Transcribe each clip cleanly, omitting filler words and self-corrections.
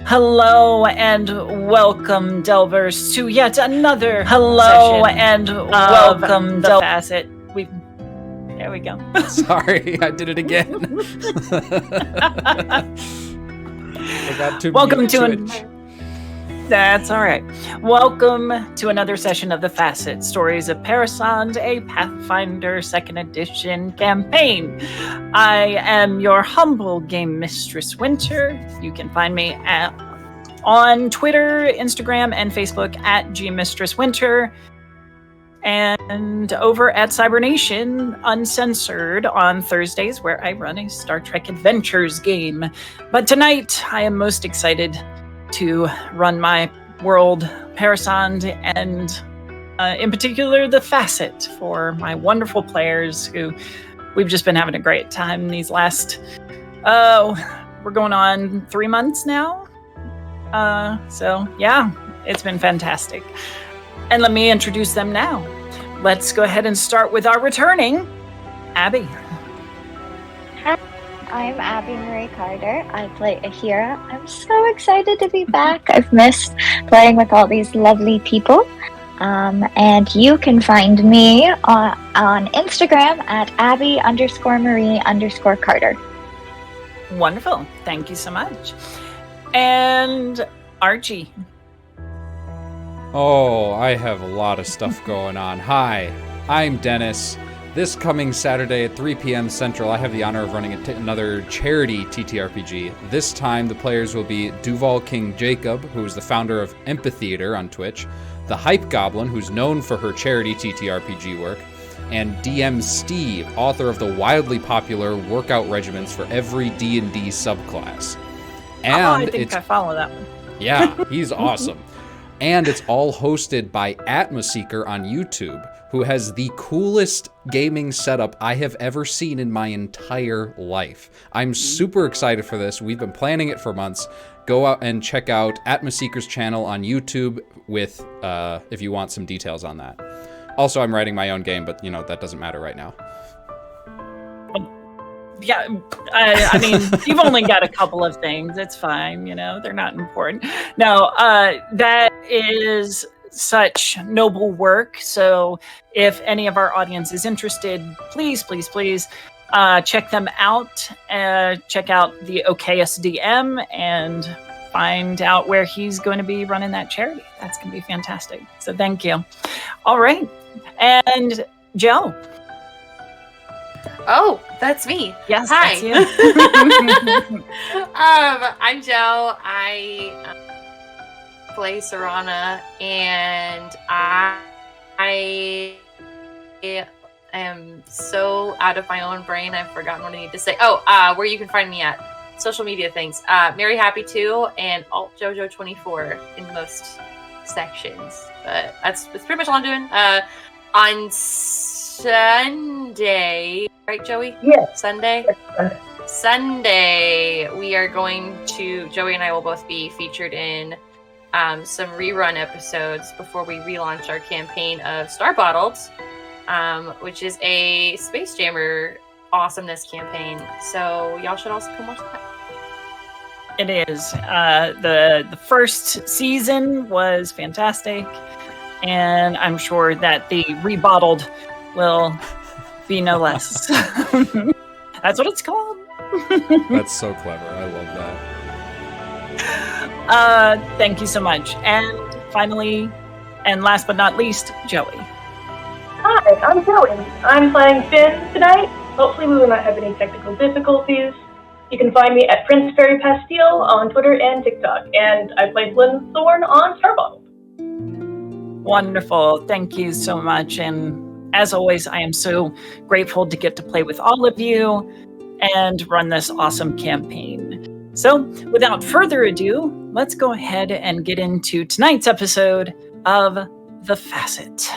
Hello and welcome, Delvers, to yet another session welcome, the Facite. There we go. Sorry, I did it again. Welcome to That's all right. Welcome to another session of the Facite Stories of Parasande, a Pathfinder 2nd Edition campaign. I am your humble game mistress, Winter. You can find me on Twitter, Instagram, and Facebook at gmistresswinter, and over at Cybernation Uncensored on Thursdays, where I run a Star Trek Adventures game. But tonight, I am most excited to run my world, Parasande, and in particular, the Facite, for my wonderful players who we've just been having a great time these last, we're going on 3 months now. So yeah, it's been fantastic. And let me introduce them now. Let's go ahead and start with our returning Abby. Hi, I'm Abby Marie Carter. I play Aheerah. I'm so excited to be back. I've missed playing with all these lovely people. And you can find me on Instagram at Abby_Marie_Carter. Wonderful. Thank you so much. And Archie. Oh, I have a lot of stuff going on. Hi, I'm Dennis. This coming Saturday at 3 p.m. Central, I have the honor of running another charity TTRPG. This time, the players will be Duval King Jacob, who is the founder of Empatheater on Twitch, the Hype Goblin, who's known for her charity TTRPG work, and DM Steve, author of the wildly popular Workout Regimens for every D&D subclass. And I think I follow that one. Yeah, he's awesome. And it's all hosted by Atmoseeker on YouTube, who has the coolest gaming setup I have ever seen in my entire life. I'm super excited for this. We've been planning it for months. Go out and check out Atmoseeker's channel on YouTube with if you want some details on that. Also, I'm writing my own game, but that doesn't matter right now. Yeah, I mean, you've only got a couple of things. It's fine, they're not important. No, that is such noble work. So if any of our audience is interested, please check them out. Check out the OKSDM and find out where he's going to be running that charity. That's going to be fantastic. So thank you. All right. And Joe. Oh, that's me. Yes, hi. That's you. I'm Joe. I play Serana, and I am so out of my own brain. I've forgotten what I need to say. Oh, where you can find me at social media things. Mary Happy 2 and Alt Jojo 24 in most sections. But that's pretty much all I'm doing. On Sunday, right, Joey? Yes. Sunday, we are going to, Joey and I will both be featured in some rerun episodes before we relaunch our campaign of Star Bottled, which is a Space Jammer awesomeness campaign. So y'all should also come watch that. It is. The first season was fantastic, and I'm sure that the rebottled will be no less. That's what it's called. That's so clever. I love that. Thank you so much. And finally, and last but not least, Joey. Hi, I'm Joey. I'm playing Finn tonight. Hopefully we will not have any technical difficulties. You can find me at Prince Fairy Pastille on Twitter and TikTok. And I play Flynn Thorne on Star Bottled. Wonderful. Thank you so much. And as always, I am so grateful to get to play with all of you and run this awesome campaign. So, without further ado, let's go ahead and get into tonight's episode of The Facite.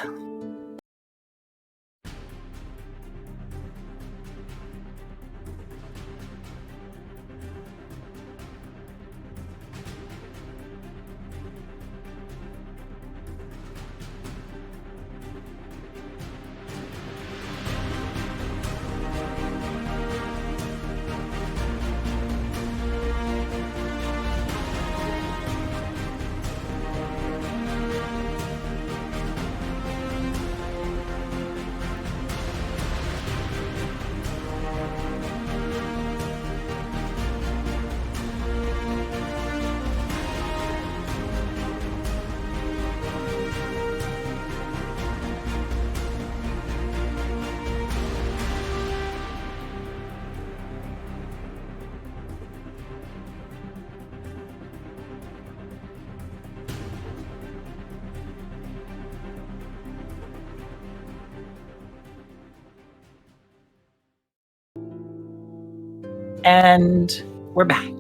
And we're back.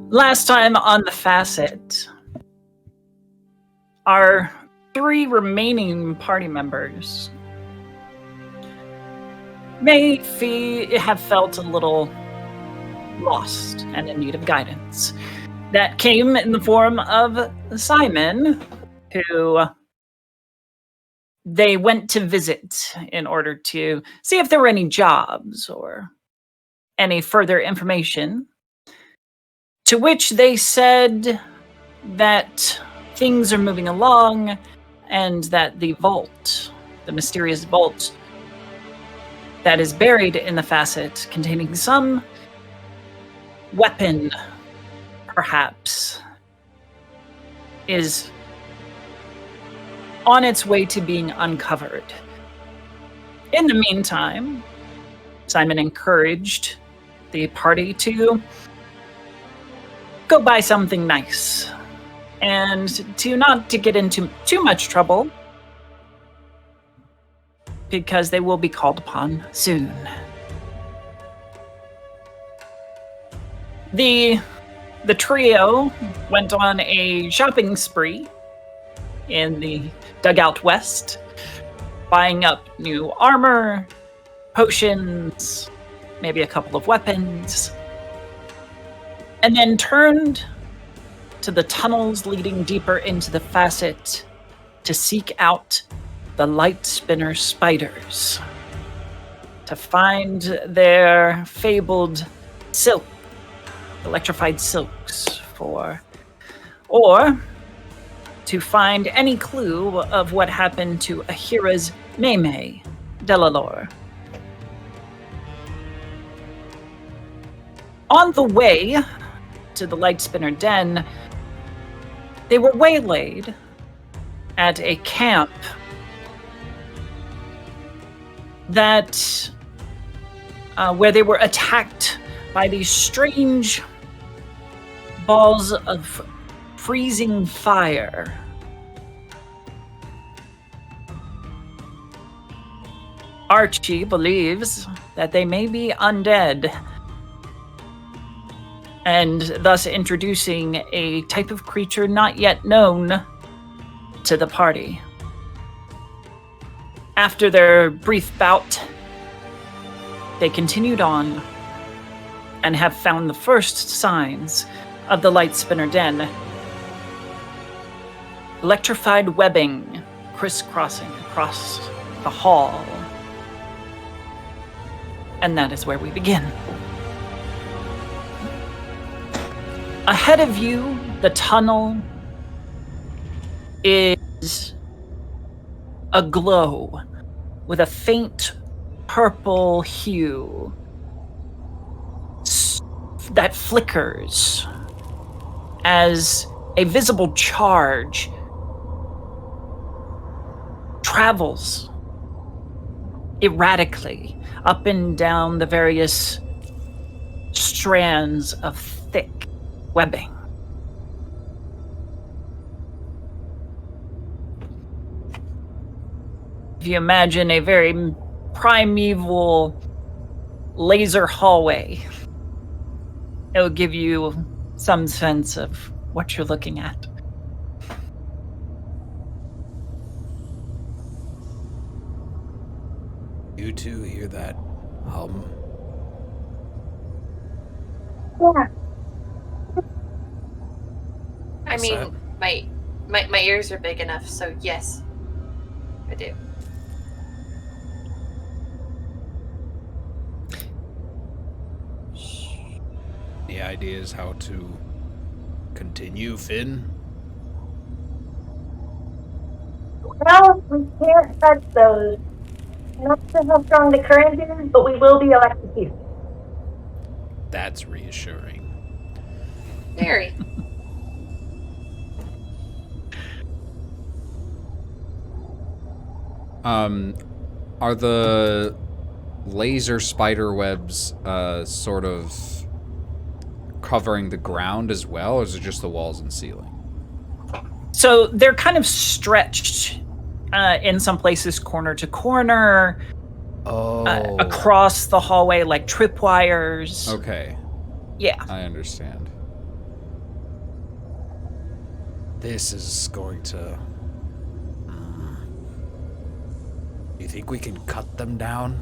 Last time on the Facet, our 3 remaining party members may have felt a little lost and in need of guidance. That came in the form of Simon, who they went to visit in order to see if there were any jobs or any further information. To which they said that things are moving along and that the vault, the mysterious vault that is buried in the Facet containing some weapon, perhaps, is on its way to being uncovered. In the meantime, Simon encouraged the party to go buy something nice and not to get into too much trouble, because they will be called upon soon. The trio went on a shopping spree in the Dugout West, buying up new armor, potions, maybe a couple of weapons, and then turned to the tunnels leading deeper into the Facet to seek out the lightspinner spiders, to find their fabled silk, electrified silks, or to find any clue of what happened to Aheerah's Meme, Delalore. On the way to the Lightspinner Den, they were waylaid at a camp that where they were attacked by these strange balls of freezing fire. Archie believes that they may be undead, and thus introducing a type of creature not yet known to the party. After their brief bout, they continued on and have found the first signs of the Lightspinner Den. Electrified webbing crisscrossing across the hall. And that is where we begin. Ahead of you, the tunnel is aglow with a faint purple hue that flickers as a visible charge travels erratically up and down the various strands of thick webbing. If you imagine a very primeval laser hallway, it will give you some sense of what you're looking at. You two hear that hum? Yeah. I What's mean, that? my ears are big enough, so yes, I do. The idea is how to continue, Finn? Well, we can't touch those. Not sure how strong the current is, but we will be electrocuted. That's reassuring. Very. Are the laser spider webs sort of covering the ground as well, or is it just the walls and ceiling? So they're kind of stretched in some places corner to corner, across the hallway, like tripwires. Okay. Yeah. I understand. This is going to... You think we can cut them down?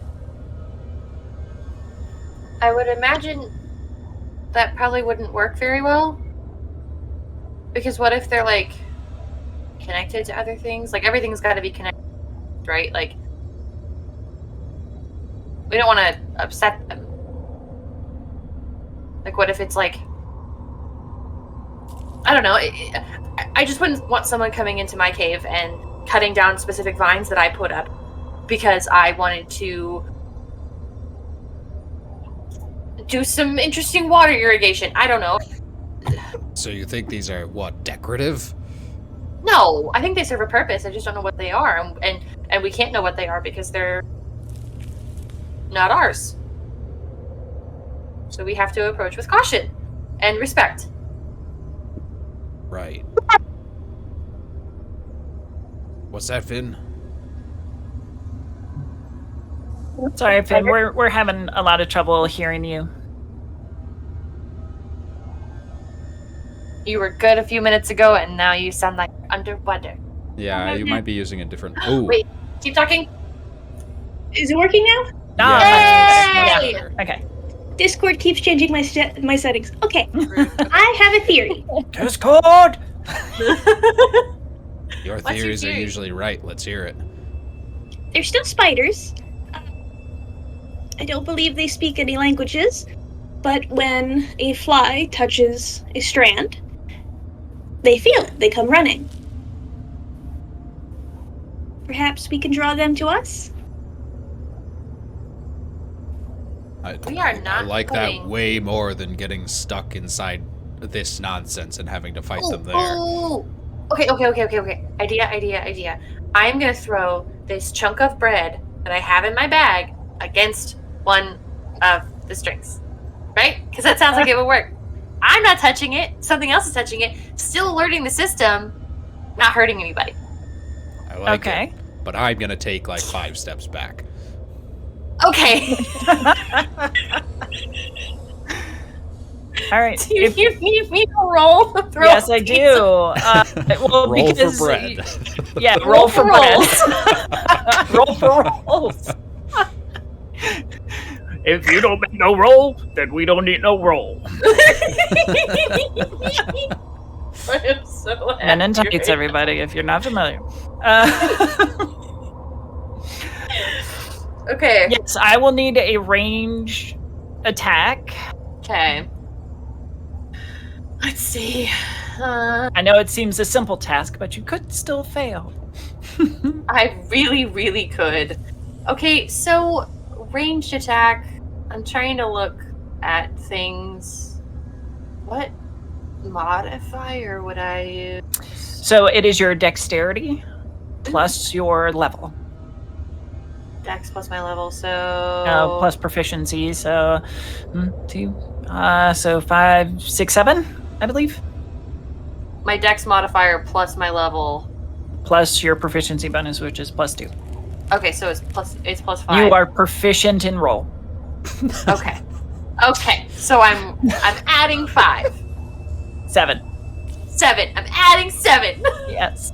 I would imagine that probably wouldn't work very well. Because what if they're, like, connected to other things? Like, everything's got to be connected, right? Like, we don't want to upset them. Like, what if it's, like... I don't know. I just wouldn't want someone coming into my cave and cutting down specific vines that I put up because I wanted to do some interesting water irrigation. I don't know. So you think these are, what, decorative? No, I think they serve a purpose. I just don't know what they are. And we can't know what they are because they're not ours. So we have to approach with caution and respect. Right. What's that, Finn? Sorry, Finn. We're having a lot of trouble hearing you. You were good a few minutes ago, and now you sound like underwater. Yeah, you might be using a different... Oh, Wait, keep talking. Is it working now? Yay! yeah. Okay. Discord keeps changing my settings. Okay, I have a theory. Discord! Your What's your theories are theory? usually right. Let's hear it. They're still spiders. I don't believe they speak any languages, but when a fly touches a strand, they feel it. They come running. Perhaps we can draw them to us? We are not I like putting- that way more than getting stuck inside this nonsense and having to fight them there. Oh. Okay. Idea. I'm gonna throw this chunk of bread that I have in my bag against one of the strings. Right? Because that sounds like it would work. I'm not touching it. Something else is touching it. Still alerting the system. Not hurting anybody. I like Okay. it. But I'm going to take like 5 steps back. Okay. All right. Do you need me to roll to throw? Yes, I do. Well, Roll because for bread. Yeah, roll for rolls. bread. Roll for rolls. If you don't make no roll, then we don't need no roll. I am so happy. Men in tights, everybody, if you're not familiar. Okay. Yes, I will need a range attack. Okay. Let's see. I know it seems a simple task, but you could still fail. I really could. Okay, so ranged attack. I'm trying to look at things. What modifier would I use? So it is your dexterity plus your level. Dex plus my level, so Plus proficiency, so 2, so 5, 6, 7, I believe. my dex modifier plus my level. Plus your proficiency bonus, which is plus 2. Okay, so it's plus 5. You are proficient in roll. Okay. Okay, so I'm adding 5. 7. 7. I'm adding 7. Yes.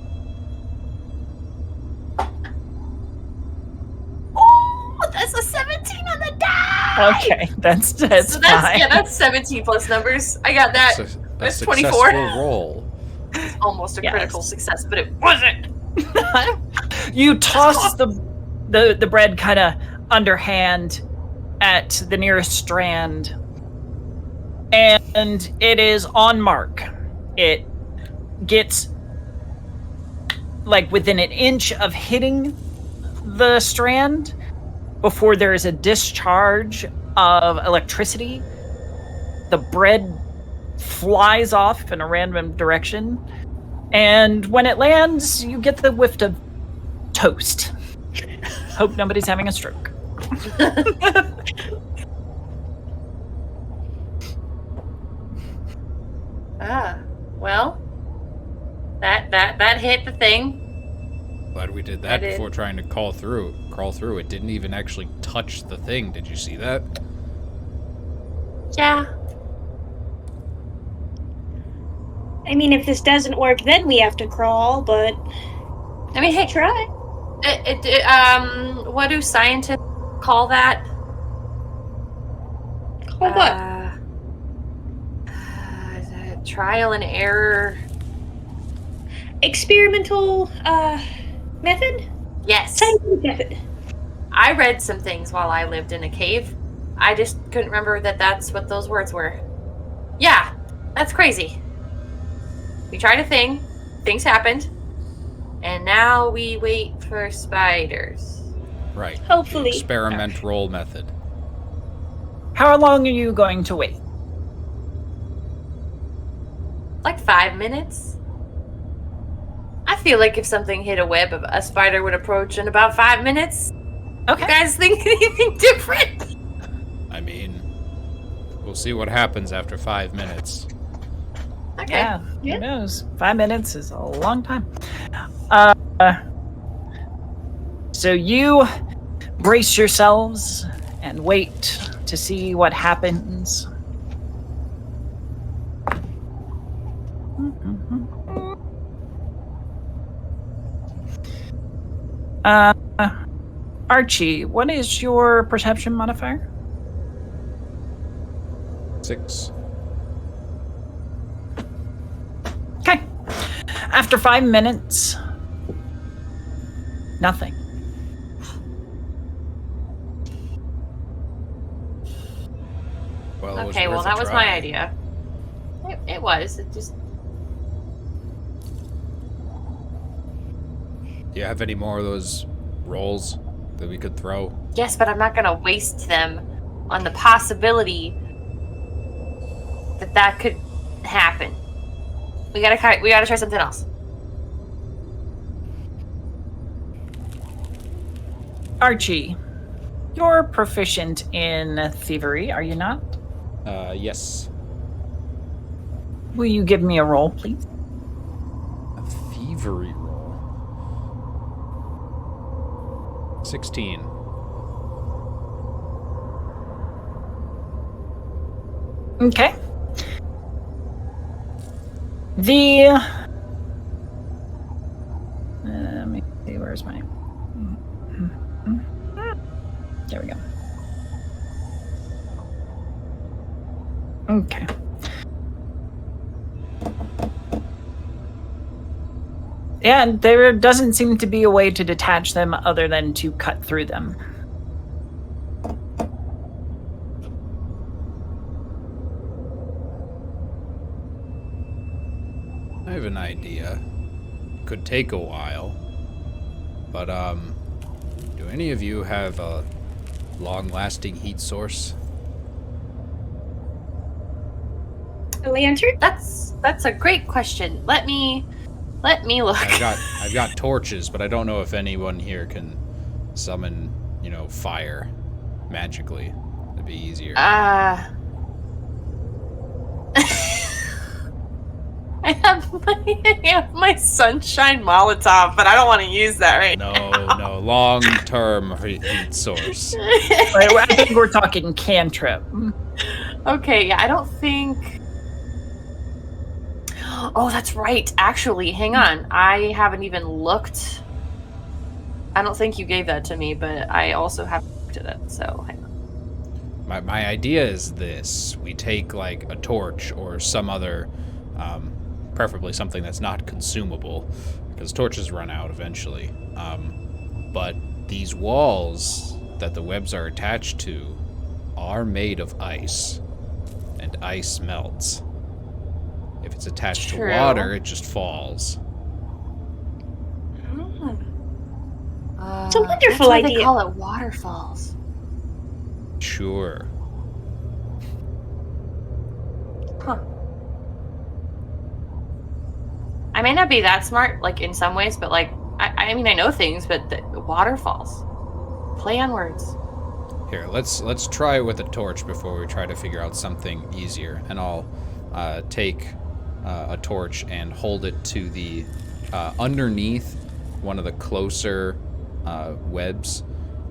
Oh, that's a 17 on the die. Okay, that's So that's fine. yeah, that's 17 plus numbers. I got that. That's That's 24. successful roll. Almost a Yes. critical success, but it wasn't. You toss the bread kind of underhand at the nearest strand, and it is on mark. It gets like within an inch of hitting the strand before there is a discharge of electricity. The bread flies off in a random direction, and when it lands, you get the whiff of toast. Hope nobody's having a stroke. Well, that hit the thing. Glad we did that I did. before trying to call through. crawl through. It didn't even actually touch the thing. Did you see that? Yeah. I mean, if this doesn't work, then we have to crawl, but I mean, hey, try. what do scientists call that? Call what? Trial and error. Experimental, method? Yes. Scientific method. I read some things while I lived in a cave. I just couldn't remember that that's what those words were. Yeah, that's crazy. We tried a thing, things happened, and now we wait for spiders. Right. Hopefully. The experiment roll method. How long are you going to wait? Like 5 minutes. I feel like if something hit a web, a spider would approach in about 5 minutes. Okay. You guys think anything different? I mean, we'll see what happens after 5 minutes. Okay. Yeah, Yeah. who knows? 5 minutes is a long time. So you brace yourselves and wait to see what happens. Archie, what is your perception modifier? 6. Okay. After 5 minutes, nothing. Well, it was Okay, well, worth a that was try. my idea. It was. It just. Do you have any more of those rolls that we could throw? Yes, but I'm not gonna waste them on the possibility that could happen. We gotta try something else. Archie, you're proficient in thievery, are you not? Yes. Will you give me a roll, please? A thievery roll. 16. Okay. Let me see, where's my... There we go. Okay. Yeah, there doesn't seem to be a way to detach them other than to cut through them. I have an idea. Could take a while. But, do any of you have a long-lasting heat source? A lantern? That's a great question. Let me look. I've got torches, but I don't know if anyone here can summon, fire magically. It'd be easier. I have my sunshine Molotov, but I don't want to use that right now. No, long-term heat source. I think we're talking cantrip. Okay, yeah, I don't think. Oh, that's right. Actually, hang on. I haven't even looked. I don't think you gave that to me, but I also haven't looked at it, so hang on. My idea is this. We take, like, a torch or some other, preferably something that's not consumable, because torches run out eventually. But these walls that the webs are attached to are made of ice, and ice melts. If it's attached to water, it just falls. It's a wonderful that's why idea. They call it waterfalls. Sure. Huh. I may not be that smart, like, in some ways, but, like, I mean, I know things, but the waterfalls. Play on words. Here, let's try with a torch before we try to figure out something easier. And I'll take a torch and hold it to the underneath one of the closer webs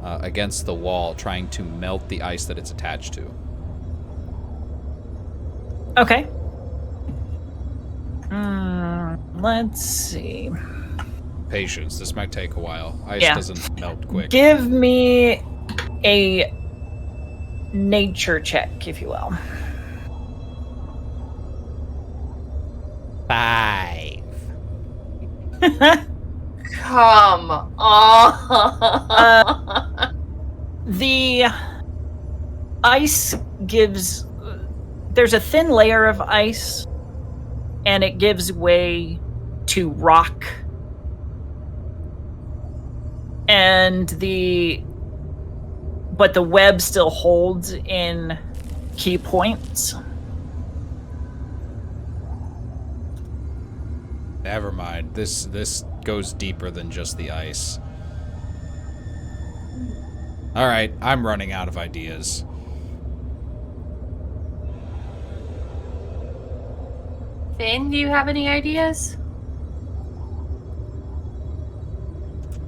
against the wall, trying to melt the ice that it's attached to. Okay. Let's see. Patience. This might take a while. Ice Yeah. doesn't melt quick. Give me a nature check, if you will. 5. Come on. The ice gives... There's a thin layer of ice, and it gives way to rock. But the web still holds in key points. Never mind. This goes deeper than just the ice. All right, I'm running out of ideas. Finn, do you have any ideas?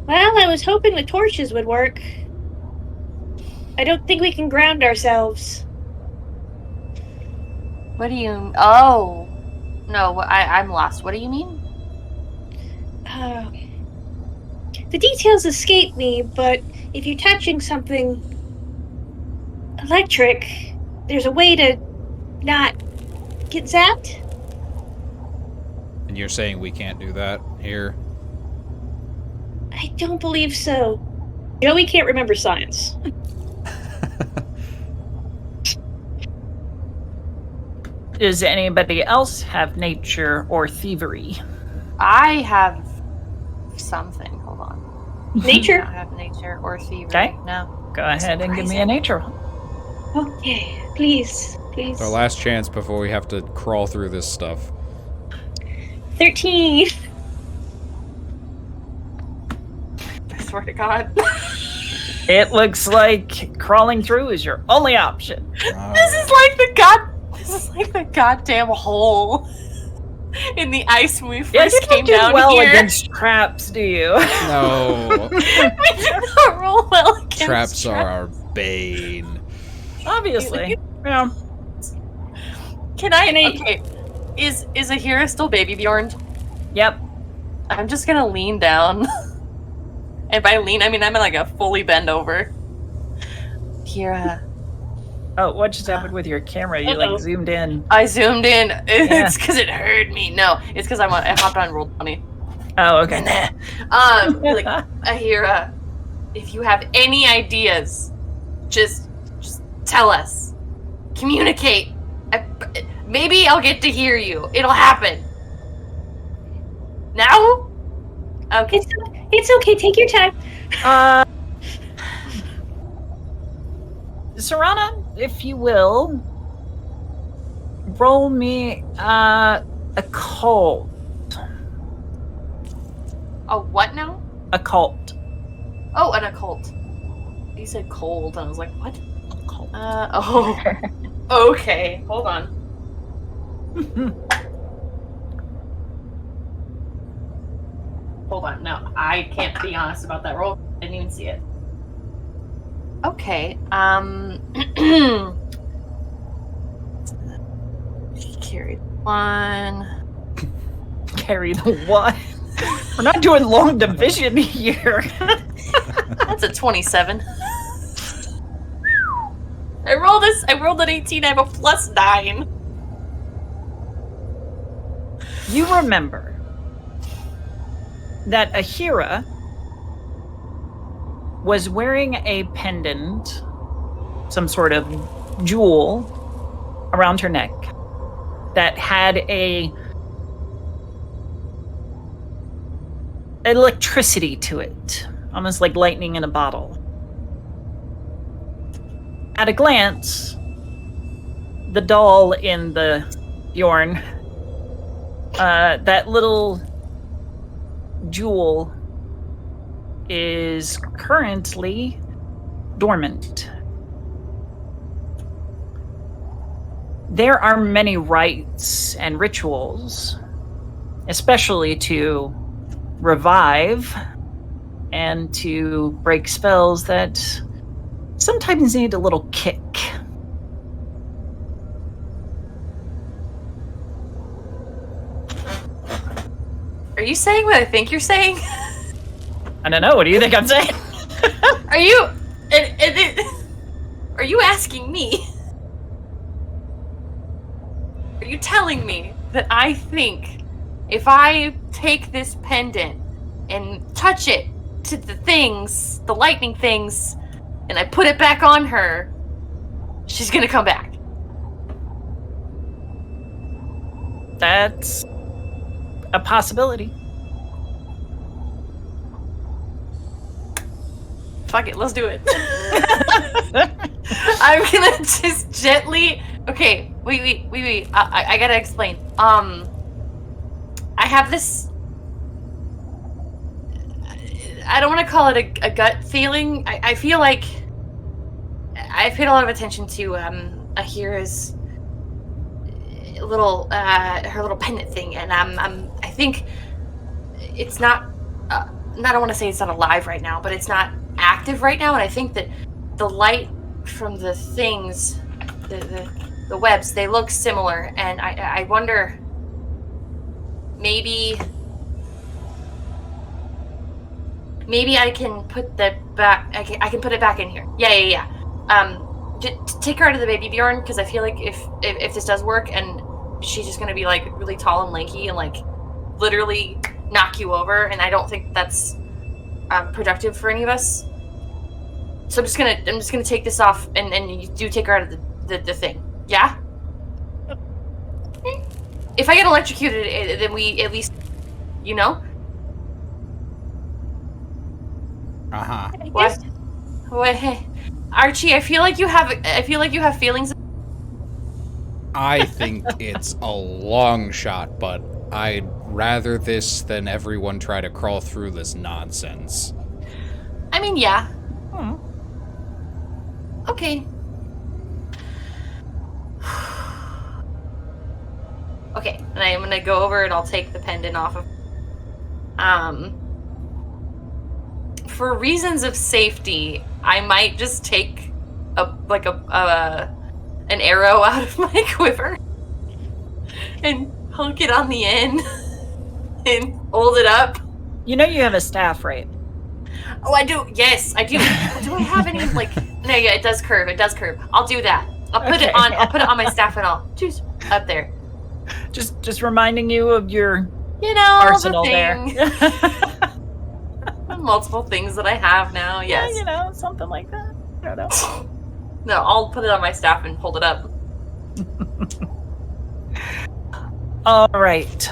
Well, I was hoping the torches would work. I don't think we can ground ourselves. What do you... Oh. No, I'm lost. What do you mean? The details escape me, but if you're touching something electric, there's a way to not get zapped? And you're saying we can't do that here? I don't believe so. Joey can't remember science. Does anybody else have nature or thievery? I have something. Hold on. I Nature? don't have nature or thievery. Okay. No. Go ahead and give me a nature roll. Okay, please. It's our last chance before we have to crawl through this stuff. 13. I swear to God. It looks like crawling through is your only option. This is like the goddamn hole in the ice when we Yeah, first you came don't do down well here. against traps, do you? No. We did not roll well against Traps are our bane. Obviously. Yeah. Can I? Okay. Is Aheerah still baby Bjorn? Yep. I'm just gonna lean down. And by lean, I mean I'm like a fully bend over. Aheerah. Oh, what just happened with your camera? You Uh-oh. like zoomed in. I zoomed in. Yeah. It's because it heard me. No, it's because I hopped on roll 20. Oh, okay. Like Aheerah, if you have any ideas, just tell us. Communicate. Maybe I'll get to hear you. It'll happen. Now? Okay. It's okay, take your time. Serana, if you will, roll me a cult. A what now? A cult. Oh, an occult. You said cold, and I was like, what? Cult. Oh. Okay. Hold on. Hold on. No, I can't be honest about that roll. I didn't even see it. Okay. Carry one. Carry the one. We're not doing long division here. That's a 27. I rolled an 18. I have a +9. You remember that Aheerah was wearing a pendant, some sort of jewel around her neck that had a electricity to it, almost like lightning in a bottle. At a glance, the doll in the Bjorn, that little jewel is currently dormant. There are many rites and rituals, especially to revive and to break spells that sometimes need a little kick. Are you saying what I think you're saying? I don't know. What do you think I'm saying? Are you... Are you asking me? Are you telling me that I think if I take this pendant and touch it to the things, the lightning things, and I put it back on her, she's gonna come back? That's a possibility. Fuck it, let's do it. I'm gonna just gently... Okay, wait. I gotta explain. I have this... I don't want to call it a gut feeling. I feel like... I've paid a lot of attention to Aheerah's little... her little pendant thing, and I think it's not... I don't want to say it's not alive right now, but it's not active right now, and I think that the light from the things, the webs, they look similar, and I wonder, maybe I can put that back. I can put it back in here. Yeah. Take her out of the baby Bjorn, because I feel like if this does work, and she's just gonna be like really tall and lanky and like literally knock you over, and I don't think that's productive for any of us. So I'm just gonna take this off, and you do take her out of the thing. Yeah? If I get electrocuted, then we at least, you know? Uh-huh. What? Hey, Archie, I feel like you have feelings. I think it's a long shot, but I'd rather this than everyone try to crawl through this nonsense. I mean, yeah. Okay. Okay, and I'm gonna go over and I'll take the pendant off of... For reasons of safety, I might just take an arrow out of my quiver and hook it on the end and hold it up. You know you have a staff, right? Oh, I do. Yes, I do. Do I have any, like... No, yeah, it does curve. I'll do that. I'll put it on my staff and I'll choose up there. Just reminding you of your arsenal the there. Multiple things that I have now, yes. Yeah, something like that. I don't know. No, I'll put it on my staff and hold it up. All right.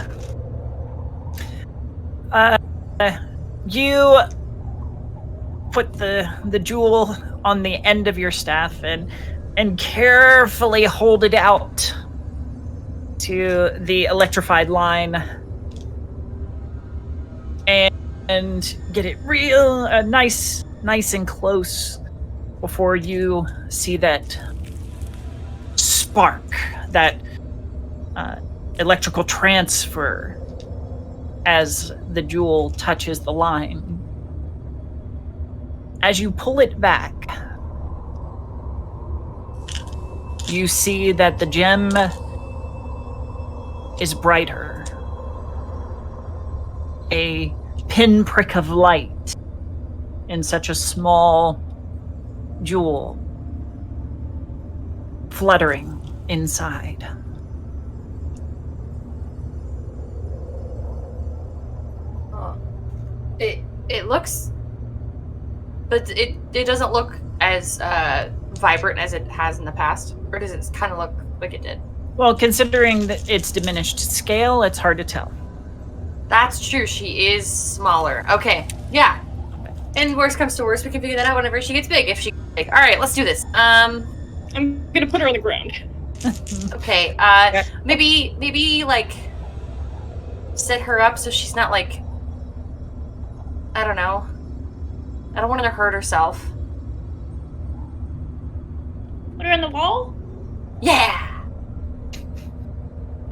You put the jewel on the end of your staff and carefully hold it out to the electrified line and get it real nice and close before you see that spark, that electrical transfer as the jewel touches the line. As you pull it back, you see that the gem is brighter. A pinprick of light in such a small jewel fluttering inside. It looks, but it doesn't look as vibrant as it has in the past, or does it kind of look like it did? Well, considering that its diminished scale, it's hard to tell. That's true. She is smaller. Okay, yeah. And worst comes to worst, we can figure that out whenever she gets big. If she gets big. All right, let's do this. I'm gonna put her on the ground. Okay. Maybe like set her up so she's not like, I don't know. I don't want her to hurt herself. Put her on the wall? Yeah.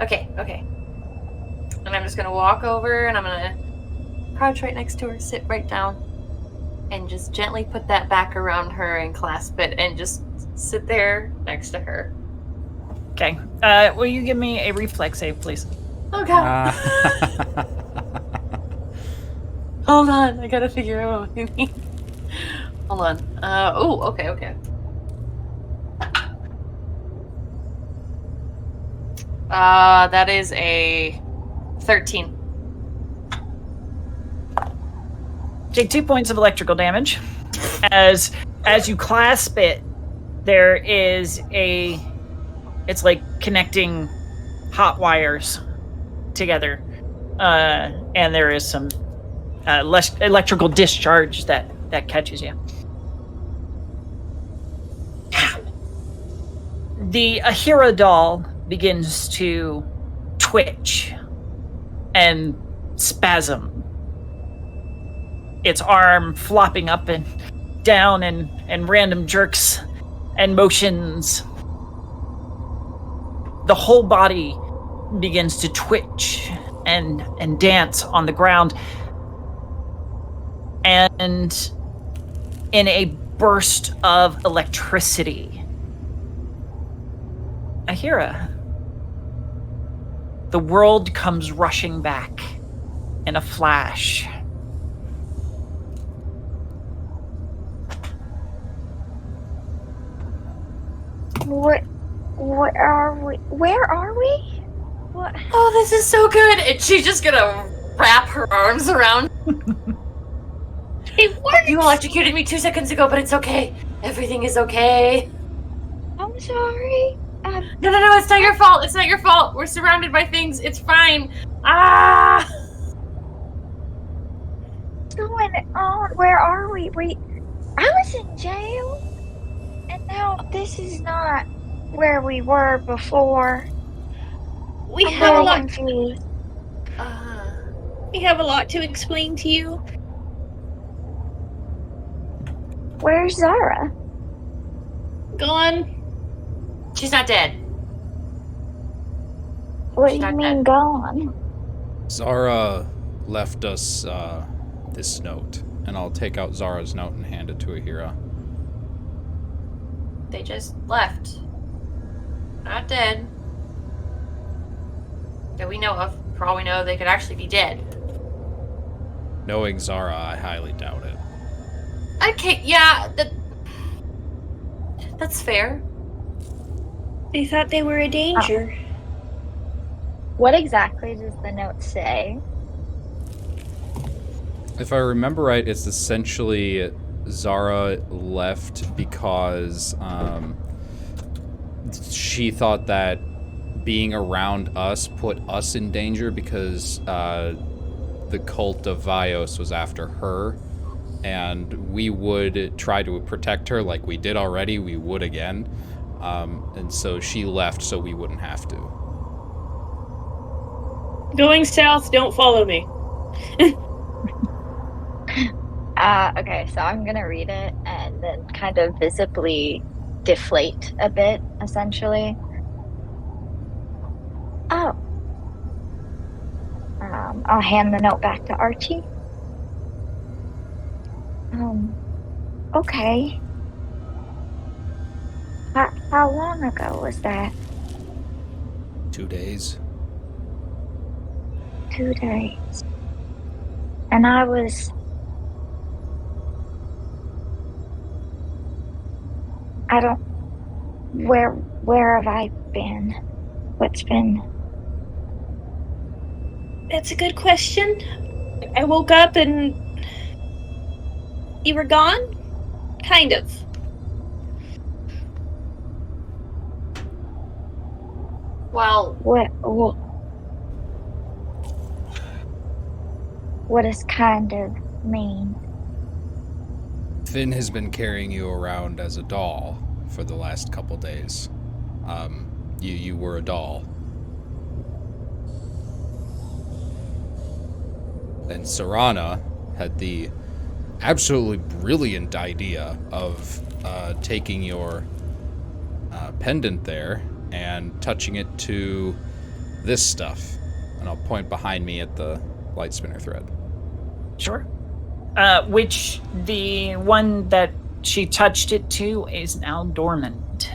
Okay. And I'm just gonna walk over and I'm gonna crouch right next to her, sit right down. and just gently put that back around her and clasp it and just sit there next to her. Okay. Will you give me a reflex save, please? Oh god. Hold on, I gotta figure out what you mean. Hold on. Okay. That is a 13. Take 2 points of electrical damage. As you clasp it, there is it's like connecting hot wires together. And there is some electrical discharge that catches you. The Aheerah doll begins to twitch and spasm. Its arm flopping up and down and random jerks and motions. The whole body begins to twitch and dance on the ground. And in a burst of electricity, Aheerah, the world comes rushing back in a flash. What are we? Where are we? What? Oh, this is so good! And she's just gonna wrap her arms around. It works! You electrocuted me 2 seconds ago, but it's okay. Everything is okay. I'm sorry. No, it's not your fault. It's not your fault. We're surrounded by things. It's fine. Ah! What's going on? Where are we? I was in jail, and now this is not where we were before. We I'm have a very lot. confused. We have a lot to explain to you. Where's Zara? Gone. She's not dead. What do She's you not mean dead. gone? Zara left us this note, and I'll take out Zara's note and hand it to Aheerah. They just left. Not dead. That we know of. For all we know, they could actually be dead. Knowing Zara, I highly doubt it. Okay, yeah, that's fair. They thought they were a danger. What exactly does the note say? If I remember right, it's essentially Zara left because she thought that being around us put us in danger because the cult of Vios was after her, and we would try to protect her like we did already, we would again. And so she left so we wouldn't have to. Going south, don't follow me. Okay, so I'm gonna read it and then kind of visibly deflate a bit, essentially. Oh. I'll hand the note back to Archie. Okay. How long ago was that? 2 days. 2 days. And I was... I don't... Where have I been? What's been... That's a good question. I woke up and... You were gone? Kind of. Well, what does kind of mean? Finn has been carrying you around as a doll for the last couple days. You were a doll. And Sarana had the absolutely brilliant idea of taking your pendant there and touching it to this stuff. And I'll point behind me at the light spinner thread. Sure. Which the one that she touched it to is now dormant.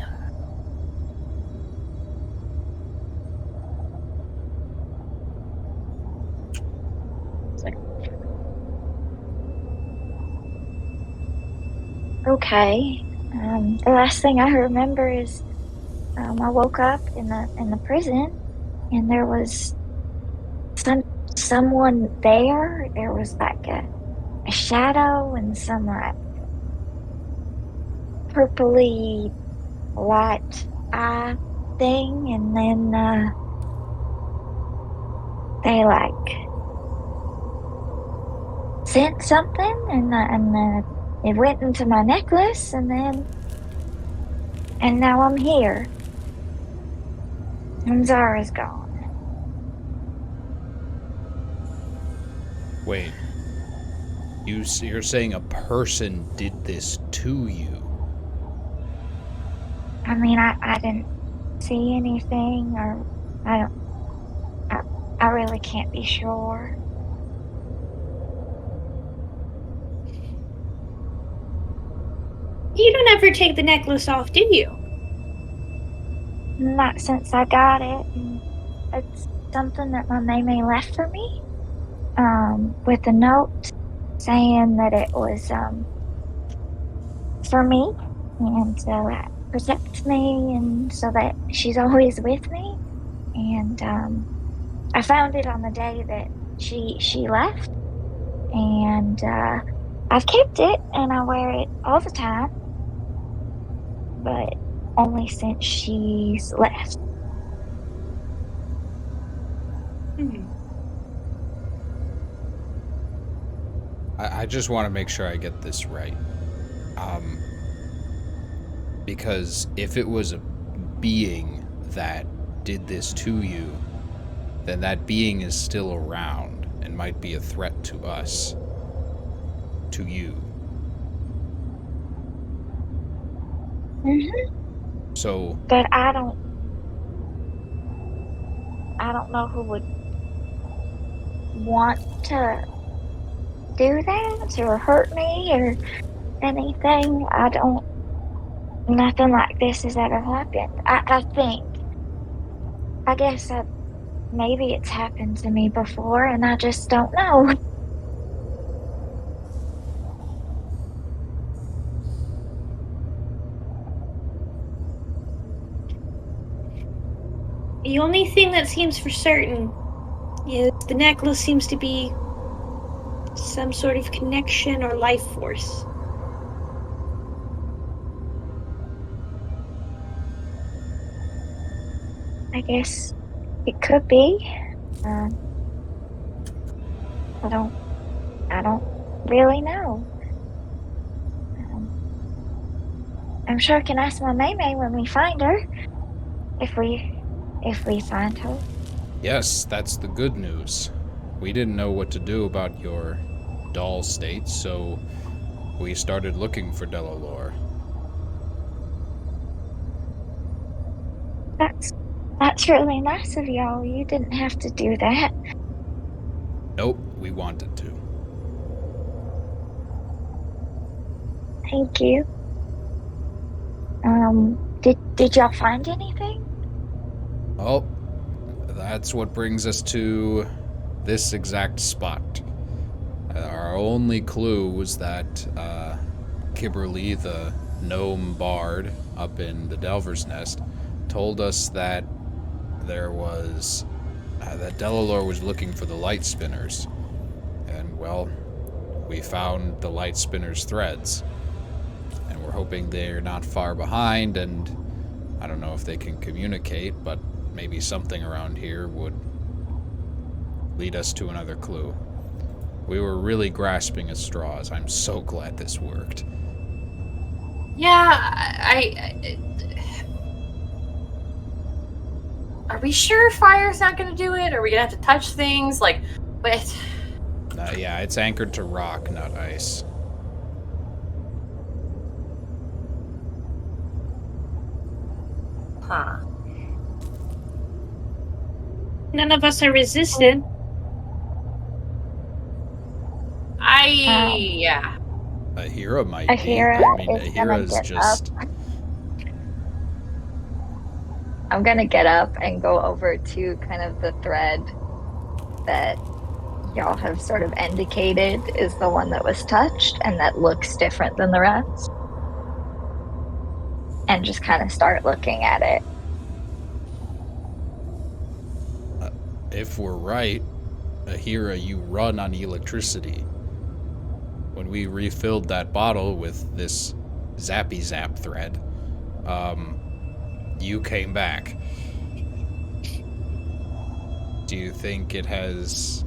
Okay. The last thing I remember is I woke up in the prison, and there was someone there. There was like a shadow and some like purpley light eye thing, and then they like sent something, and it went into my necklace, and now I'm here. And Zara's gone. Wait. You're saying a person did this to you? I mean, I didn't see anything, or I really can't be sure. You don't ever take the necklace off, do you? Not since I got it. And it's something that my Maymay left for me, with a note saying that it was for me, and so that protects me, and so that she's always with me. And I found it on the day that she left, and I've kept it, and I wear it all the time, but only since she's left. I just want to make sure I get this right. Because if it was a being that did this to you, then that being is still around and might be a threat to us. To you. Mm-hmm. So... But I don't know who would want to do that or hurt me or anything. Nothing like this has ever happened. I guess maybe it's happened to me before and I just don't know. The only thing that seems for certain is the necklace seems to be some sort of connection or life force. I guess it could be. I don't really know. I'm sure I can ask my Maymay when we find her. If we find her. Yes, that's the good news. We didn't know what to do about your doll state, so we started looking for Delalore. That's really nice of y'all. You didn't have to do that. Nope, we wanted to. Thank you. Did y'all find anything? Oh, that's what brings us to this exact spot. Our only clue was that Kibberly, the gnome bard up in the Delver's Nest, told us that there was that Delalore was looking for the lightspinners, and well, we found the lightspinners' threads, and we're hoping they're not far behind. And I don't know if they can communicate, but maybe something around here would lead us to another clue. We were really grasping at straws. I'm so glad this worked. Yeah, are we sure fire's not going to do it? Are we going to have to touch things? Like, but... Yeah, it's anchored to rock, not ice. Huh. None of us are resistant. Yeah. Aheerah might Aheerah be. I mean, is gonna Aheerah's get just. I'm gonna get up and go over to kind of the thread that y'all have sort of indicated is the one that was touched and that looks different than the rest. And just kind of start looking at it. If we're right, Aheerah, you run on electricity. When we refilled that bottle with this zappy zap thread, you came back. Do you think it has...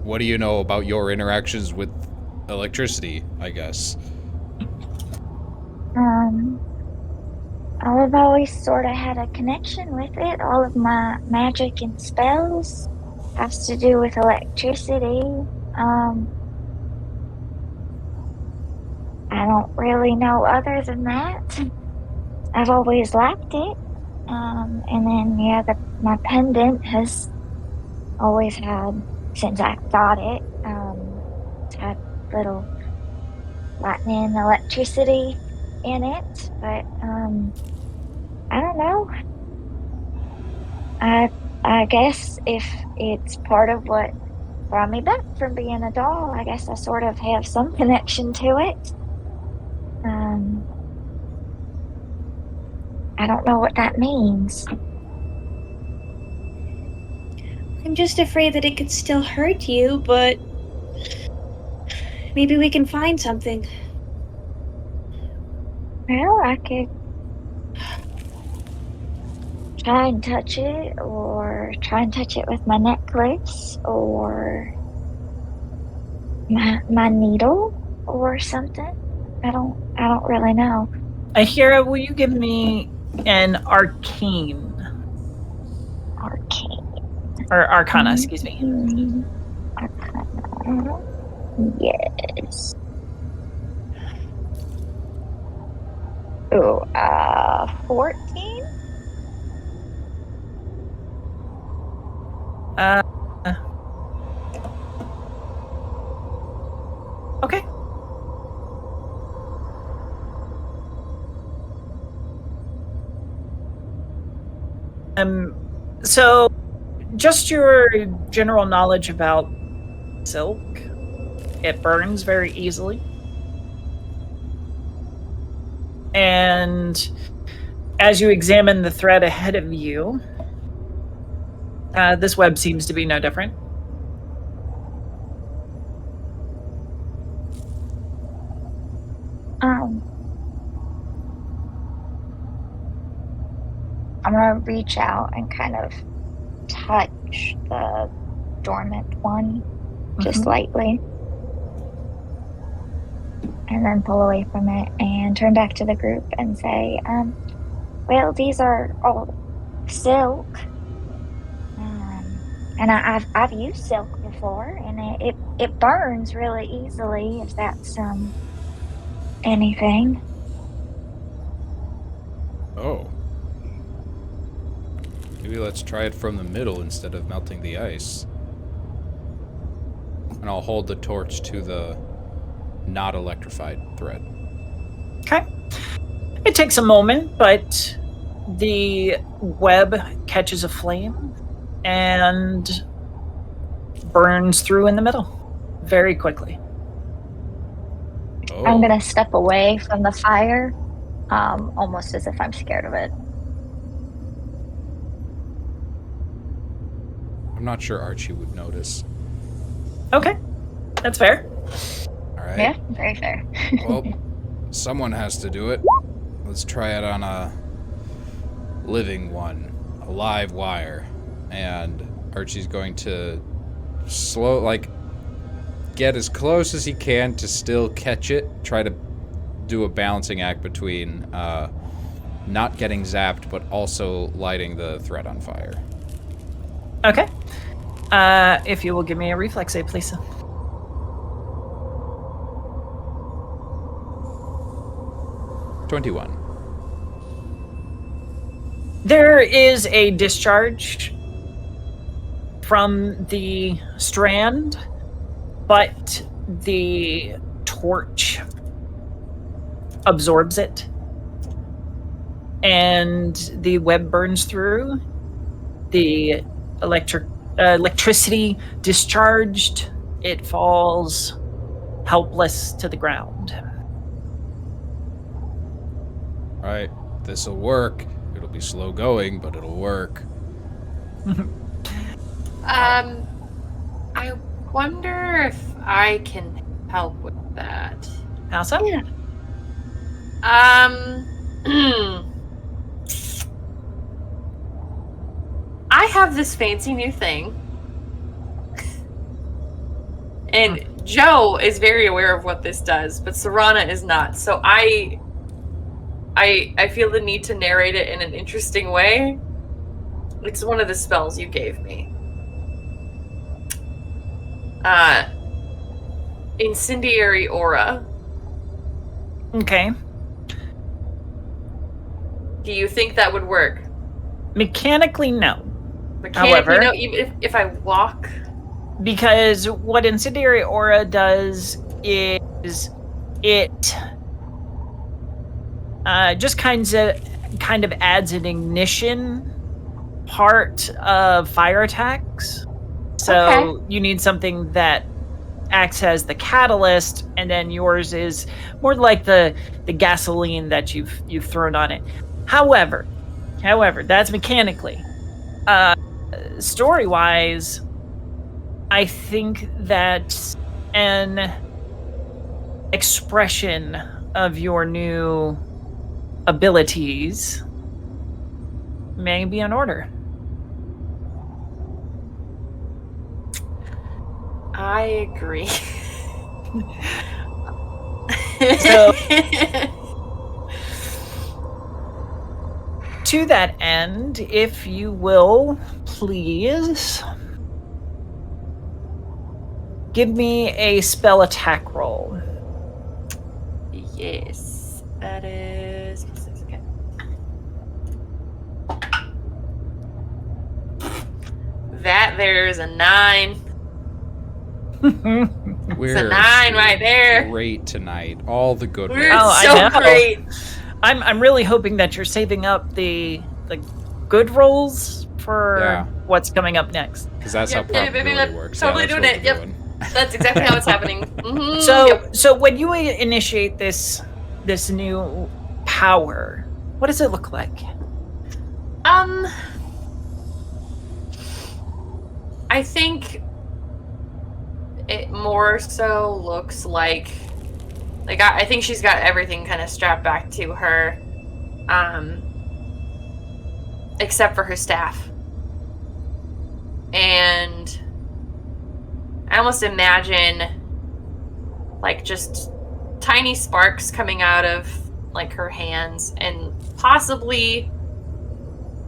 What do you know about your interactions with electricity, I guess? I've always sort of had a connection with it. All of my magic and spells has to do with electricity. I don't really know other than that. I've always liked it. And then, yeah, my pendant has always had, since I got it, it's had little lightning electricity in it. But, I don't know. I guess if it's part of what brought me back from being a doll, I guess I sort of have some connection to it. I don't know what that means. I'm just afraid that it could still hurt you, but maybe we can find something. Well, I could try and touch it, or try and touch it with my necklace, or my needle, or something. I don't really know. Aheerah, will you give me an arcane? Or arcana, excuse me. Arcana. Yes. Oh, 14? Okay. So just your general knowledge about silk. It burns very easily. And as you examine the thread ahead of you, this web seems to be no different. I'm gonna reach out and kind of touch the dormant one just lightly, and then pull away from it and turn back to the group and say, well, these are all silk, and I've used silk before, and it burns really easily, if that's anything. Oh. Maybe let's try it from the middle instead of melting the ice. And I'll hold the torch to the not electrified thread. Okay. It takes a moment, but the web catches a flame and burns through in the middle very quickly. Oh. I'm gonna step away from the fire, almost as if I'm scared of it. I'm not sure Archie would notice. Okay. That's fair. All right. Yeah, very fair. Well, someone has to do it. Let's try it on a living one, a live wire. And Archie's going to get as close as he can to still catch it. Try to do a balancing act between not getting zapped, but also lighting the thread on fire. Okay. If you will give me a reflex save, please. $21. There is a discharge from the strand but the torch absorbs it, and the web burns through. The electricity discharged. It falls helpless to the ground. Right, this'll work. It'll be slow going, but it'll work. I wonder if I can help with that. How so? Yeah. I have this fancy new thing. And Joe is very aware of what this does, but Serana is not. So I feel the need to narrate it in an interesting way. It's one of the spells you gave me. Incendiary aura. Okay. Do you think that would work? Mechanically, no. Mechanically, However, no, even if I walk. Because what incendiary aura does is it just kind of adds an ignition part of fire attacks. So you need something that acts as the catalyst, and then yours is more like the gasoline that you've thrown on it. However, that's mechanically. Story-wise, I think that an expression of your new abilities may be in order. I agree. So, to that end, if you will, please give me a spell attack roll. Yes, that is. That there's a 9. We're It's a 9 right there. great tonight. All the good We're ones. I so know. great. I'm really hoping that you're saving up the good rolls for what's coming up next. Because that's Yep, how yep, yep, probability yep. works. Totally that's doing what it, we're yep. doing. That's exactly how it's happening. Mhm, So yep. so when you initiate this new power, what does it look like? I think it more so looks like I think she's got everything kind of strapped back to her, except for her staff. And I almost imagine just tiny sparks coming out of her hands and possibly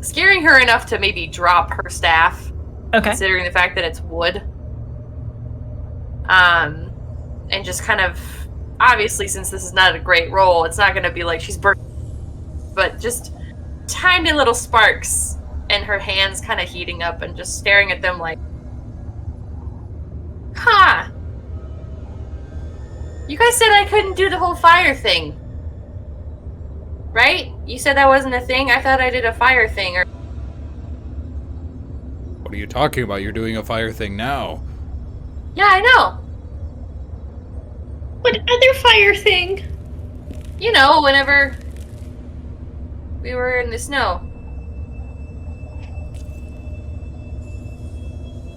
scaring her enough to maybe drop her staff. Okay. Considering the fact that it's wood. And just kind of, obviously, since this is not a great roll, it's not going to be like she's burnt, but just tiny little sparks and her hands kind of heating up and just staring at them like, huh. You guys said I couldn't do the whole fire thing. Right? You said that wasn't a thing? I thought I did a fire thing. Or What are you talking about? You're doing a fire thing now. yeah, I know. What other fire thing? You know, whenever we were in the snow.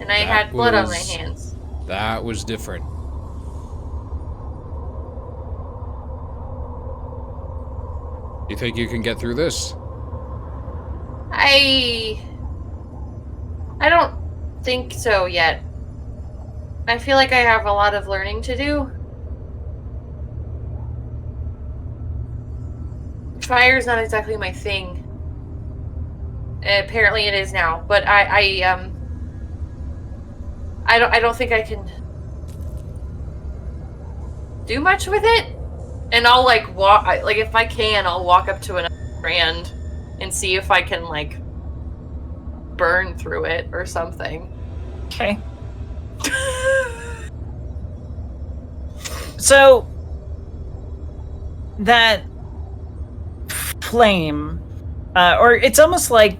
And I had blood on my hands. That was different. You think you can get through this? I don't think so yet. I feel like I have a lot of learning to do. Fire's not exactly my thing. Apparently it is now, but I don't think I can do much with it. And I'll walk, if I can, I'll walk up to another strand and see if I can burn through it or something. Okay. So that flame, or it's almost like,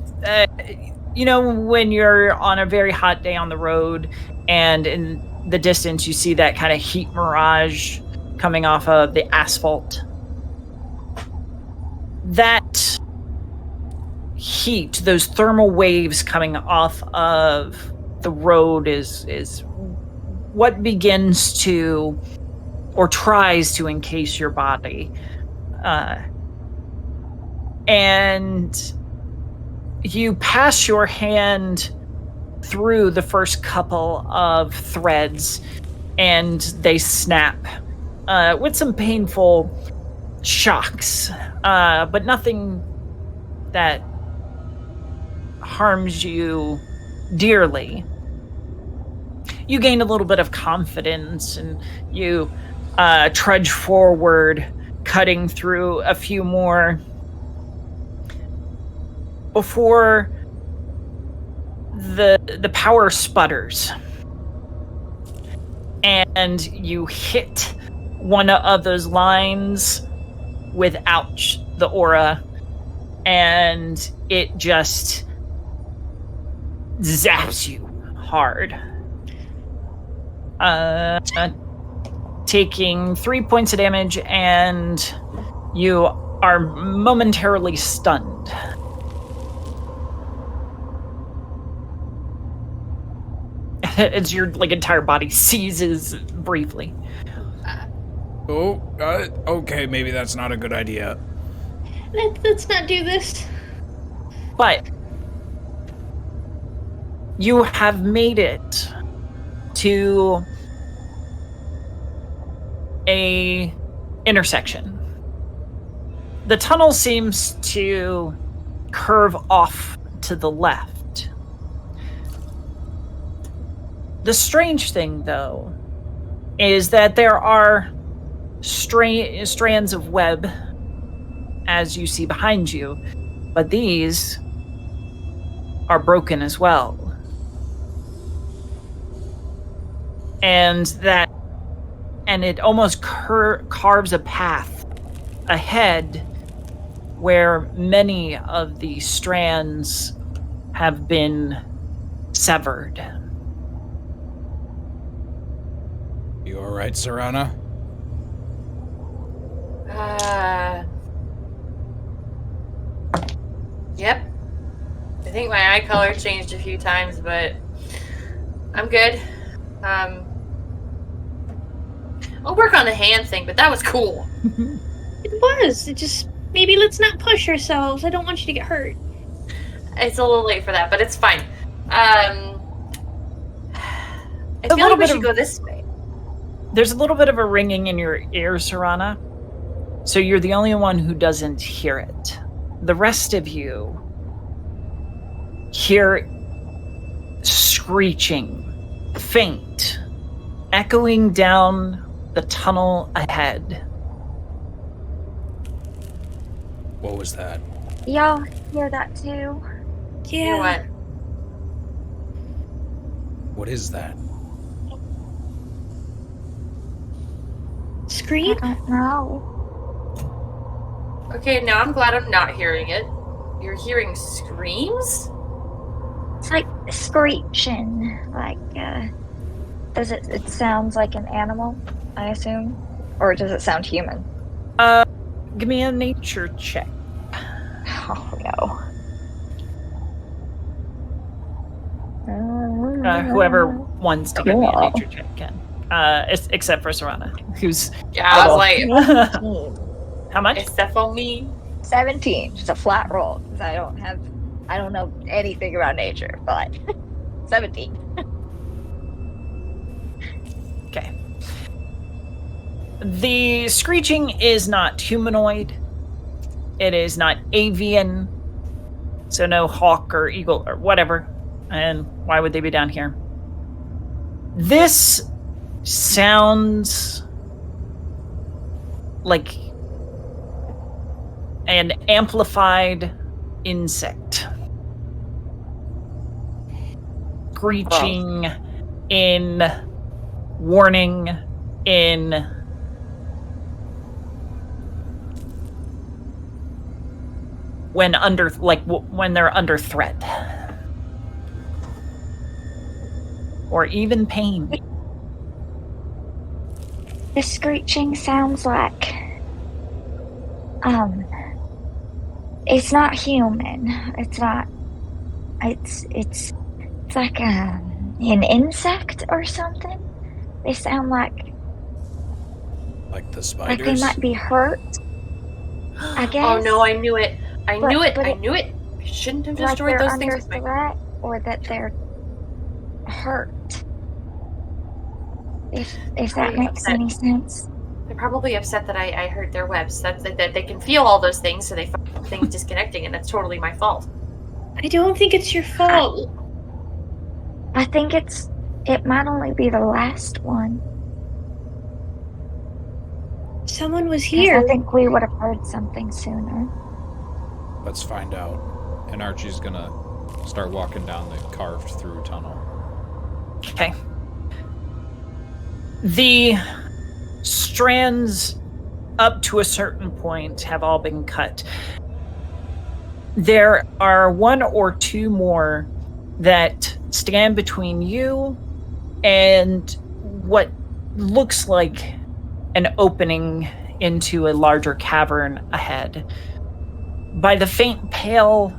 when you're on a very hot day on the road and in the distance you see that kind of heat mirage coming off of the asphalt. That heat, those thermal waves coming off of the road is what begins to, or tries to, encase your body. And you pass your hand through the first couple of threads, and they snap with some painful shocks, but nothing that harms you dearly. You gain a little bit of confidence, and you trudge forward, cutting through a few more before the power sputters, and you hit one of those lines without the aura, and it just zaps you hard. Taking 3 points of damage, and you are momentarily stunned. As your entire body seizes briefly. Okay, maybe that's not a good idea. Let's not do this. But you have made it to a intersection. The tunnel seems to curve off to the left. The strange thing, though, is that there are strands of web, as you see behind you, but these are broken as well. And it almost carves a path ahead where many of the strands have been severed. You all right, Serana? Yep. I think my eye color changed a few times, but I'm good. I'll work on the hand thing, but that was cool. It was. It just, maybe let's not push ourselves. I don't want you to get hurt. It's a little late for that, but it's fine. I feel like we should go this way. There's a little bit of a ringing in your ear, Serana. So you're the only one who doesn't hear it. The rest of you hear screeching, faint, echoing down the tunnel ahead. What was that? Y'all hear that too? Yeah. You know what? What is that? Scream? I don't know. Okay, now I'm glad I'm not hearing it. You're hearing screams? It's like screeching. Like, does it sounds like an animal, I assume? Or does it sound human? Give me a nature check. Oh no. Whoever wants to give me a nature check can. Except for Serana, who's... Yeah, I was like, How much? except for me. 17. Just a flat roll, because I don't know anything about nature, but 17. Okay. The screeching is not humanoid. It is not avian. So no hawk or eagle or whatever. And why would they be down here? This sounds like an amplified insect. Screeching in warning, in when when they're under threat. Or even pain. The screeching sounds like it's not human. It's not. It's like an insect or something. They sound like the they spiders. might be hurt. I guess. Oh no! I knew it! I knew it! but I knew it! I shouldn't have like destroyed they're those under things with my... threat, or that they're hurt. If that Probably makes upset. any sense. They're probably upset that I hurt their webs. That they can feel all those things, so they find things disconnecting, and that's totally my fault. I don't think it's your fault. I think it might only be the last one. Someone was 'Cause here. I think we would have heard something sooner. Let's find out. And Archie's gonna start walking down the carved through tunnel. Okay. The strands up to a certain point have all been cut. There are one or two more that stand between you and what looks like an opening into a larger cavern ahead. By the faint pale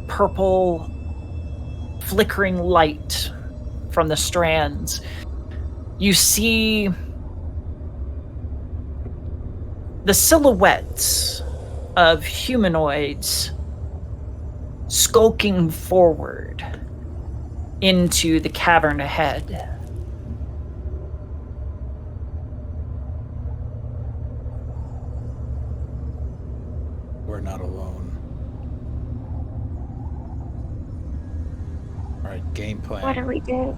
purple flickering light from the strands, you see the silhouettes of humanoids skulking forward into the cavern ahead. We're not alone. Alright, game plan. What do we do?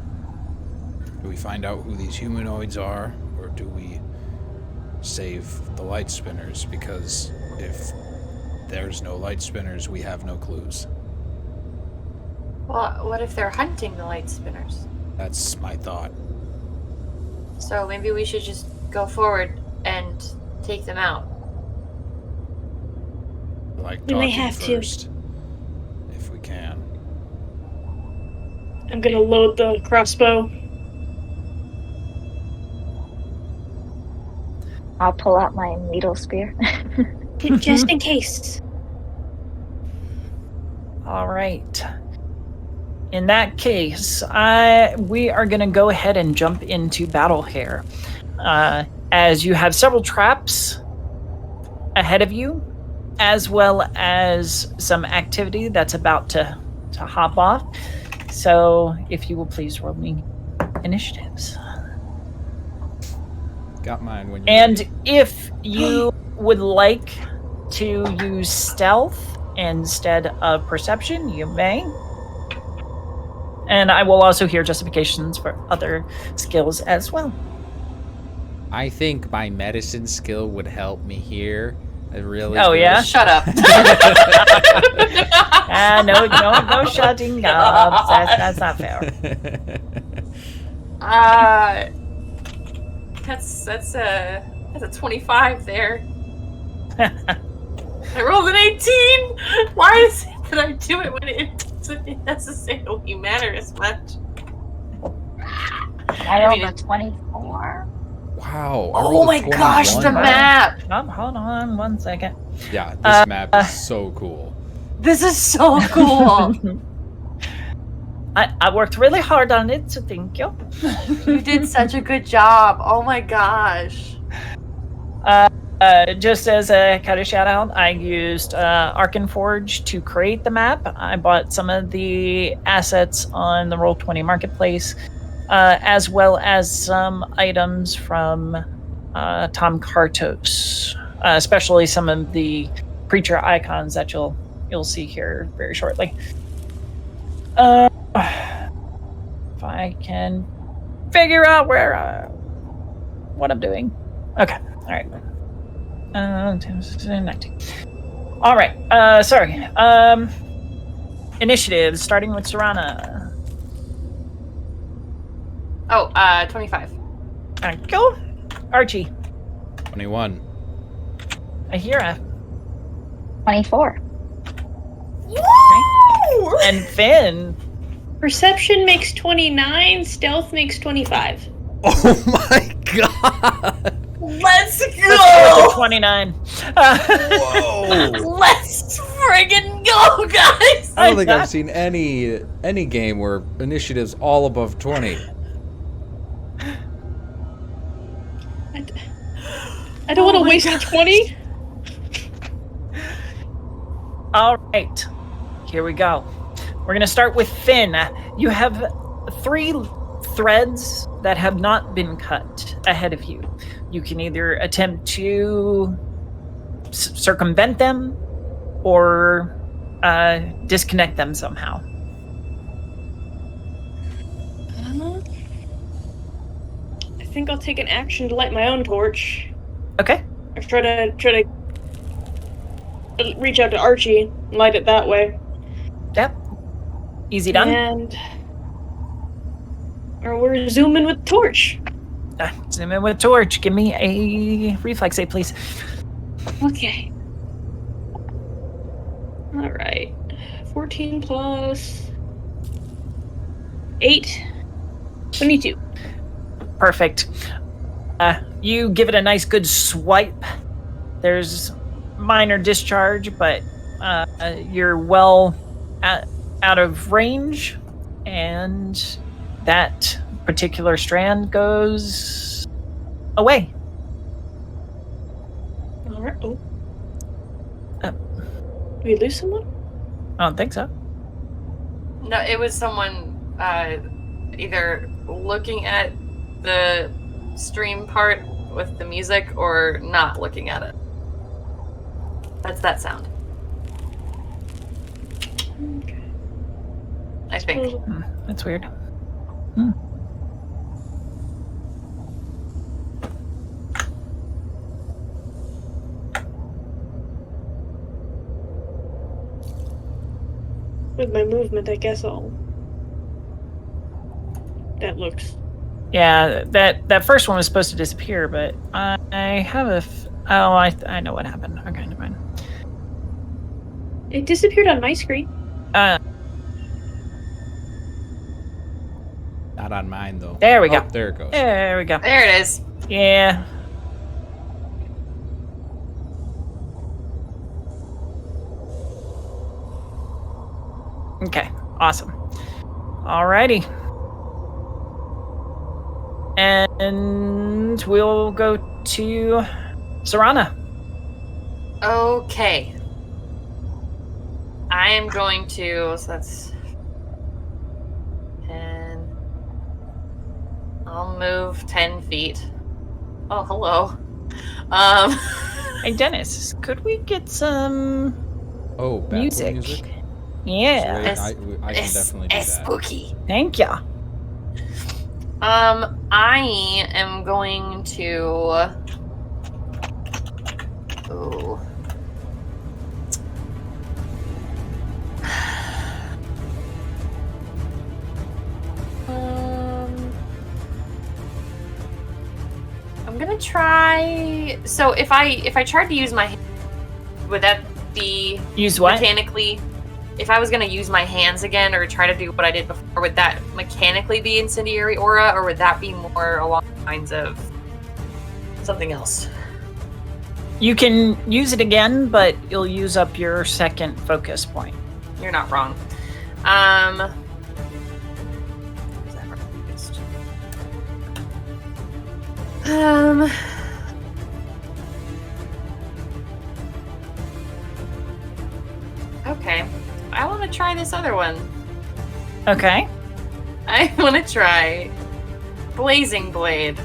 Do we find out who these humanoids are, or do we save the light spinners? Because if there's no light spinners, we have no clues. Well, what if they're hunting the light spinners? That's my thought. So maybe we should just go forward and take them out. Like We may talking have to. first, if we can. I'm gonna load the crossbow. I'll pull out my needle spear. Just in case. All right. In that case, we are going to go ahead and jump into battle here. As you have several traps ahead of you, as well as some activity that's about to hop off. So if you will please roll me initiatives. Got mine when you And if you would like to use stealth instead of perception, you may. And I will also hear justifications for other skills as well. I think my medicine skill would help me here. It really Oh, would. yeah? Shut up. No shutting up. That's not fair. That's a 25 there. I rolled an 18. Why is it that I do it when it doesn't necessarily matter as much? I rolled a 24. Wow. I Oh rolled a my gosh, the 21. map! Hold on 1 second. Yeah, this map is so cool. This is so cool. I worked really hard on it, so thank you. You did such a good job. Oh my gosh. Just as a kind of shout out, I used Arkenforge to create the map. I bought some of the assets on the Roll20 marketplace, as well as some items from Tom Kartos, especially some of the creature icons that you'll see here very shortly. If I can figure out what I'm doing. Okay, all right. 19. All right. Sorry. Initiative starting with Serana. Oh, 25. Thank you. Archie. 21. Aheerah. 24. And Finn. Perception makes 29, stealth makes 25. Oh my god! Let's Let's go! go with 29. Whoa! Let's friggin' go, guys! I don't think I've seen any game where initiative's all above 20. I don't want to waste a 20. All right, here we go. We're going to start with Finn. You have 3 threads that have not been cut ahead of you. You can either attempt to circumvent them or disconnect them somehow. I think I'll take an action to light my own torch. Okay. Or try to reach out to Archie and light it that way. Yep. Easy done. And or we're zooming with torch. Zoom in with torch. Give me a reflex save, please. Okay. All right. 14 plus 8. 22. Perfect. You give it a nice good swipe. There's minor discharge, but you're well out of range, and that particular strand goes away. All right. Oh. Did we lose someone? I don't think so. No, it was someone either looking at the stream part with the music or not looking at it. That's that sound. Okay. I think. That's weird. With my movement, I guess I'll... That looks... Yeah, that first one was supposed to disappear, but I have a... I know what happened. Okay, never mind. It disappeared on my screen. Not on mine, though. There we go. Oh, there it goes. There we go. There it is. Yeah. Okay, awesome. Alrighty. And we'll go to Serana. Okay. I am going to, so that's 10. I'll move 10 feet. Oh, hello. Hey, Dennis, could we get some Oh, bad music? music? Yeah. Sweet. I can definitely do that. Spooky. Thank ya. I am going to. Oh. I'm gonna try. So if I tried to use my hand, would that be Use what? mechanically? If I was gonna use my hands again or try to do what I did before, would that mechanically be incendiary aura, or would that be more along the lines of something else? You can use it again, but you'll use up your second focus point. You're not wrong. Is that focused? Okay. I want to try this other one. Okay. I want to try Blazing Blade.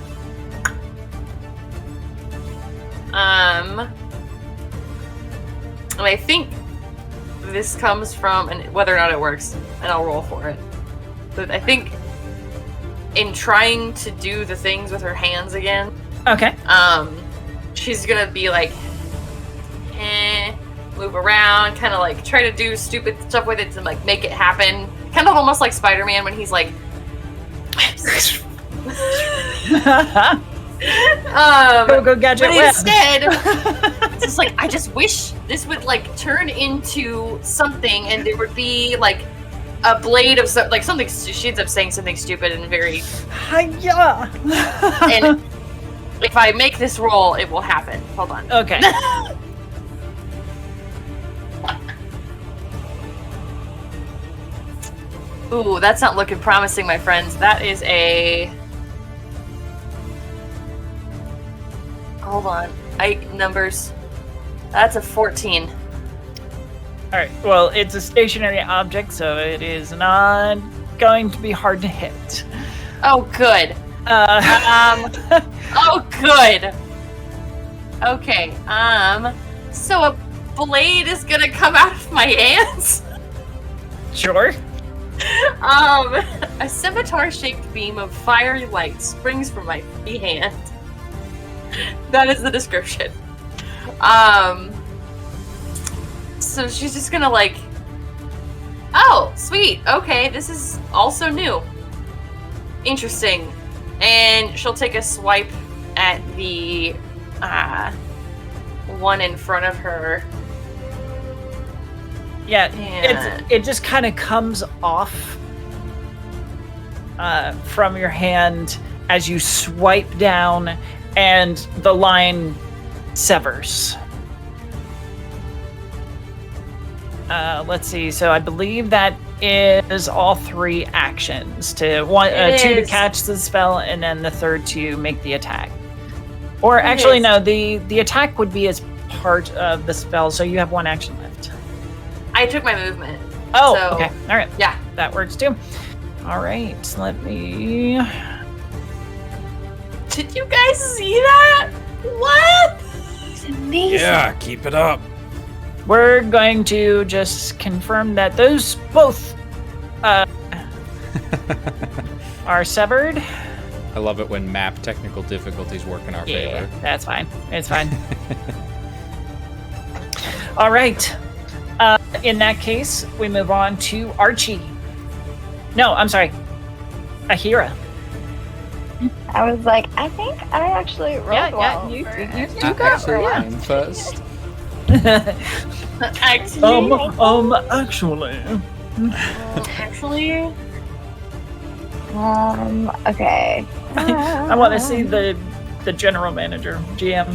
And I think this comes from, and whether or not it works, and I'll roll for it. But I think in trying to do the things with her hands again, Okay. she's gonna be like, move around, kind of like try to do stupid stuff with it to like make it happen. Kind of almost like Spider-Man when he's like, Go gadget but web. instead, it's just like, I just wish this would like turn into something and there would be like a blade of something. She ends up saying something stupid and very. Hiya! And if I make this roll, it will happen. Hold on. Okay. Ooh, that's not looking promising, my friends. That is a. Hold on. Numbers. That's a 14. All right. Well, it's a stationary object, so it is not going to be hard to hit. Oh, good. Oh, good. Okay. So a blade is gonna come out of my hands. Sure. A scimitar-shaped beam of fiery light springs from my free hand. That is the description. So she's just gonna oh, sweet, okay, this is also new. Interesting. And she'll take a swipe at the, one in front of her. Yeah, And- it just kind of comes off from your hand as you swipe down, and the line severs. Let's see. So I believe that is all 3 actions. To one, 2 to catch the spell, and then the third to make the attack. Or actually, no. The attack would be as part of the spell, so you have 1 action left. I took my movement. Oh, So- okay. All right. Yeah. That works too. All right. Let me. Did you guys see that? What? It's amazing. Yeah, keep it up. We're going to just confirm that those both are severed. I love it when map technical difficulties work in our Yeah, favor. that's fine. It's fine. All right. In that case, we move on to Archie. No, I'm sorry. Aheerah. I was like, I think I actually rolled well. you for go. Actually, Yeah. I'm first. Actually. Actually. Okay. I want to see the general manager, GM.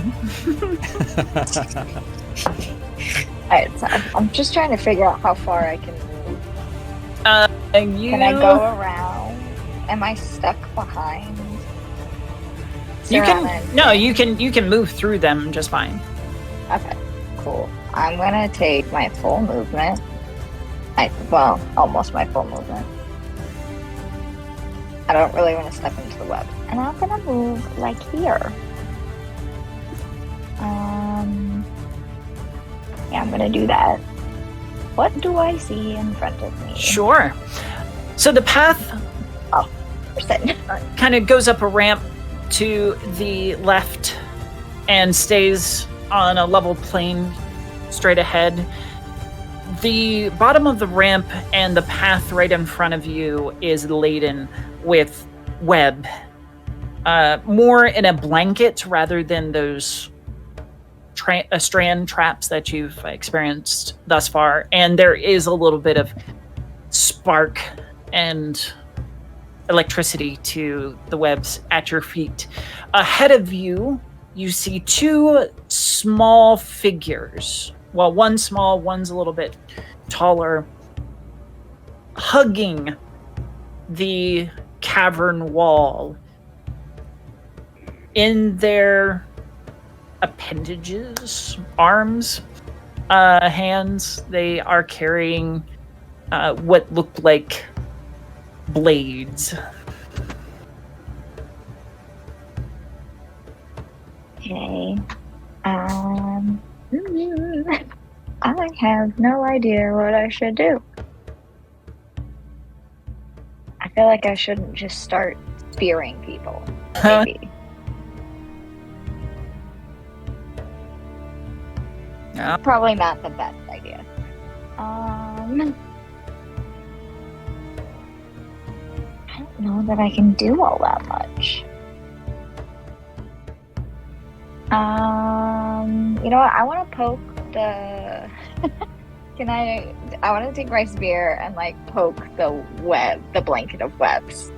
Alright, so I'm just trying to figure out how far I can move. Can I go around? Am I stuck behind? You Surrounded? can move through them just fine. Okay, cool. I'm gonna take my full movement. Almost my full movement. I don't really want to step into the web. And I'm gonna move like here. Yeah, I'm gonna do that. What do I see in front of me? Sure. So the path Person. kind of goes up a ramp to the left and stays on a level plane straight ahead. The bottom of the ramp and the path right in front of you is laden with web. More in a blanket rather than those strand traps that you've experienced thus far. And there is a little bit of spark and electricity to the webs at your feet. Ahead of you, you see 2 small figures. Well, one small, one's a little bit taller, hugging the cavern wall. In their appendages, arms, hands, they are carrying what look like blades. Okay. I have no idea what I should do. I feel like I shouldn't just start spearing people. Maybe. Yeah. Probably not the best idea. I don't know that I can do all that much. You know what? I want to poke the I want to take my spear and like poke the blanket of webs.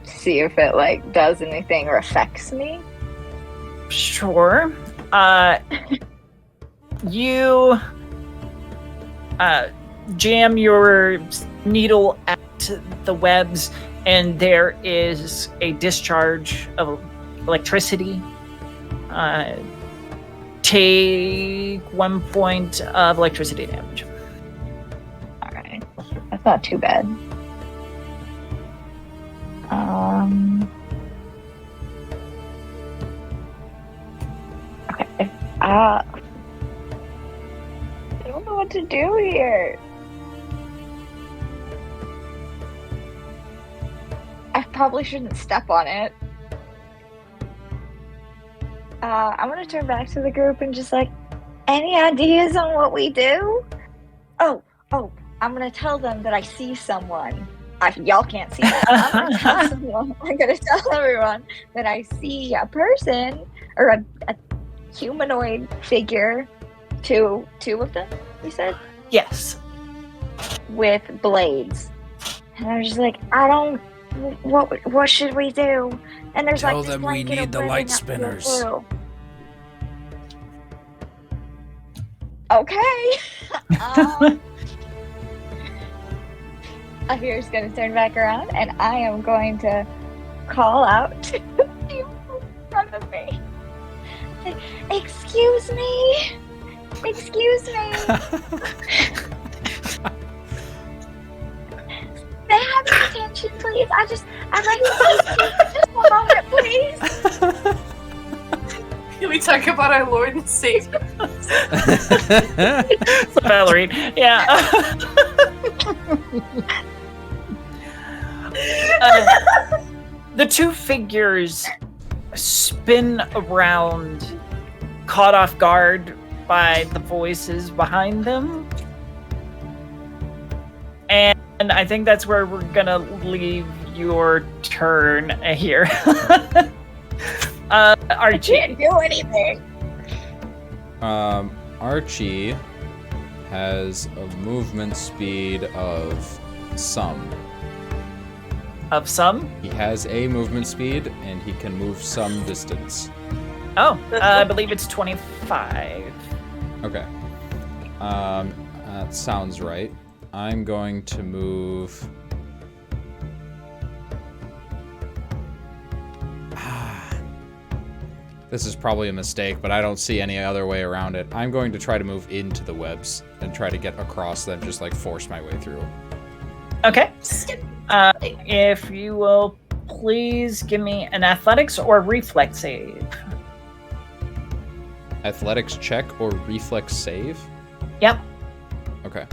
See if it like does anything or affects me. Sure. You jam your needle at the webs, and there is a discharge of electricity. Take 1 point of electricity damage. All right, that's not too bad. Okay. I don't know what to do here. I probably shouldn't step on it. I'm gonna turn back to the group and just like, any ideas on what we do? Oh, I'm gonna tell them that I see someone. Y'all can't see that. I'm gonna tell everyone that I see a person or a humanoid figure. Two of them, you said? Yes. With blades. And I was just like, what should we do? And there's Tell like this them we blanket need of the ribbon light up spinners. blue. Okay. Aheerah's gonna turn back around, and I am going to call out to you in front of me. Excuse me. May I have your attention, please? I'd like to speak to you for just 1 moment, please. Can we talk about our Lord and Savior? Valerie. Yeah. The two figures spin around, caught off guard by the voices behind them. And I think that's where we're gonna leave your turn here. Archie. I can't do anything. Archie has a movement speed of some. Of some? He has a movement speed, and he can move some distance. Oh, I believe it's 25. Okay. That sounds right. I'm going to move... This is probably a mistake, but I don't see any other way around it. I'm going to try to move into the webs and try to get across them, just like force my way through. Okay. If you will please give me an athletics or reflex save. Athletics check or reflex save? Yep. Okay.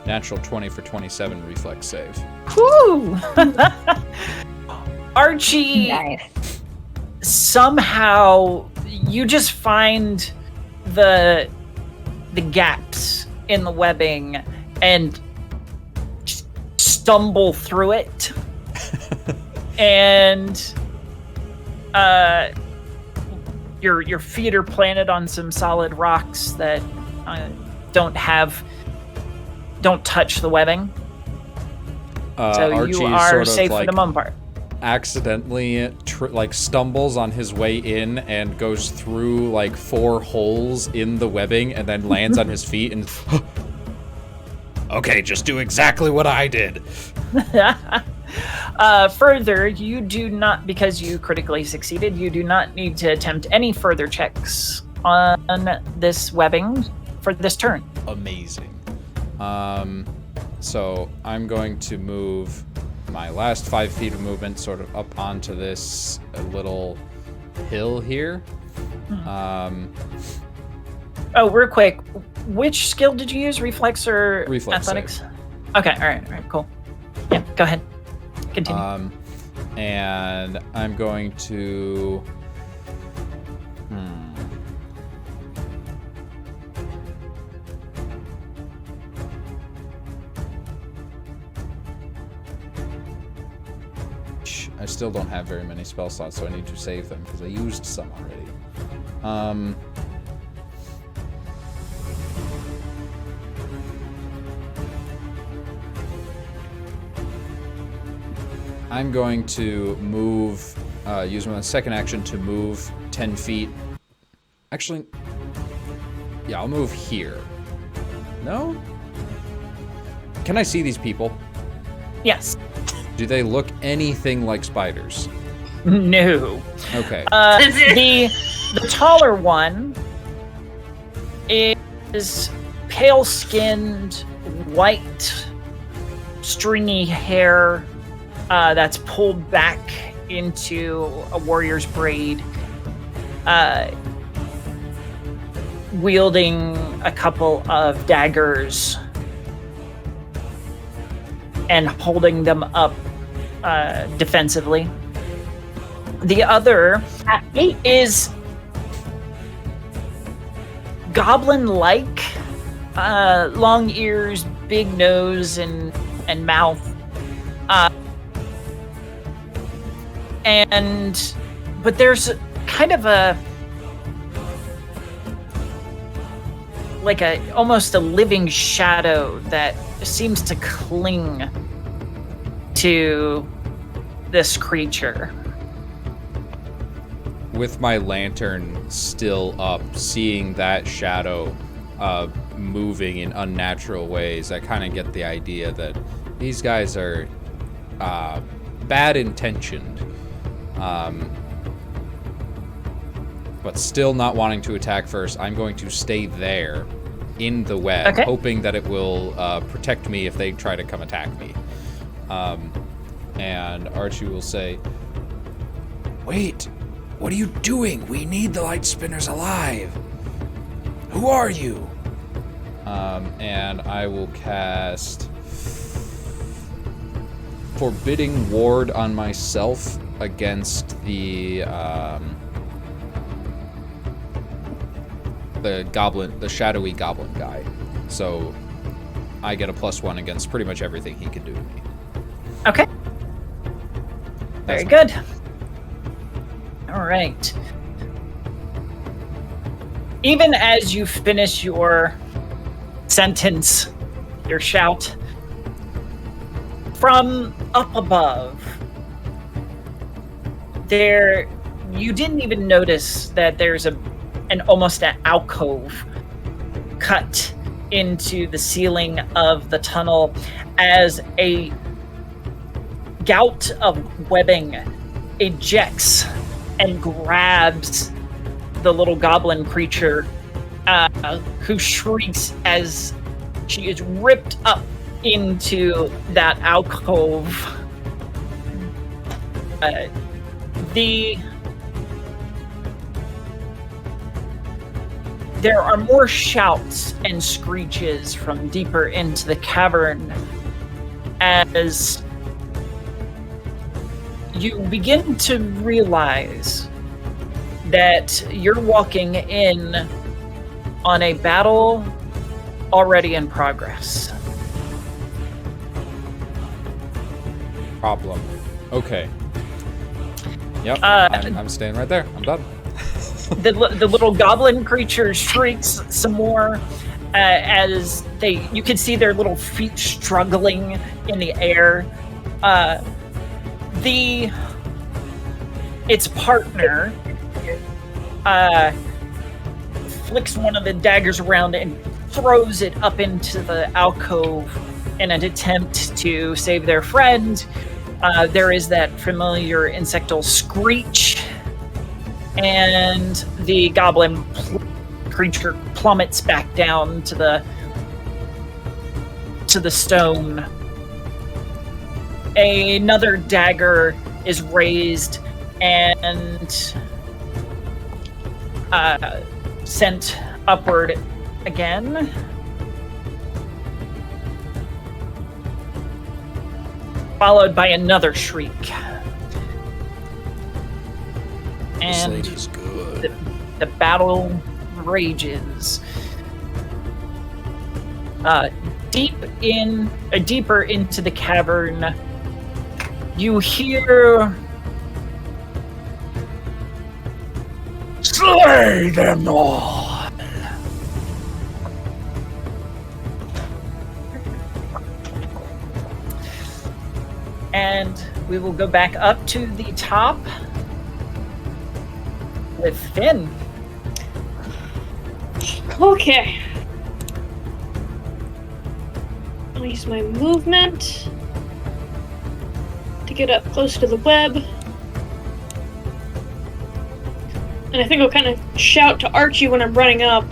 Natural 20 for 27 reflex save. Woo! Archie, Nice. somehow you just find the gaps in the webbing and just stumble through it. And your feet are planted on some solid rocks that don't touch the webbing. So Archie you are sort of safe for the most part. accidentally stumbles on his way in and goes through like 4 holes in the webbing and then lands on his feet and okay, just do exactly what I did. Further, you do not, because you critically succeeded, you do not need to attempt any further checks on this webbing for this turn. Amazing. So I'm going to move my last 5 feet of movement sort of up onto this little hill here. Oh, real quick, which skill did you use? Reflex or Reflex athletics? save. Okay, all right, cool. Yeah, go ahead. Continue. And I'm going to... I still don't have very many spell slots, so I need to save them because I used some already. I'm going to move, use my second action to move 10 feet. Actually, yeah, I'll move here. No? Can I see these people? Yes. Do they look anything like spiders? No. Okay. The taller one is pale-skinned, white, stringy hair that's pulled back into a warrior's braid, wielding a couple of daggers and holding them up defensively. The other is goblin-like, long ears, big nose, and mouth. But there's kind of almost a living shadow that seems to cling to this creature. With my lantern still up, seeing that shadow moving in unnatural ways, I kind of get the idea that these guys are bad intentioned, but still not wanting to attack first. I'm going to stay there in the web, hoping that it will protect me if they try to come attack me. And Archie will say, "Wait, what are you doing? We need the lightspinners alive. Who are you?" And I will cast Forbidding Ward on myself against the goblin, the shadowy goblin guy. So I get a +1 against pretty much everything he can do to me. Okay. Very good. All right. Even as you finish your sentence, your shout, from up above, you didn't even notice that there's almost an alcove cut into the ceiling of the tunnel as a gout of webbing ejects and grabs the little goblin creature, who shrieks as she is ripped up into that alcove. There are more shouts and screeches from deeper into the cavern as you begin to realize that you're walking in on a battle already in progress. Problem. Okay. Yep, I'm staying right there. I'm done. The little goblin creature shrieks some more as you can see their little feet struggling in the air. Its partner flicks one of the daggers around and throws it up into the alcove in an attempt to save their friend. There is that familiar insectal screech, and the goblin creature plummets back down to the stone. Another dagger is raised and sent upward again. Followed by another shriek. And This lady's good. The battle rages. Deeper into the cavern, you hear, "Slay them all!" And we will go back up to the top with Finn. Okay. I'll use my movement to get up close to the web. And I think I'll kind of shout to Archie when I'm running up,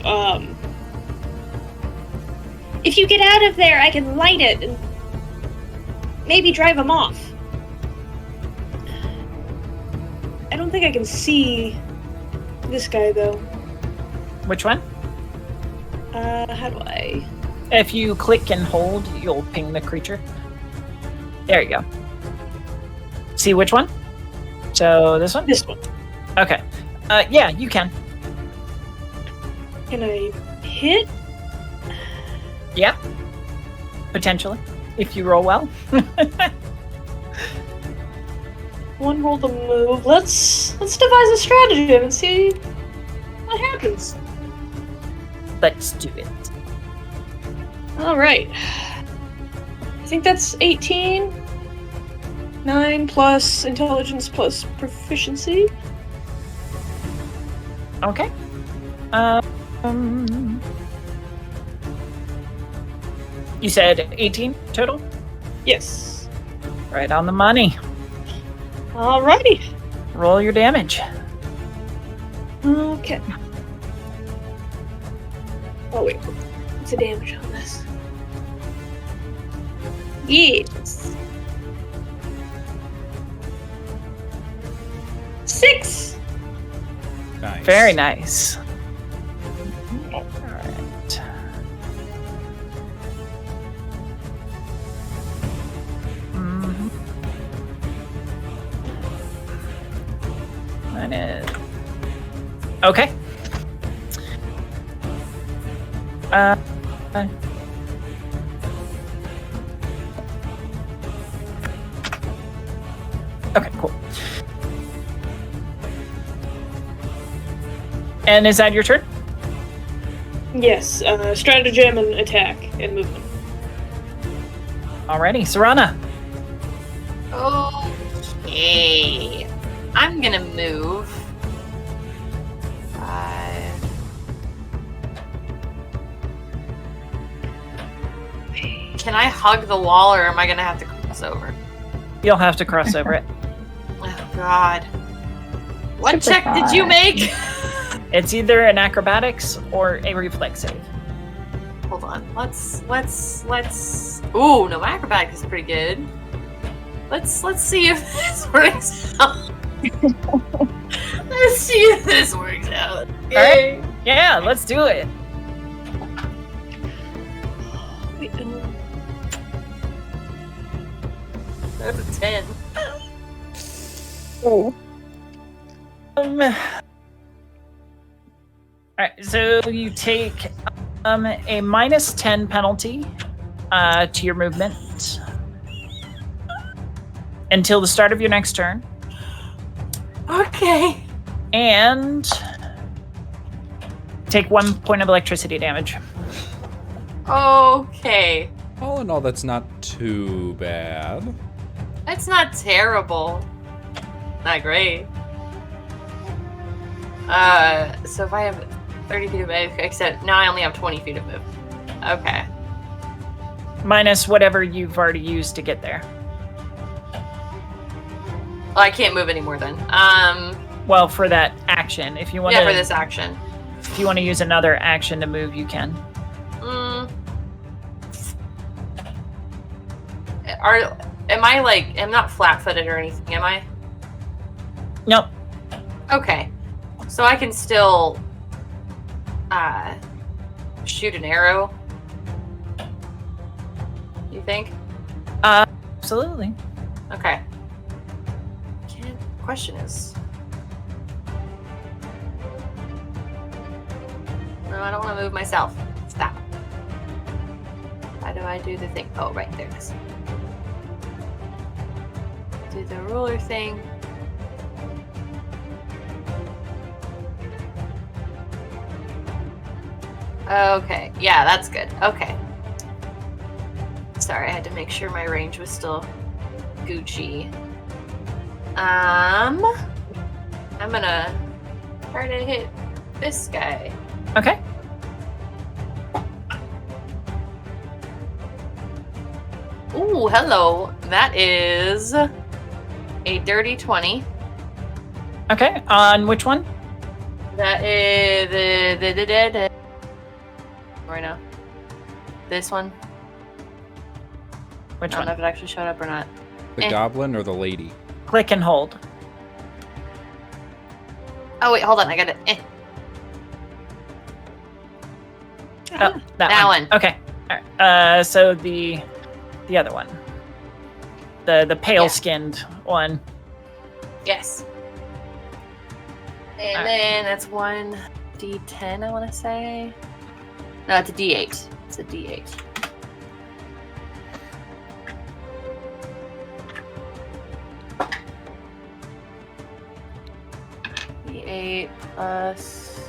if you get out of there, I can light it and maybe drive him off. I don't think I can see this guy, though. Which one? How do I... If you click and hold, you'll ping the creature. There you go. See which one? So this one? This one. Okay. Yeah, you can. Can I hit? Yeah. Potentially. If you roll well. One roll to move. Let's devise a strategy and see what happens. Let's do it. Alright. I think that's 18. 9 plus intelligence plus proficiency. Okay. You said 18 total? Yes. Right on the money. Alrighty. Roll your damage. Okay. Oh wait, what's the damage on this? Yes. 6. Nice. Very nice. Alright. Okay. Okay, cool. And is that your turn? Yes, stratagem and attack and movement. Alrighty, Serana. Okay. I'm gonna move. 5. Can I hug the wall, or am I gonna have to cross over? You'll have to cross over it. Oh God. What Super check did you far. make? It's either an acrobatics or a reflex save. Hold on. Let's. Ooh, no, my acrobatics is pretty good. Let's see if this works out. Let's see if this works out. Alright. Yeah, let's do it. Wait, That's a 10. Alright, so you take a minus 10 penalty to your movement until the start of your next turn. Okay. And take 1 point of electricity damage. Okay. All in all, that's not too bad. That's not terrible. Not great. So if I have 30 feet of move, except now I only have 20 feet of move. Okay. Minus whatever you've already used to get there. Well, I can't move anymore then. Well, for that action. If you want Yeah, for this action. If you want to use another action to move, you can. Am I like, I'm not flat-footed or anything, am I? Nope. Okay. So I can still shoot an arrow. You think? Absolutely. Okay. Question is, no, I don't want to move myself. Stop. How do I do the thing? Oh, right, there it is. Do the ruler thing. Okay, yeah, that's good. Okay. Sorry, I had to make sure my range was still Gucci. I'm gonna try to hit this guy. Okay. Ooh, hello. That is a dirty 20. Okay. On which one? That is the right now. This one. Which I don't one? know if it actually showed up or not. The goblin or the lady? Click and hold. Oh wait, hold on. I got it. Oh, that That one. Okay. All right. So the other one, the pale skinned one. Yes. And then that's 1d10, I want to say. No, it's a d8. It's a d8. D8 plus.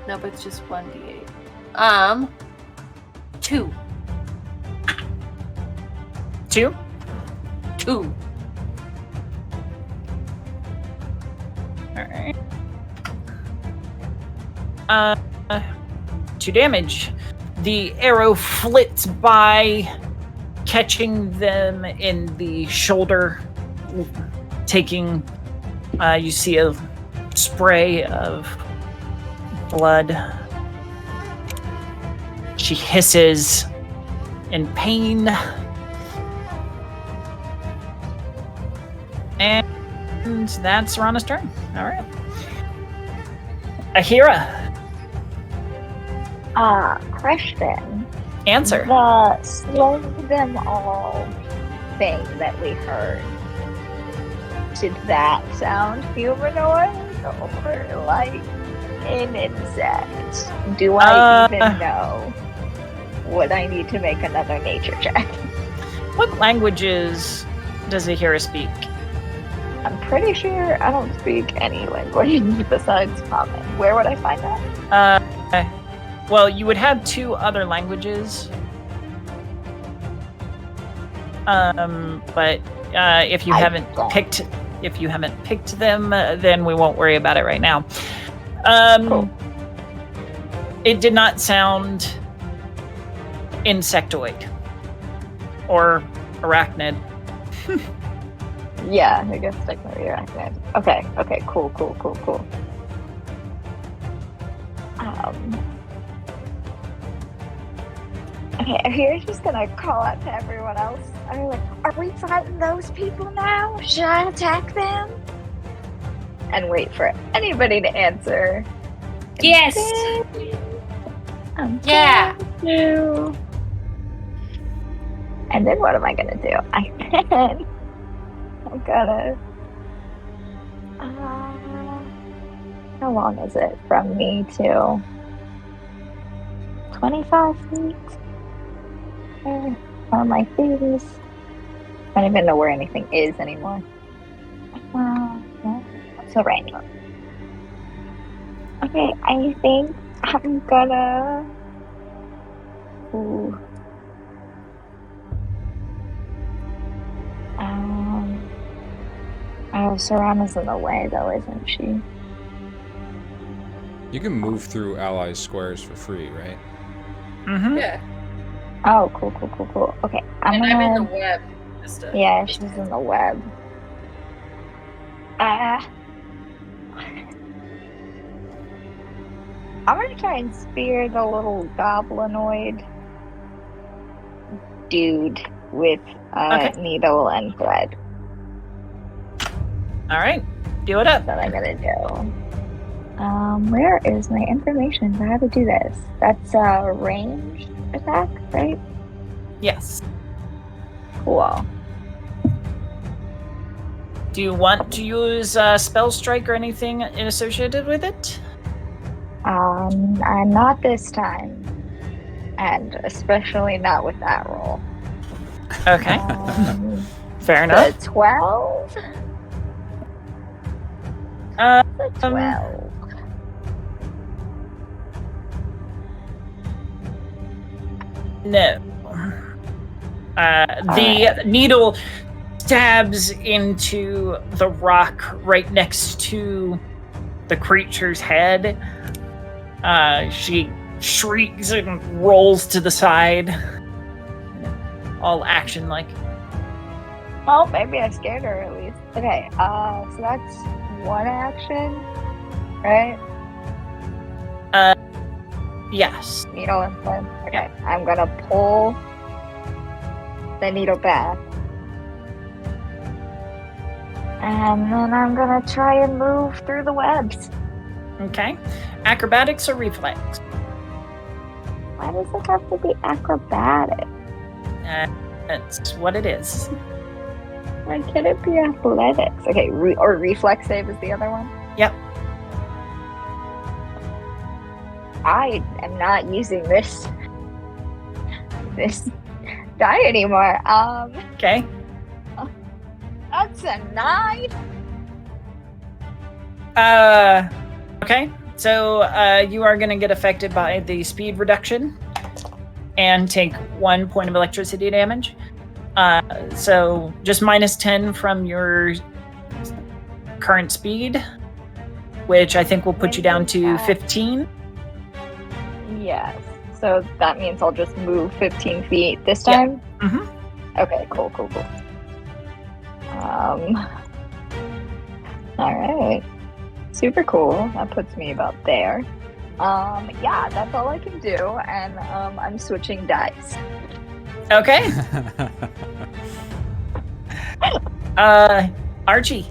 Nope, it's just 1d8. 2. 2. 2. All right. 2 damage. The arrow flits by, catching them in the shoulder, taking. You see a spray of blood. She hisses in pain. And that's Rana's turn. All right. Aheerah. Question. Answer. The slow them all thing that we heard. Did that sound humanoid or like an insect? Do I even know? Would I need to make another nature check? What languages does Aheerah speak? I'm pretty sure I don't speak any language besides common. Where would I find that? Well, you would have 2 other languages. But if you haven't picked them, then we won't worry about it right now. Cool. It did not sound insectoid or arachnid. Yeah, I guess technically arachnid. Okay, cool. Okay, Aheerah's just gonna call out to everyone else. I'm like, are we fighting those people now? Should I attack them? And wait for anybody to answer. Yes. Yeah. And then what am I gonna do? I'm gonna. How long is it from me to 25 feet? Where are my thieves? I don't even know where anything is anymore. So random. Okay, I think I'm gonna. Ooh. Oh, Serana's in the way, though, isn't she? You can move through ally squares for free, right? Mm-hmm. Yeah. Oh, cool. Okay, I'm in the web. Yeah, she's in the web. I'm gonna try and spear the little goblinoid dude with needle and thread. All right, do it up. That's what I'm gonna do. Where is my information for how to do this? That's a ranged attack, right? Yes. Cool. Do you want to use spell strike or anything associated with it? Not this time. And especially not with that roll. Okay. Fair enough. The 12? The 12. No. The needle stabs into the rock right next to the creature's head. She shrieks and rolls to the side, all action-like. Well, maybe I scared her at least. Okay, so that's one action, right? Yes. Needle and flint. Okay, I'm gonna pull the needle back. And then I'm gonna try and move through the webs. Okay. Acrobatics or reflex? Why does it have to be acrobatic? That's what it is. Why can't it be athletics? Okay, or reflex save is the other one? Yep. I am not using this die anymore. Okay. That's a 9. Okay. So you are going to get affected by the speed reduction and take 1 point of electricity damage. So just -10 from your current speed, which I think will put you down to 15. Yes. So that means I'll just move 15 feet this time? Yeah. Mm-hmm. Okay, cool. Alright. Super cool. That puts me about there. Yeah, that's all I can do, and I'm switching dice. Okay. Archie.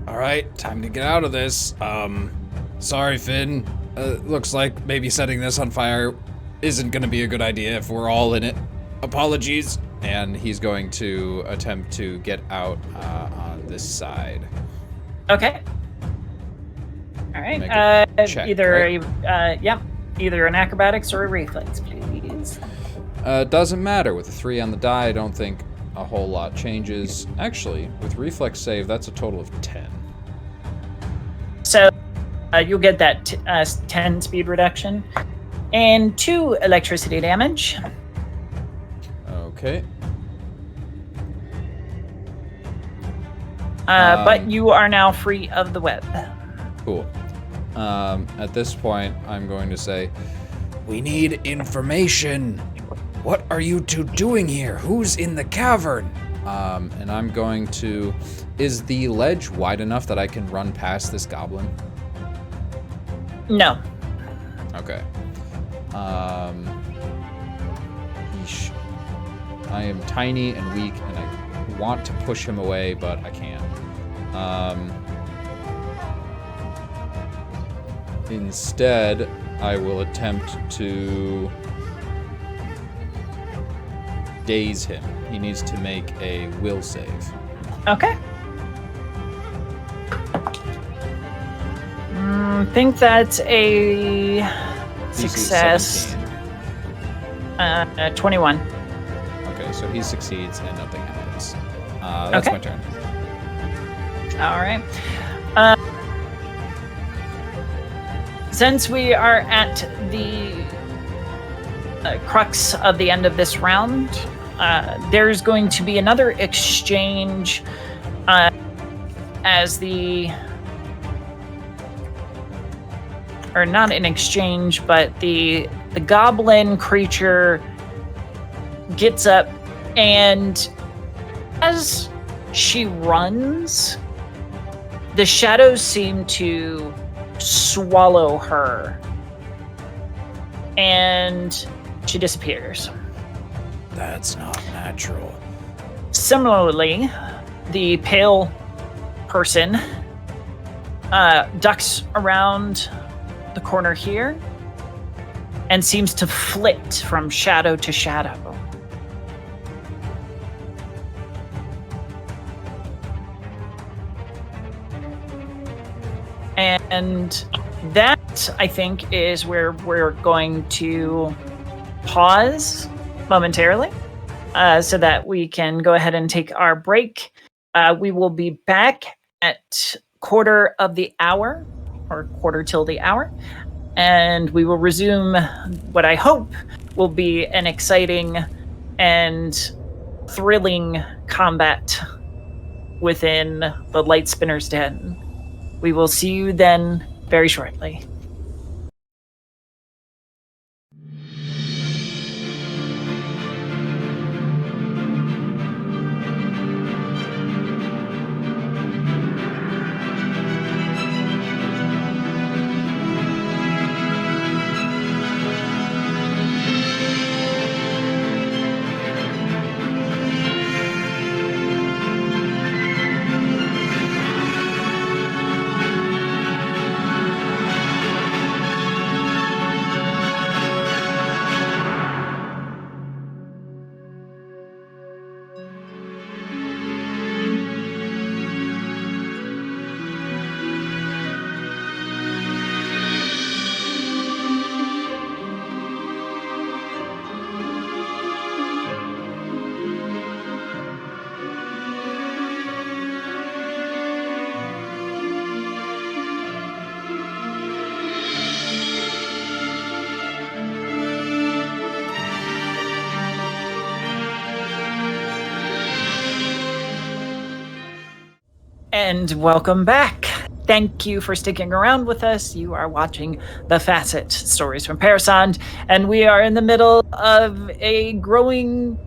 All right, time to get out of this. Sorry, Finn. Looks like maybe setting this on fire isn't gonna be a good idea if we're all in it. Apologies. And he's going to attempt to get out on this side. Okay. All right. Make a check, either either an acrobatics or a reflex, please. Doesn't matter. With a 3 on the die, I don't think a whole lot changes. Actually, with reflex save, that's a total of 10. So you'll get that 10 speed reduction and 2 electricity damage. Okay. But you are now free of the web. Cool. At this point, I'm going to say, we need information. What are you two doing here? Who's in the cavern? And I'm going to... Is the ledge wide enough that I can run past this goblin? No. Okay. I am tiny and weak, and I want to push him away, but I can't. Instead, I will attempt to daze him. He needs to make a will save. Okay. Think that's a success. 21. Okay, so he succeeds and nothing happens. That's my turn. All right. Since we are at the crux of the end of this round, there's going to be another exchange as the... Or not an exchange, but the goblin creature gets up, and as she runs, the shadows seem to swallow her, and she disappears. That's not natural. Similarly, the pale person ducks around the corner here and seems to flit from shadow to shadow. And that, I think, is where we're going to pause momentarily so that we can go ahead and take our break. We will be back at quarter of the hour, or quarter till the hour, and we will resume what I hope will be an exciting and thrilling combat within the lightspinners' den. We will see you then very shortly. And welcome back. Thank you for sticking around with us. You are watching The Facite, Stories from Parasande, and we are in the middle of a growing...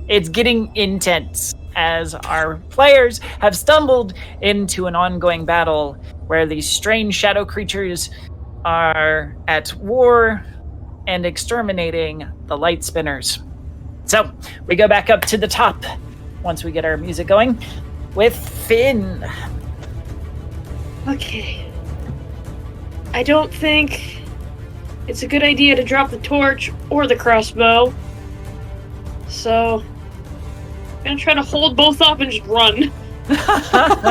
It's getting intense as our players have stumbled into an ongoing battle where these strange shadow creatures are at war and exterminating the light spinners. So we go back up to the top once we get our music going with Finn. Okay. I don't think it's a good idea to drop the torch or the crossbow. So I'm gonna try to hold both up and just run.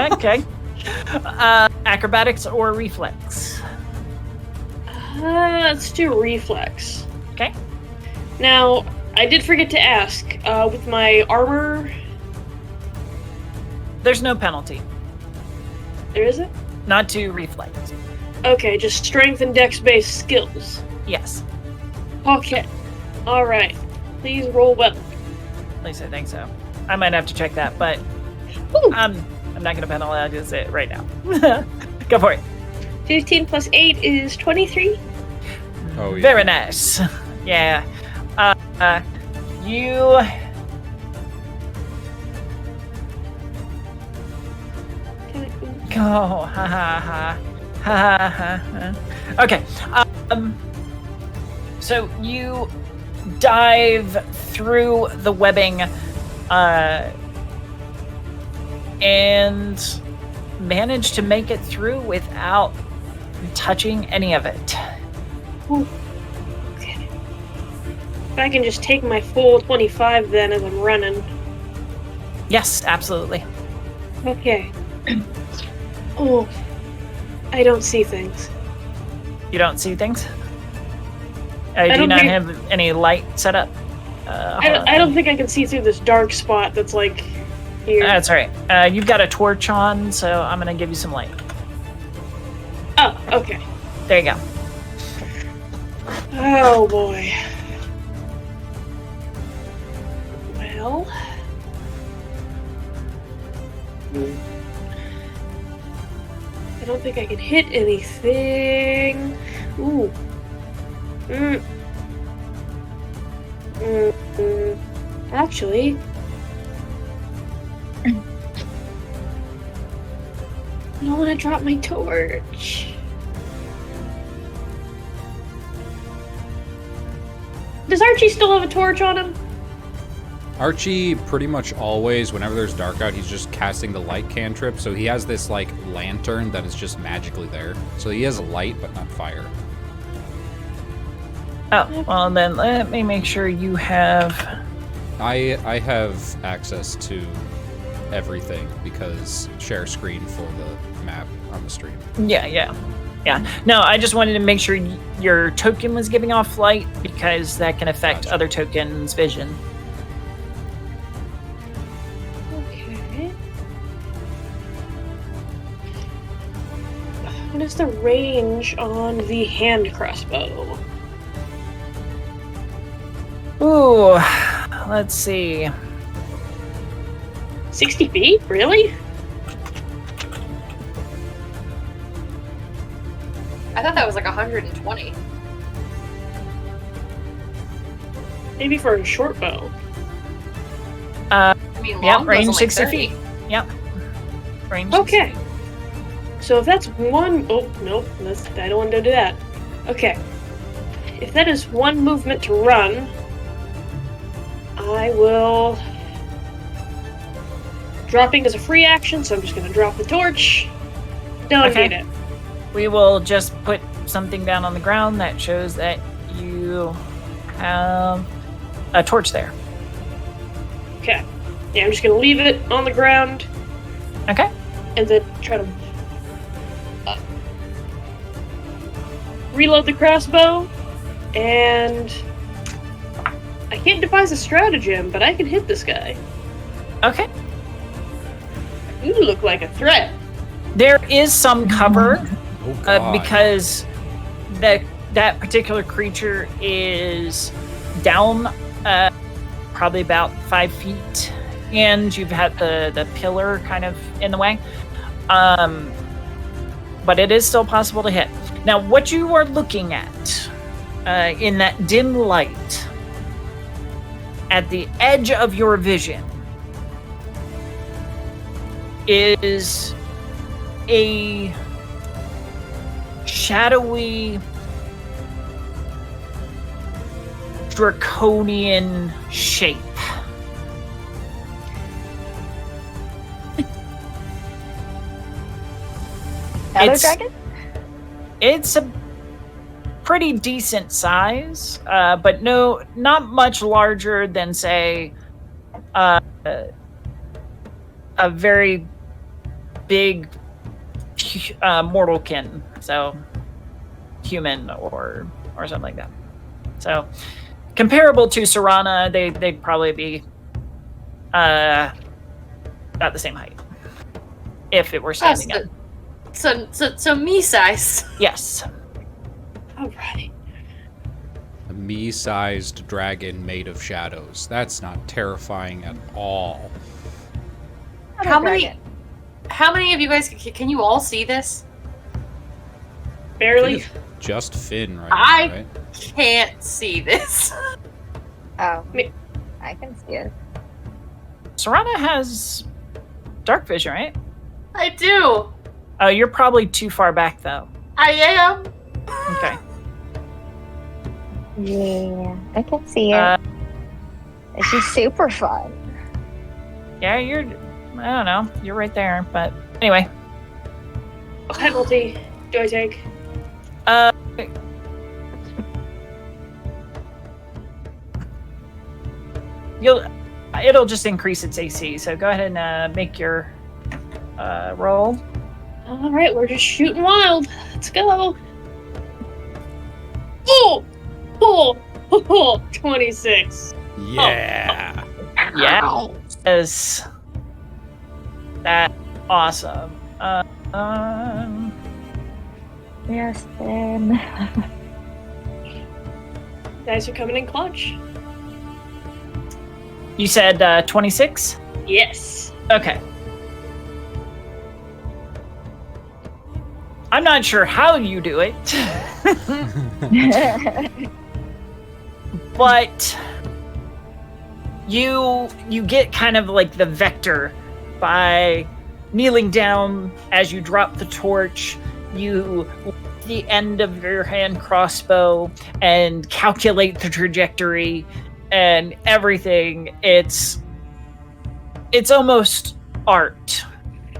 Okay. Acrobatics or reflex? Let's do reflex. Okay. Now, I did forget to ask, with my armor... There's no penalty. There isn't? Not to reflex. Okay, just strength and dex-based skills. Yes. Okay. Alright. Please roll well. At least I think so. I might have to check that, but I'm not going to penalize it right now. Go for it. 15 plus 8 is 23. Oh, yeah. Very nice. Yeah. You... Oh, ha ha ha. Ha ha ha. Okay. So you dive through the webbing and manage to make it through without touching any of it. Ooh. Okay. If I can just take my full 25 then as I'm running. Yes, absolutely. Okay. Oh, I don't see things. You don't see things? Do you not have any light set up? I don't think I can see through this dark spot that's like here. That's all right. You've got a torch on, so I'm going to give you some light. Oh, okay. There you go. Oh, boy. Well... I don't think I can hit anything. Ooh. Actually... I don't want to drop my torch. Does Archie still have a torch on him? Archie pretty much always, whenever there's dark out, he's just casting the light cantrip. So he has this like lantern that is just magically there. So he has light, but not fire. Oh, well then let me make sure you have... I have access to everything because share screen for the map on the stream. Yeah. No, I just wanted to make sure your token was giving off light because that can affect other tokens' vision. Okay. What is the range on the hand crossbow? Ooh, let's see. 60 feet? Really? I thought that was like 120. Maybe for a short bow. I mean, long Yep, goes range on, like, 60 30. feet. Yep. Range. Okay. So if that's one... Oh, nope. I don't want to do that. Okay. If that is one movement to run, I will... Dropping is a free action, so I'm just going to drop the torch. Don't Okay. need it. We will just put something down on the ground that shows that you have a torch there. Okay. Yeah, I'm just going to leave it on the ground Okay. and then try to reload the crossbow. And I can't devise a stratagem, but I can hit this guy. Okay. You look like a threat. There is some cover Oh, God. because that particular creature is down probably about 5 feet, and you've had the pillar kind of in the way. But it is still possible to hit. Now, what you are looking at in that dim light at the edge of your vision is a shadowy draconian shape. Shadow It's- dragon? It's a pretty decent size, but not much larger than, say, a very big mortalkin, so human or something like that. So comparable to Serana, they'd probably be about the same height if it were standing up. So me size. Yes. Alright. A me-sized dragon made of shadows. That's not terrifying at all. How many of you guys can you all see this? Barely. Just Finn right I- now, right? Can't see this. Oh, Me- I can see it. Serana has dark vision, right? I do. Oh, you're probably too far back, though. I am. Okay. Yeah, I can see it. Uh, She's super fun. yeah, I don't know. You're right there. But anyway. What penalty do I take? It'll just increase its AC. So go ahead and make your roll. Alright, we're just shooting wild. Let's go. Oh! 26. Yeah. Yes. That's awesome. Yes, then. Guys are coming in clutch. You said 26? Yes. Okay. I'm not sure how you do it, but you get kind of like the vector by kneeling down as you drop the torch. You lift the end of your hand crossbow and calculate the trajectory and everything. It's almost art,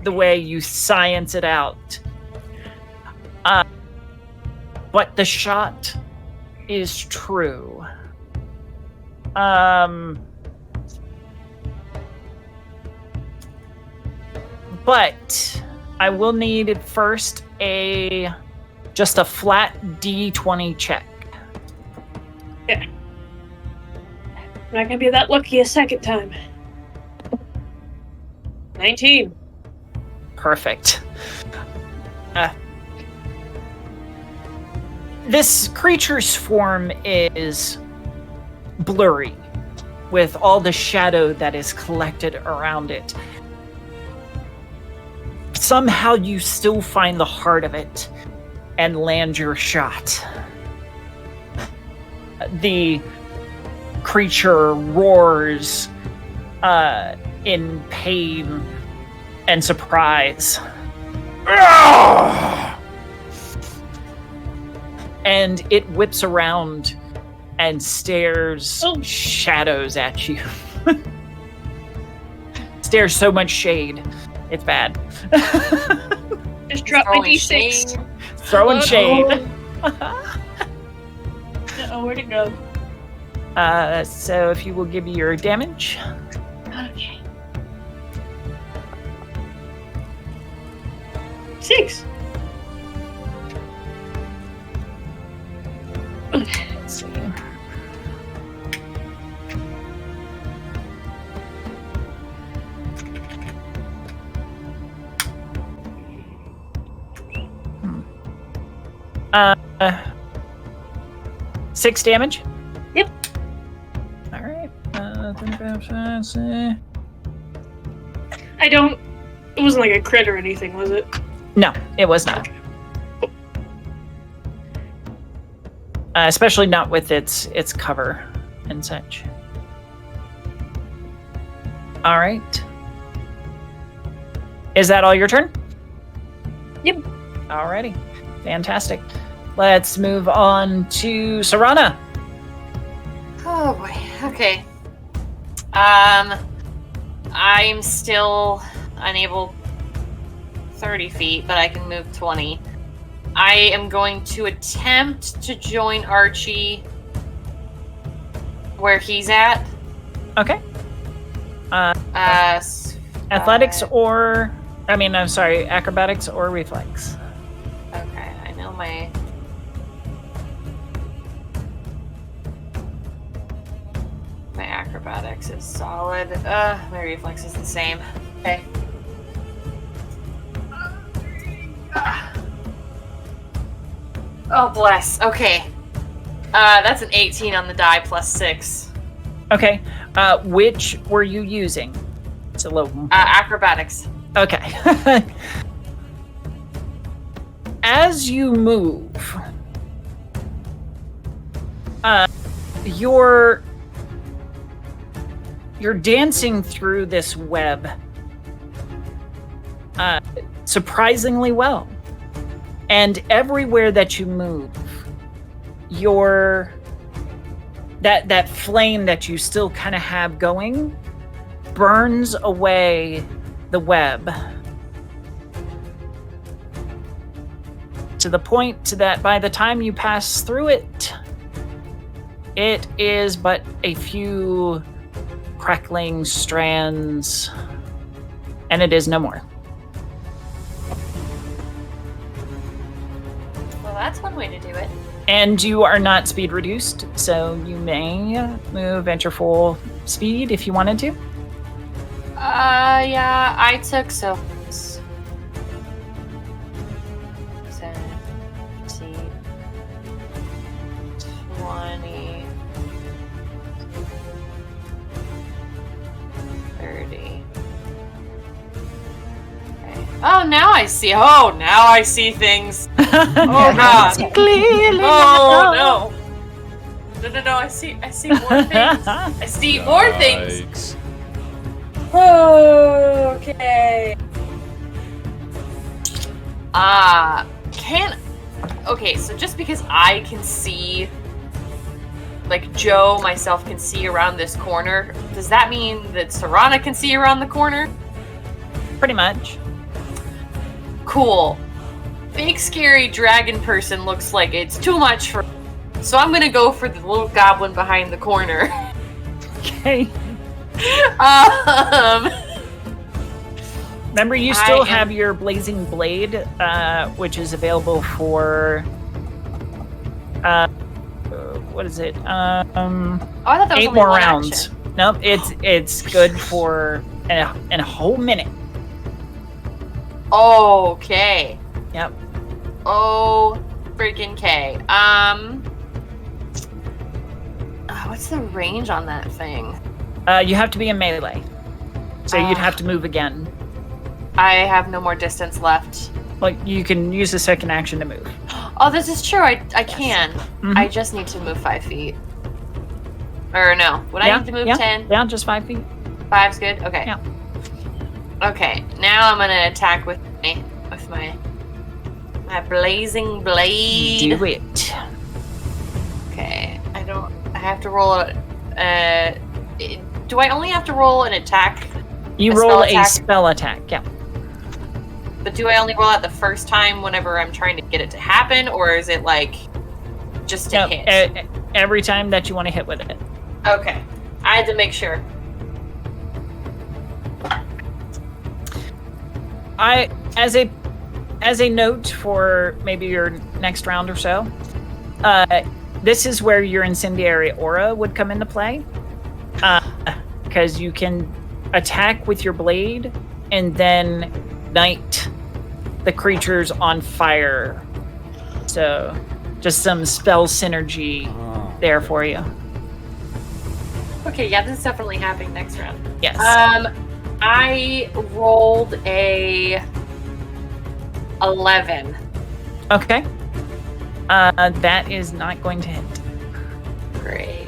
the way you science it out. But the shot is true. But I will need first just a flat D20 check. I'm not gonna be that lucky a second time. 19. Perfect. This creature's form is blurry with all the shadow that is collected around it. Somehow you still find the heart of it and land your shot. The creature roars in pain and surprise. And it whips around and stares shadows at you. Stares so much shade. It's bad. Just drop my d6. Throwing shade. Oh, where'd it go? So if you will give me your damage. Okay. 6. Let's see. Hmm. 6 damage? Yep. Alright. It wasn't like a crit or anything, was it? No, it was not. Especially not with its cover and such. Alright. Is that all your turn? Yep. Alrighty. Fantastic. Let's move on to Serana. Oh boy. Okay. I'm still unable 30 feet, but I can move 20. I am going to attempt to join Archie where he's at. Okay. Athletics or... acrobatics or reflex. Okay, I know my acrobatics is solid. My reflex is the same. Okay. Oh, bless. Okay. That's an 18 on the die plus 6. Okay. Which were you using? It's a low one. Acrobatics. Okay. As you move, you're dancing through this web surprisingly well. And everywhere that you move, that flame that you still kind of have going burns away the web. To the point that by the time you pass through it, it is but a few crackling strands, and it is no more. Well, that's one way to do it. And you are not speed reduced, so you may move at your full speed if you wanted to. Yeah, I took so. 20, 30. Okay. Oh, now I see. Oh, now I see things. Oh God! Oh no! No! I see more things. I see more things. Okay. Okay, so just because I can see, like Joe, myself can see around this corner, does that mean that Serana can see around the corner? Pretty much. Cool. Big scary dragon person looks like it's too much for, so I'm gonna go for the little goblin behind the corner. Okay. Remember, you still have your blazing blade, which is available for what is it? I thought that was 8 only more one rounds. action. Nope, it's good for in a whole minute. Okay. Yep. Oh, freaking K. What's What's the range on that thing? You have to be in melee. So you'd have to move again. I have no more distance left. Like, you can use the second action to move. Oh, this is true. I can. Mhm. I just need to move 5 feet. Or no. Would I need to move 10? Yeah, just 5 feet. 5's good? Okay. Yeah. Okay, now I'm gonna attack with my blazing blade. Do it. Okay, I have to roll do I only have to roll an attack? You A roll spell a attack? spell attack, yeah. But do I only roll it the first time whenever I'm trying to get it to happen, or is it like just to No, hit? every time that you want to hit with it. Okay, I had to make sure. As a note for maybe your next round or so, this is where your incendiary aura would come into play, because you can attack with your blade and then ignite the creatures on fire. So, just some spell synergy there for you. Okay, yeah, this is definitely happening next round. Yes. I rolled a 11. Okay. That is not going to hit. Great.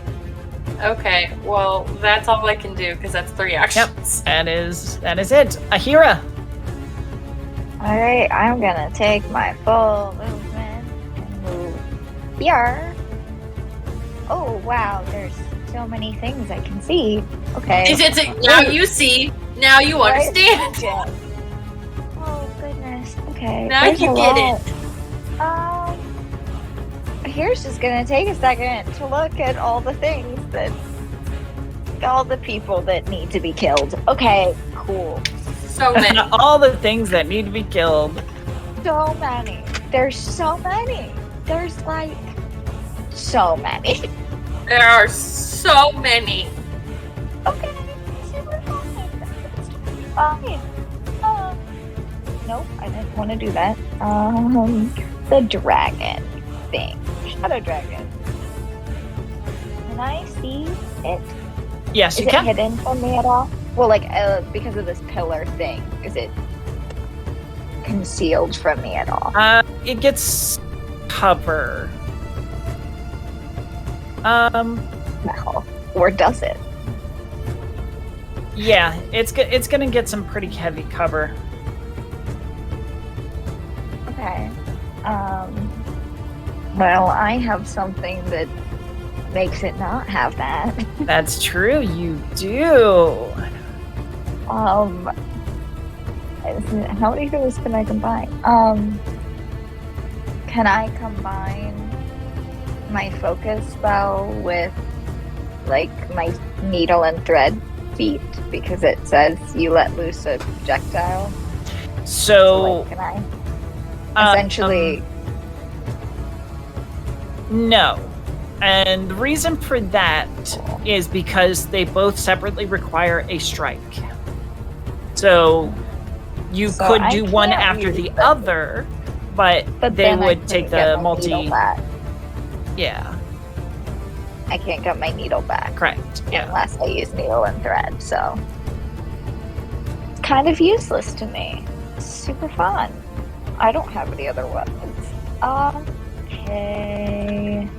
Okay, well, that's all I can do because that's 3 actions. That is it. Aheerah. All right, I'm gonna take my full movement and move here. Oh wow, there's so many things I can see. Okay. Now you see. Now you understand. Oh goodness. Okay. Now there's you a get lot. it. Here's just gonna take a second to look at all the things all the people that need to be killed. Okay, cool. So many. All the things that need to be killed. So many. There's so many. There's like so many. There are so many. Okay, super fine. Nope, I didn't want to do that. The dragon thing. Shadow dragon. Can I see it? Yes, Is you it can. hidden from me at all? Well, like, because of this pillar thing, is it concealed from me at all? It gets cover. No. Or does it? Yeah, it's gonna get some pretty heavy cover. Okay. Well, I have something that makes it not have that. That's true, you do. How many things can I combine? Can I combine my focus spell with, like, my needle and thread feet? Because it says you let loose a projectile. So, like, can I essentially... no. And the reason for that is because they both separately require a strike. So you could I do one can't after use the them. other, but they then I would couldn't take get the my multi. needle back. Yeah, I can't get my needle back correct. Yeah. unless I use needle and thread, so it's kind of useless to me. It's super fun. I don't have any other weapons. Okay.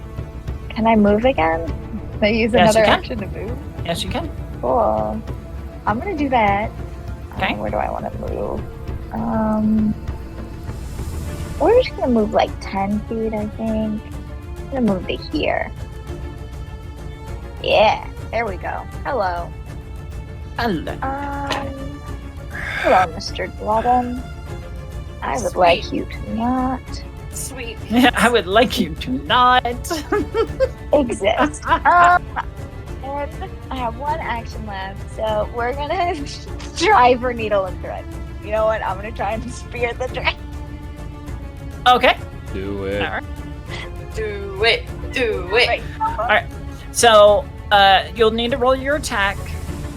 Can I move again? Can I use Yes, you another can. action to move? Yes, you can. Cool. I'm gonna do that. Okay. Where do I want to move? We're just gonna move like 10 feet, I think. I'm gonna move to here. Yeah, there we go. Hello. Hello. Hello, Mr. Glutton. I would like you to not Sweet. I would like you to not. exist. And I have one action left, so we're gonna try for needle and thread. You know what? I'm gonna try and spear the dragon. Okay. Do it. All right. Do it. Do it. Right. So you'll need to roll your attack,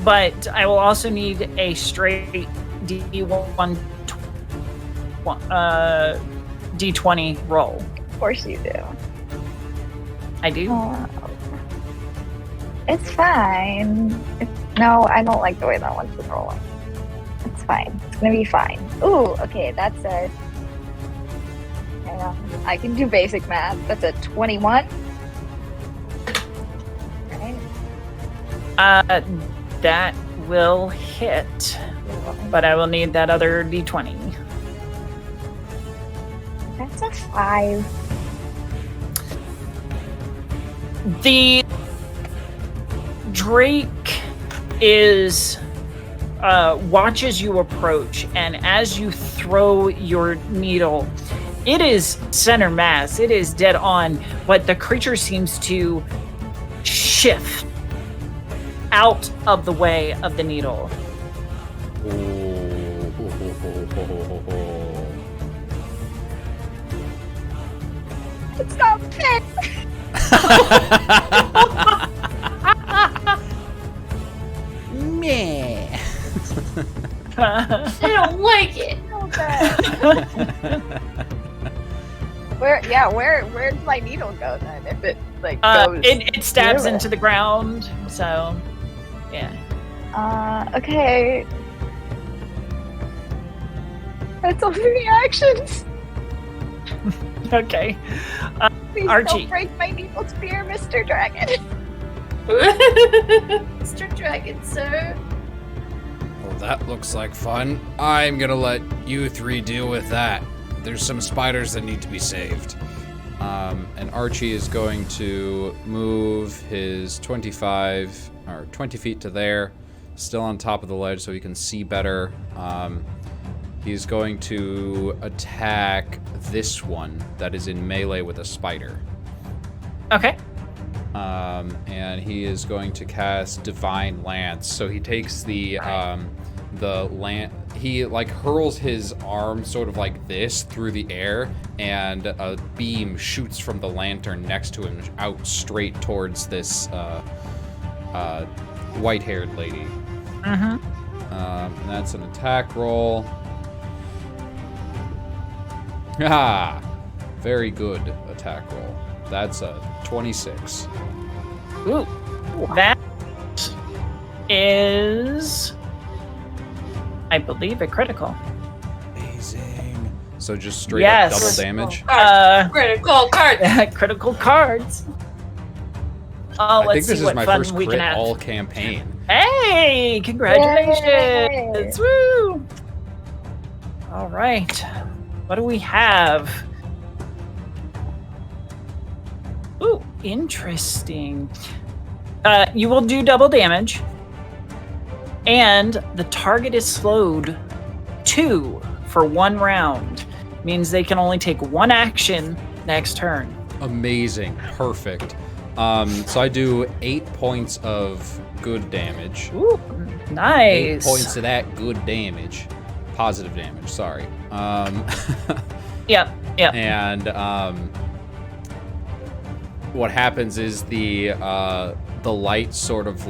but I will also need a straight D1 D20 roll. Of course you do. I do. It's fine. No, I don't like the way that one's been rolling. It's fine. It's gonna be fine. Ooh, okay, that's a... I can do basic math. That's a 21. Right. That will hit, but I will need that other d20. That's a 5. The Drake is watches you approach, and as you throw your needle, it is center mass. It is dead on, but the creature seems to shift out of the way of the needle. It's not fair. Meh. I don't like it. Where does my needle go then? If it goes, it stabs into the ground. So, yeah. Okay. That's all 3 actions. Okay. Please Archie. don't break my needle spear, Mr. Dragon. Mr. Dragon, sir. Well, that looks like fun. I'm gonna let you 3 deal with that. There's some spiders that need to be saved. And Archie is going to move his 20 feet to there, still on top of the ledge so he can see better. He's going to attack this one that is in melee with a spider. Okay. And he is going to cast Divine Lance. So he takes the lance. He hurls his arm sort of like this through the air, and a beam shoots from the lantern next to him out straight towards this white-haired lady. And that's an attack roll. Ah, very good attack roll. That's a 26. Ooh, that is, I believe, a critical. Amazing. So just straight up double damage. Critical cards. Critical cards. Oh, I let's think this see is what my fun first we crit can have. all campaign. Hey, congratulations! Yay. Woo! All right, what do we have? Ooh, interesting. You will do double damage, and the target is slowed 2 for 1 round. Means they can only take 1 action next turn. Amazing. Perfect. So I do 8 points of good damage. Ooh, nice. 8 points of that good damage. Positive damage, sorry. Yep. And what happens is the light sort of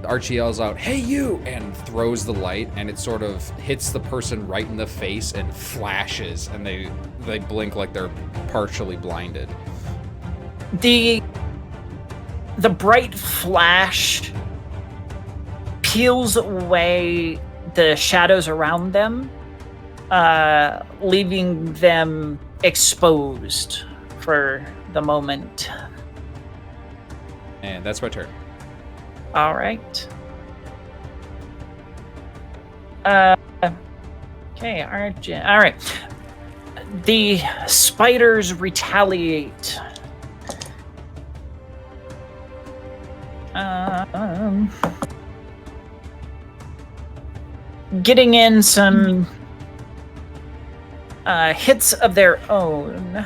Archie yells out, "Hey you!" and throws the light, and it sort of hits the person right in the face and flashes, and they blink like they're partially blinded. The bright flash peels away the shadows around them, leaving them exposed for the moment. And that's my turn. All right. Okay, Archie. All right. The spiders retaliate. Getting in some hits of their own.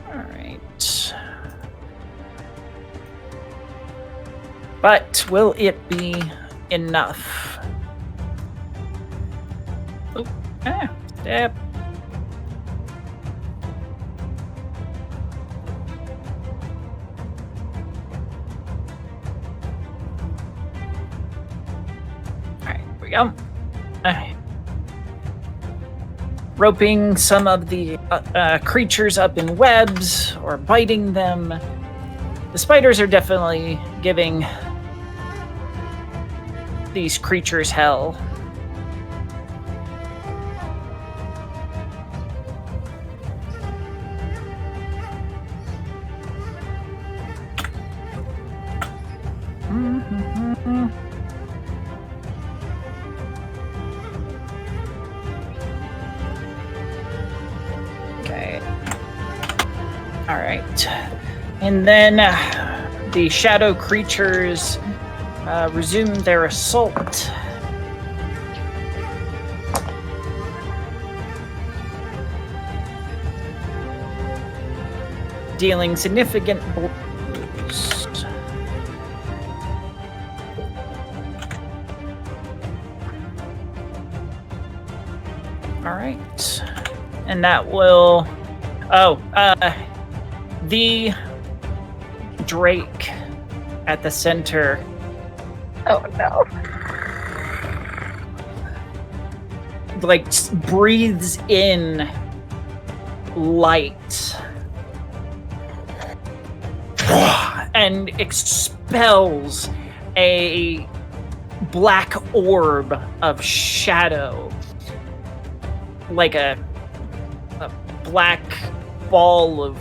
All right. But will it be enough? Oh, step. We go. Roping some of the creatures up in webs or biting them. The spiders are definitely giving these creatures hell. Okay. All right. And then the shadow creatures resume their assault. Dealing significant blows. All right. And that will... the Drake at the center. Oh no. Like breathes in light and expels a black orb of shadow, like a black ball of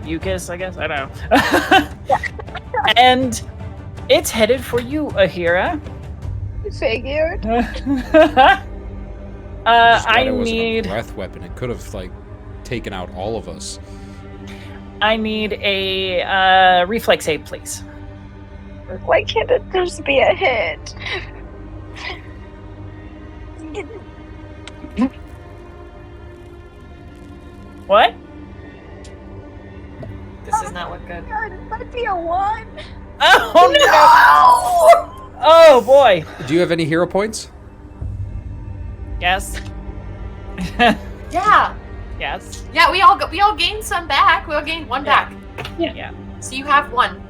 mucus, I guess. I don't know. And it's headed for you, Aheerah. Figured. I It wasn't need a breath weapon. It could have like taken out all of us. I need a reflex save, please. Why can't it just be a hit? What? This does not look good. God, it might be a 1. Oh no! Oh boy. Do you have any hero points? Yes. Yeah. Yes. Yeah, we all gained some back. We all gained one back. Yeah. So you have one.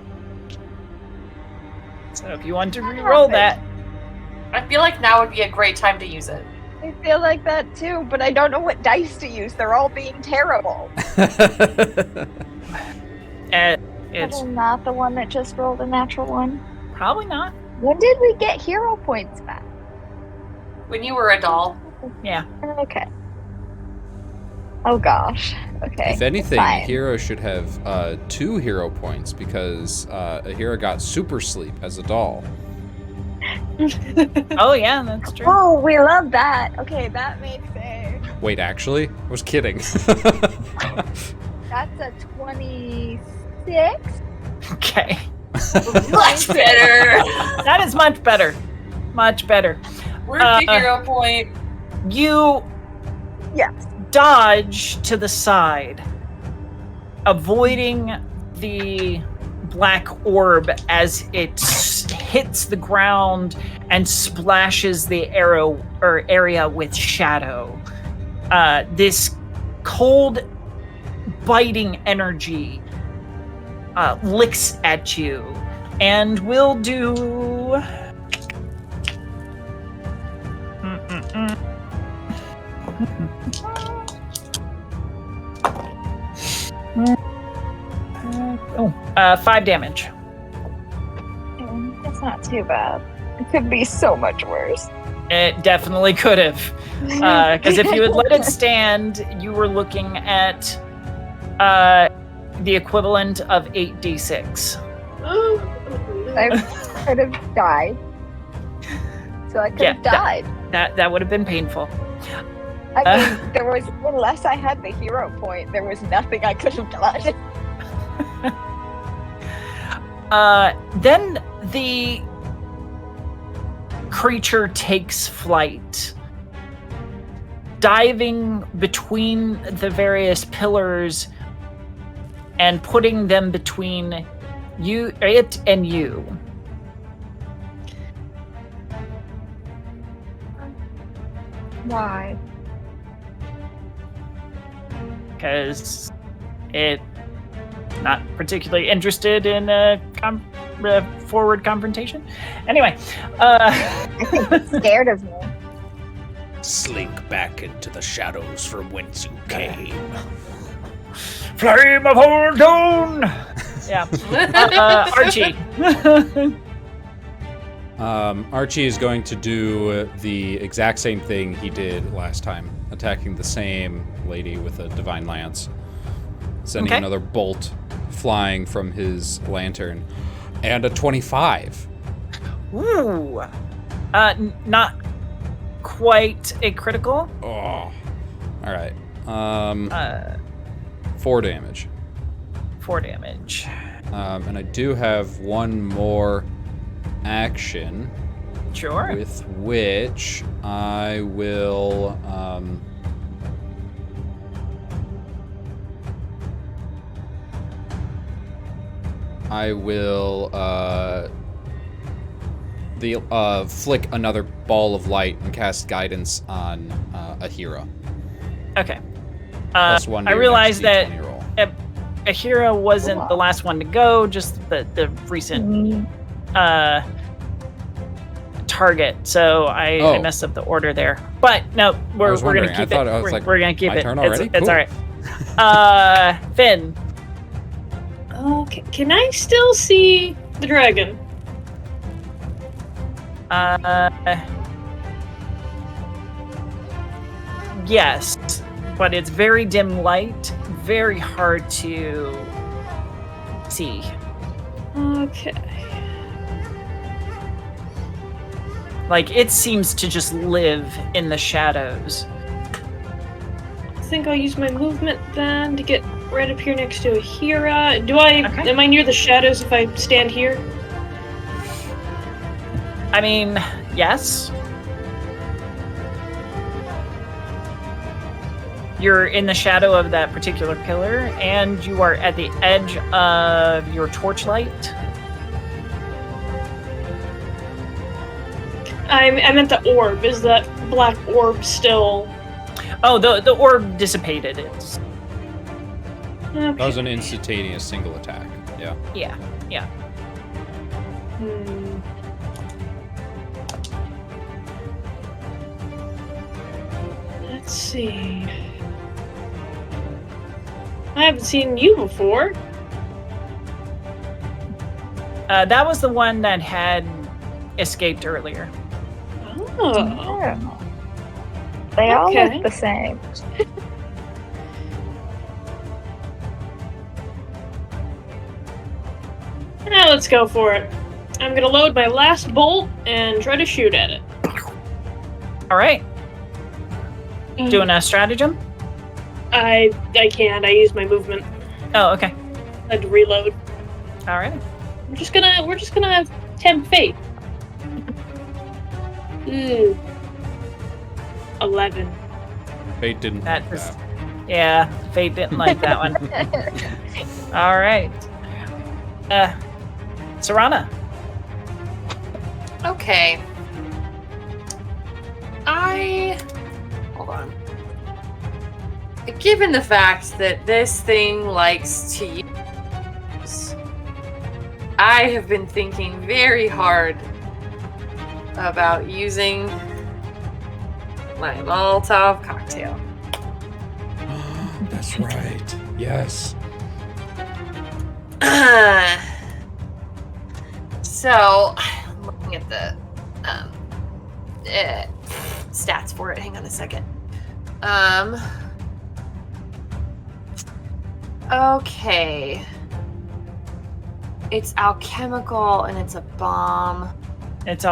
So if you want to re-roll that, I feel like now would be a great time to use it. I feel like that too, but I don't know what dice to use. They're all being terrible. it's Probably not the one that just rolled a natural 1. probably not. When did we get hero points back? When you were a doll. Yeah. Okay. Oh gosh. Okay. If anything, fine. Aheerah should have 2 hero points because Aheerah got super sleep as a doll. Oh yeah, that's true. Oh, we love that. Okay, that makes sense. Wait, actually? I was kidding. That's a 26. Okay. Much better. That is much better. Much better. Where's the hero point? You Yes. dodge to the side, avoiding the black orb as it hits the ground and splashes the area with shadow. This cold, biting energy licks at you, and will do. Oh, 5 damage. That's not too bad. It could be so much worse. It definitely could have. Because if you had let it stand, you were looking at the equivalent of 8d6. I could have died. So I could have died. That would have been painful. I mean, there was, unless I had the hero point, there was nothing I could have done. Then the creature takes flight, diving between the various pillars and putting them between it and you. Why? Because it not particularly interested in forward confrontation. Anyway, I think it's scared of me. Slink back into the shadows from whence you came. Flame of Holdon! Yeah. Archie. Archie is going to do the exact same thing he did last time, attacking the same lady with a divine lance, sending another bolt flying from his lantern, and a 25. Ooh. Not quite a critical. Oh. All right. 4 damage. 4 damage. And I do have one more action. Sure. With which I will flick another ball of light and cast guidance on Aheerah. Okay. +1 to I your realized next that D20 roll. Aheerah wasn't the last one to go, just the recent target. So I messed up the order there. But no, we're gonna keep it. We're gonna keep my it. turn already? It's Cool. all right. Finn. Okay, can I still see the dragon? Yes, but it's very dim light, very hard to see. Okay. Like, it seems to just live in the shadows. I think I'll use my movement then to get right up here next to Aheerah. Am I near the shadows if I stand here? I mean, yes. You're in the shadow of that particular pillar, and you are at the edge of your torchlight. I'm at the orb. Is that black orb still? Oh, the orb dissipated. It's Okay. That was an instantaneous single attack. Yeah. yeah. Let's see. I haven't seen you before. That was the one that had escaped earlier. Oh. They all Okay. look the same. Now let's go for it. I'm gonna load my last bolt and try to shoot at it. All right. Doing a stratagem? I can't. I used my movement. Oh, okay. I had to reload. All right. We're just gonna tempt fate. 11. Fate didn't That like was- that. Yeah, Fate didn't like that one. All right. Serana. Okay. Hold on. Given the fact that this thing likes to use, I have been thinking very hard about using my Molotov cocktail. That's right. Yes. So, I'm looking at the stats for it. Hang on a second. Okay. It's alchemical and it's a bomb. It's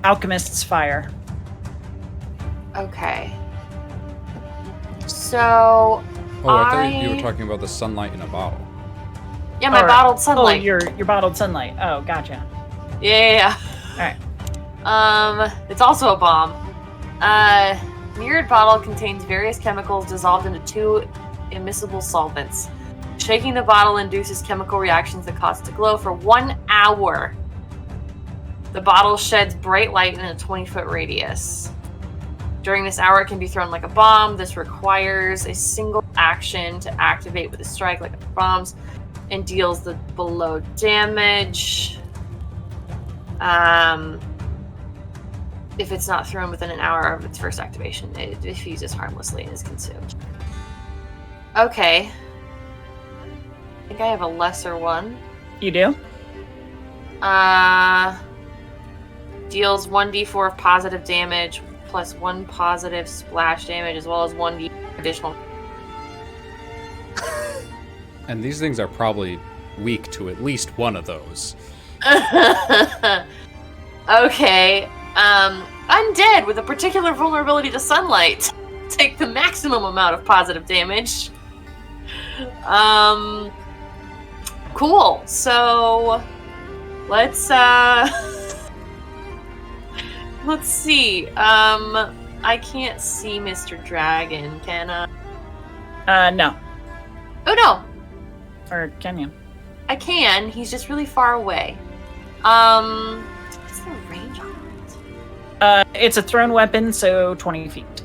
Alchemist's Fire. Okay. So, Oh, I thought you were talking about the sunlight in a bottle. yeah, my Or- bottled sunlight. Oh, your bottled sunlight. Oh, gotcha. Yeah. All right. It's also a bomb. Mirrored bottle contains various chemicals dissolved into 2 immiscible solvents. Shaking the bottle induces chemical reactions that cause it to glow for 1 hour. The bottle sheds bright light in a 20-foot radius. During this hour, it can be thrown like a bomb. This requires a single action to activate with a strike like a bombs and deals the below damage. If it's not thrown within an hour of its first activation, it diffuses harmlessly and is consumed. Okay. I think I have a lesser one. You do? Deals 1d4 of positive damage plus 1 positive splash damage as well as 1d additional. And these things are probably weak to at least one of those. Okay. Undead with a particular vulnerability to sunlight. Take the maximum amount of positive damage. Cool. So let's let's see. I can't see Mr. Dragon, can I? No. Oh no. Or can you? I can. He's just really far away. What's the range on it? It's a thrown weapon, so 20 feet.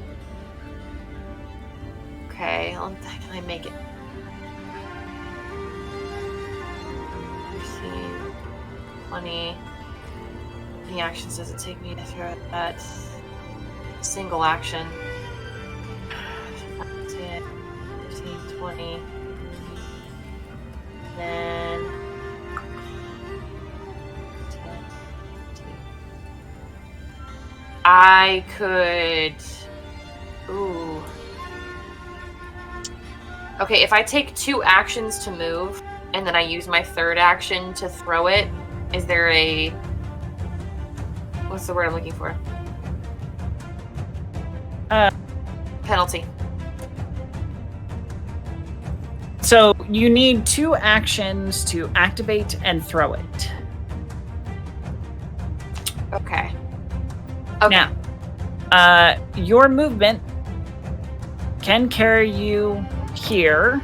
Okay, can I make it? 15, 20. How many actions does it take me to throw that single action? 10, 15, 20. Then 10, 15. I could. Ooh. Okay, if I take 2 actions to move, and then I use my 3rd action to throw it, is there a... What's the word I'm looking for? Penalty. So you need 2 actions to activate and throw it. Okay. Okay. Now, your movement can carry you here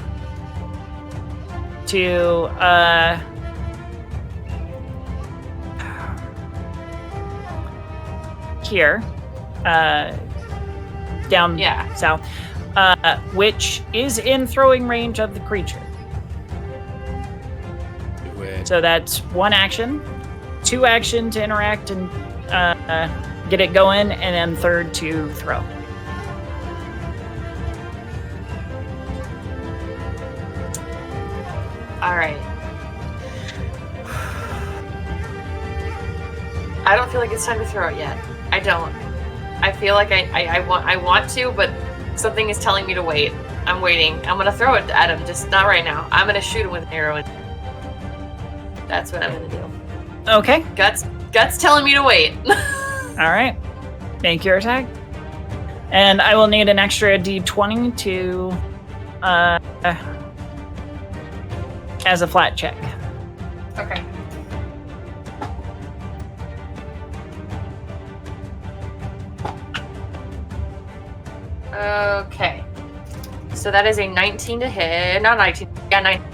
to here down south, which is in throwing range of the creature. Do it. So that's 1 action, 2 action to interact and get it going, and then 3rd to throw. All right. I don't feel like it's time to throw it yet. I don't. I feel like I want to, but something is telling me to wait. I'm waiting. I'm gonna throw it at him, just not right now. I'm gonna shoot him with an arrow. That's what I'm gonna do. Okay. Guts telling me to wait. All right. Make your attack. And I will need an extra d20 to as a flat check. Okay. Okay. So that is a 19 to hit. Not 19. Yeah, 19.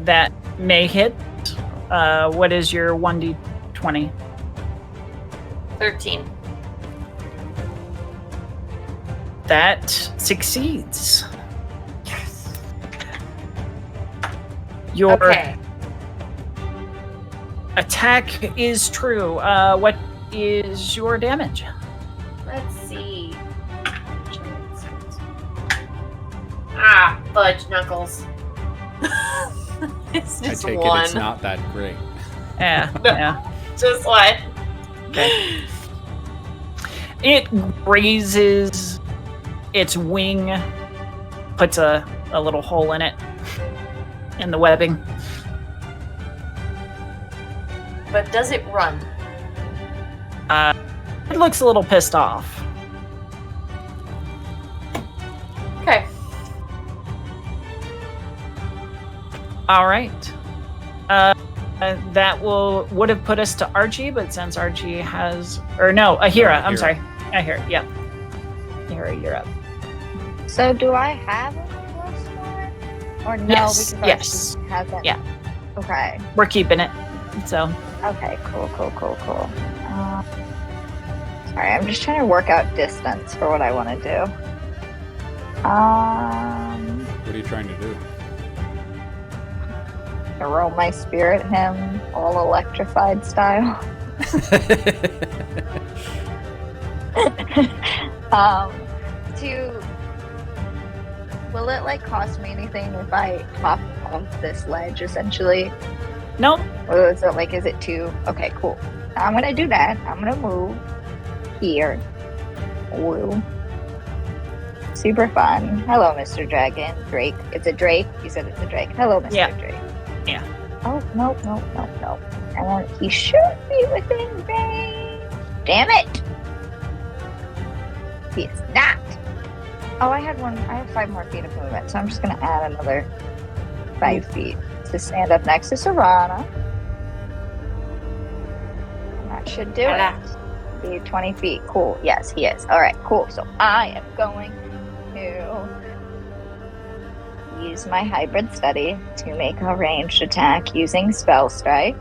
That may hit. What is your 1d20? 13. That succeeds. Yes. Your Okay. attack is true. What is your damage? Let's see. Ah, fudge knuckles. It's I just take one. it it's not that great. Yeah, No. yeah. Just one. Okay. It grazes its wing, puts a little hole in it, in the webbing. But does it run? It looks a little pissed off. Okay. All right. That would have put us to Archie, but since Archie has... Or no, Aheerah. I'm Aheerah. sorry. Aheerah, yep. Aheerah, you're up. So do I have a plus one? Or no? Yes, Because yes. Archie hasn't. Yeah. Okay. We're keeping it. So, Okay, cool. Sorry, I'm just trying to work out distance for what I want to do. What are you trying to do? Roll my spirit him, all electrified style. To Will it like cost me anything if I hop off this ledge essentially? Nope. Or is it like, is it too? Okay, cool. I'm gonna do that. I'm gonna move here. Woo. Super fun. Hello, Mr. Dragon. Drake. It's a Drake. You said it's a Drake. Hello, Mr. Drake. Yeah. Oh, no. And he should be within range. Damn it! He's not. Oh, I have 5 more feet of movement, so I'm just gonna add another 5 feet to stand up next to Savannah. And that should do it. Be 20 feet. Cool. Yes, he is. Alright, cool. So I am going to use my hybrid study to make a ranged attack using spell strike.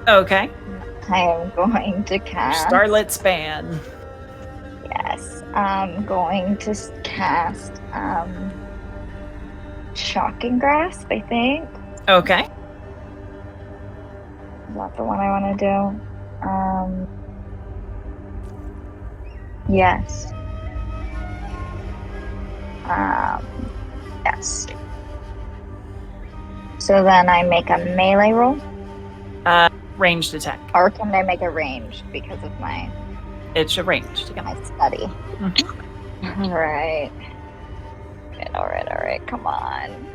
Okay. I am going to cast Starlit Span. Yes. I'm going to cast Shocking Grasp, I think. Okay. Is that the one I want to do? Yes. Yes. So then I make a melee roll? Ranged attack. Or can I make a ranged because of my It's a ranged. Yeah. my study? Mhm. Alright. Come on.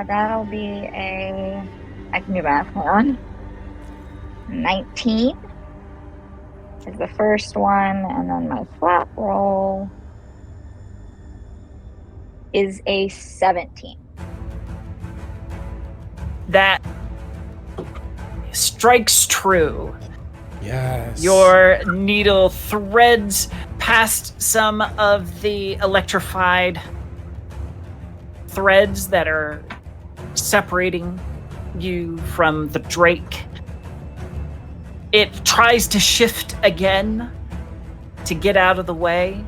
That'll be I can do math. Hold on. 19 is the first one, and then my flat roll is a 17. That strikes true. Yes. Your needle threads past some of the electrified threads that are separating you from the Drake. It tries to shift again to get out of the way,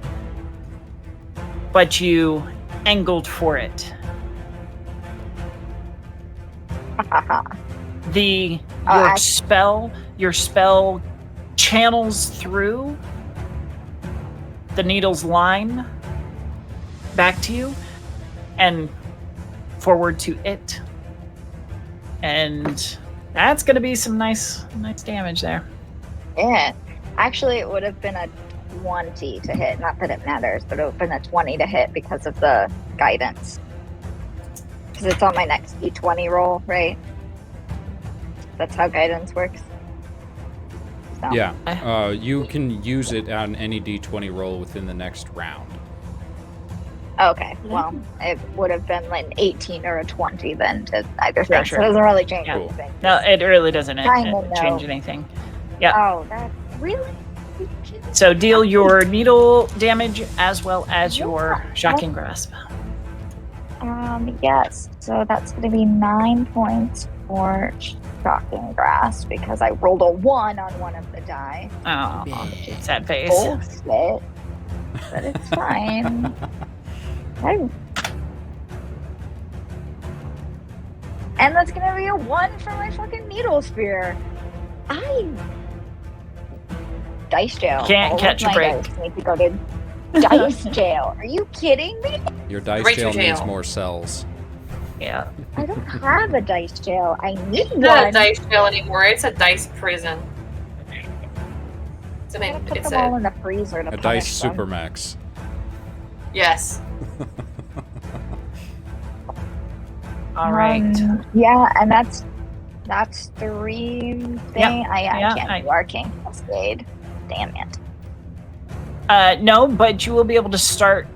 but you angled for it. Your spell channels through the needle's line back to you and forward to it. And that's going to be some nice damage there. Yeah. Actually, it would have been a 20 to hit. Not that it matters, but it would have been a 20 to hit because of the guidance. Because it's on my next D20 roll, right? That's how guidance works. So. Yeah. You can use it on any D20 roll within the next round. Okay, well, it would have been like an 18 or a 20 then to either thing. Sure. So it doesn't really change Yeah. anything. No, it really doesn't Kinda change no. anything. Yeah. Oh, that's really? So deal your needle damage as well as your shocking grasp. Yes. So that's going to be 9 points for shocking grasp because I rolled a 1 on one of the die. Oh, sad face. Bullshit. But it's fine. And that's going to be a 1 for my fucking needle sphere. Dice jail. Can't All catch of a my break. dice need to go to dice jail. Are you kidding me? Your dice Rachel jail needs jail. more cells. Yeah. I don't have a dice jail. I need It's not a one. dice jail anymore. It's a dice prison. I'm gonna put them all in the freezer to A punish dice them. supermax. Yes. All right. Yeah, and that's 3 thing. I can't I- do Arcane Cascade. Damn it. No, but you will be able to start.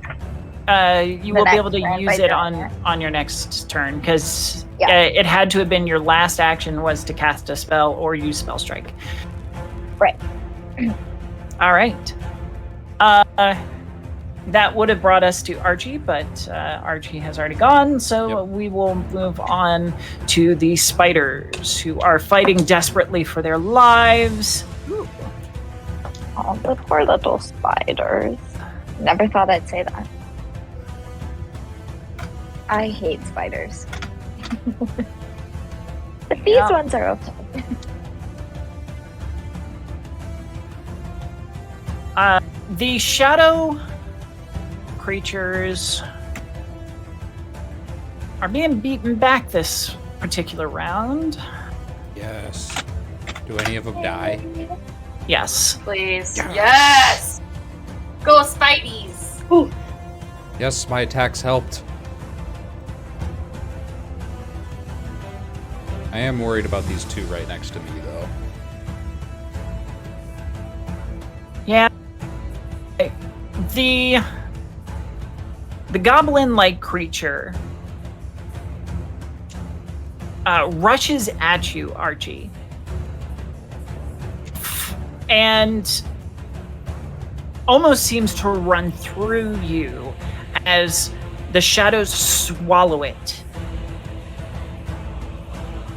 You will be next able to turn use by it turn, on your next turn because Yeah. it had to have been your last action was to cast a spell or use spell strike. Right. All right. That would have brought us to Archie, but Archie has already gone, so Yep. we will move on to the spiders who are fighting desperately for their lives. Oh, the poor little spiders. Never thought I'd say that. I hate spiders. But these Yeah. ones are okay. The shadow creatures are being beaten back this particular round. Yes. Do any of them die? Yes. Please. Yes! Go Spideys! Ooh, Yes, my attacks helped. I am worried about these two right next to me, though. Yeah. The goblin-like creature rushes at you, Archie. And almost seems to run through you as the shadows swallow it.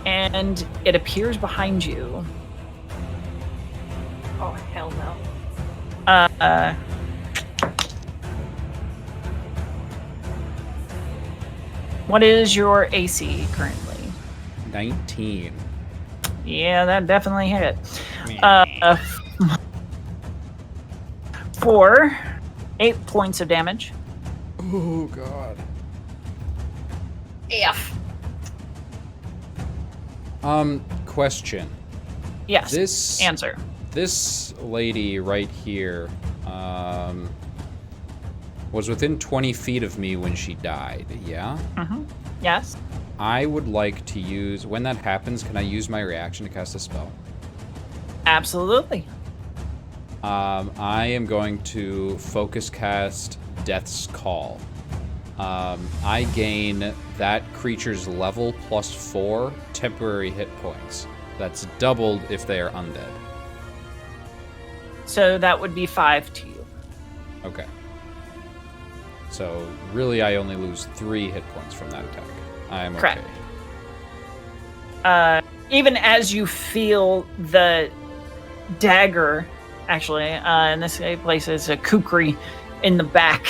And it appears behind you. Oh, hell no. What is your AC currently? 19. Yeah, that definitely hit. For 8 points of damage. Oh, God. F. Question. Yes. This Answer. This lady right here, was within 20 feet of me when she died, yeah? Mm-hmm. Yes. I would like to use, when that happens, can I use my reaction to cast a spell? Absolutely. I am going to focus cast Death's Call. I gain that creature's level plus 4 temporary hit points. That's doubled if they are undead. So that would be 5 to you. Okay. So really I only lose 3 hit points from that attack. I am Correct. okay. Even as you feel the dagger, actually, in this place is a kukri in the back.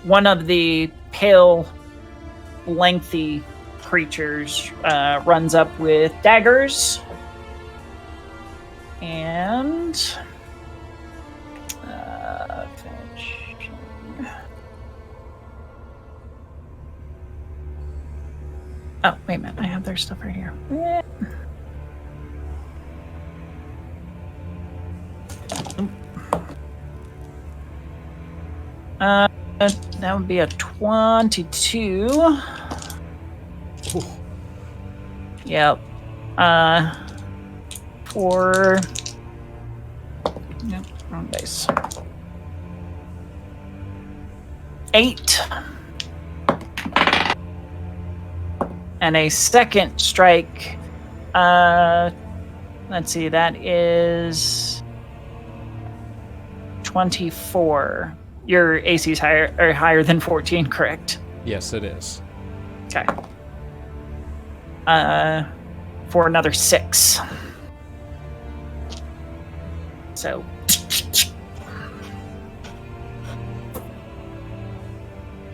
One of the pale, lengthy creatures runs up with daggers and fetch. Oh, wait a minute. I have their stuff right here. That would be a 22. Ooh. Yep. For... Yep, wrong base. 8. And a second strike. Let's see, that is 24. Your AC is higher than 14, correct? Yes, it is. Okay. For another 6. So.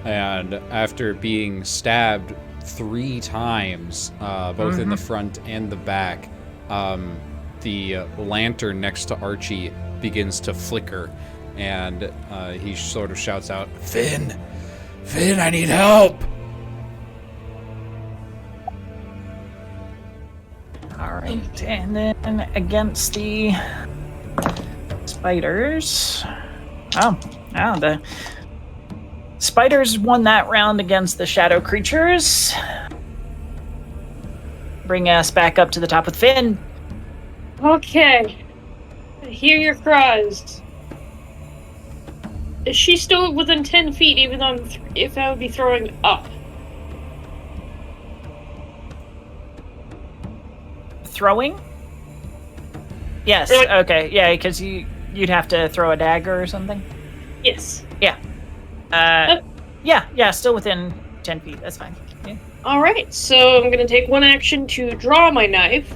And after being stabbed 3 times, both in the front and the back, the lantern next to Archie begins to flicker, and he sort of shouts out, Finn, I need help! Alright, and then against the spiders. The spiders won that round against the shadow creatures. Bring us back up to the top with Finn. okay. I hear your cries. Is she still within 10 feet, even though if I would be throwing up? Throwing? Yes, okay, yeah, because you'd have to throw a dagger or something? Yes. Yeah. Yeah, still within 10 feet, that's fine. Yeah. Alright, so I'm gonna take one action to draw my knife.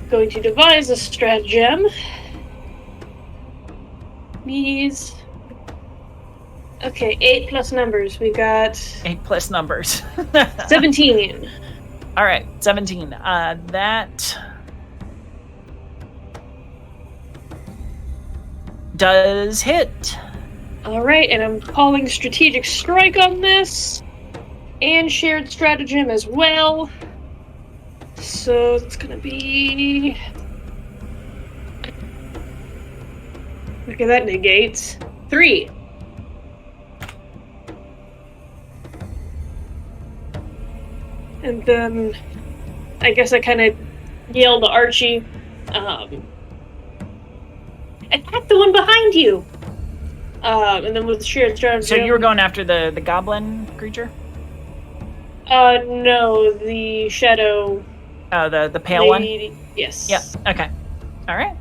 Going to devise a stratagem. These... Okay, 8 plus numbers. We got... 8 plus numbers. 17. Alright, 17. That... does hit. Alright, and I'm calling strategic strike on this. And shared stratagem as well. So it's gonna be... Okay, that negates. 3. And then I guess I kind of yelled to Archie, attack the one behind you! And then with shared stratagem... So you were going after the goblin creature? No, the shadow... Oh, the pale one? Yes. Yep, okay. Alright.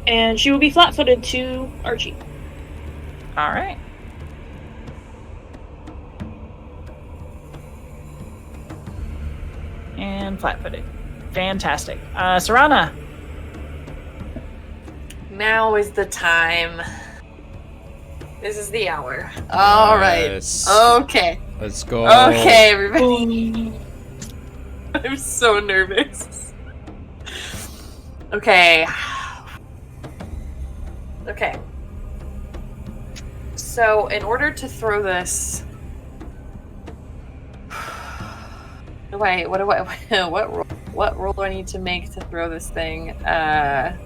And she will be flat-footed to Archie. Alright. And flat-footed. Fantastic. Serana. Now is the time. This is the hour. All Yes. right. Okay. Let's go. Okay, everybody. I'm so nervous. Okay. Okay. So, in order to throw this... Wait, what roll do I need to make to throw this thing? A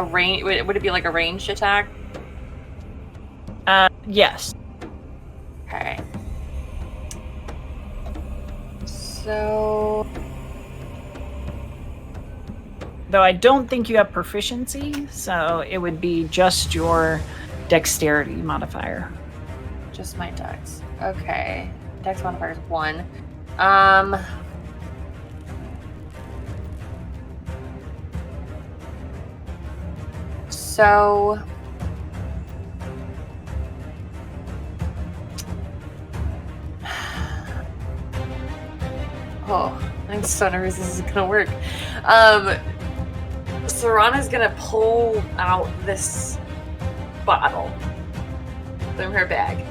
range... Would it be like a ranged attack? Yes. Okay. So... Though I don't think you have proficiency, so it would be just your dexterity modifier. Just my dex. Okay. Dex modifier is 1. So... Oh, I'm so nervous this is gonna work. Serana's gonna pull out this bottle from her bag.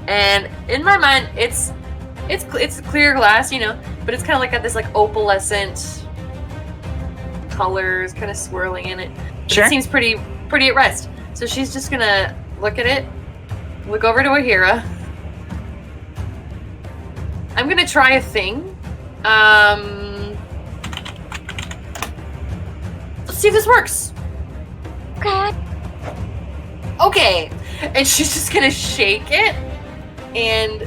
And in my mind, it's clear glass, you know, but it's kind of like got this like opalescent colors kind of swirling in it. Sure. It seems pretty at rest. So she's just gonna look at it, look over to Aheerah. I'm gonna try a thing. Let's see if this works. Okay. And she's just gonna shake it and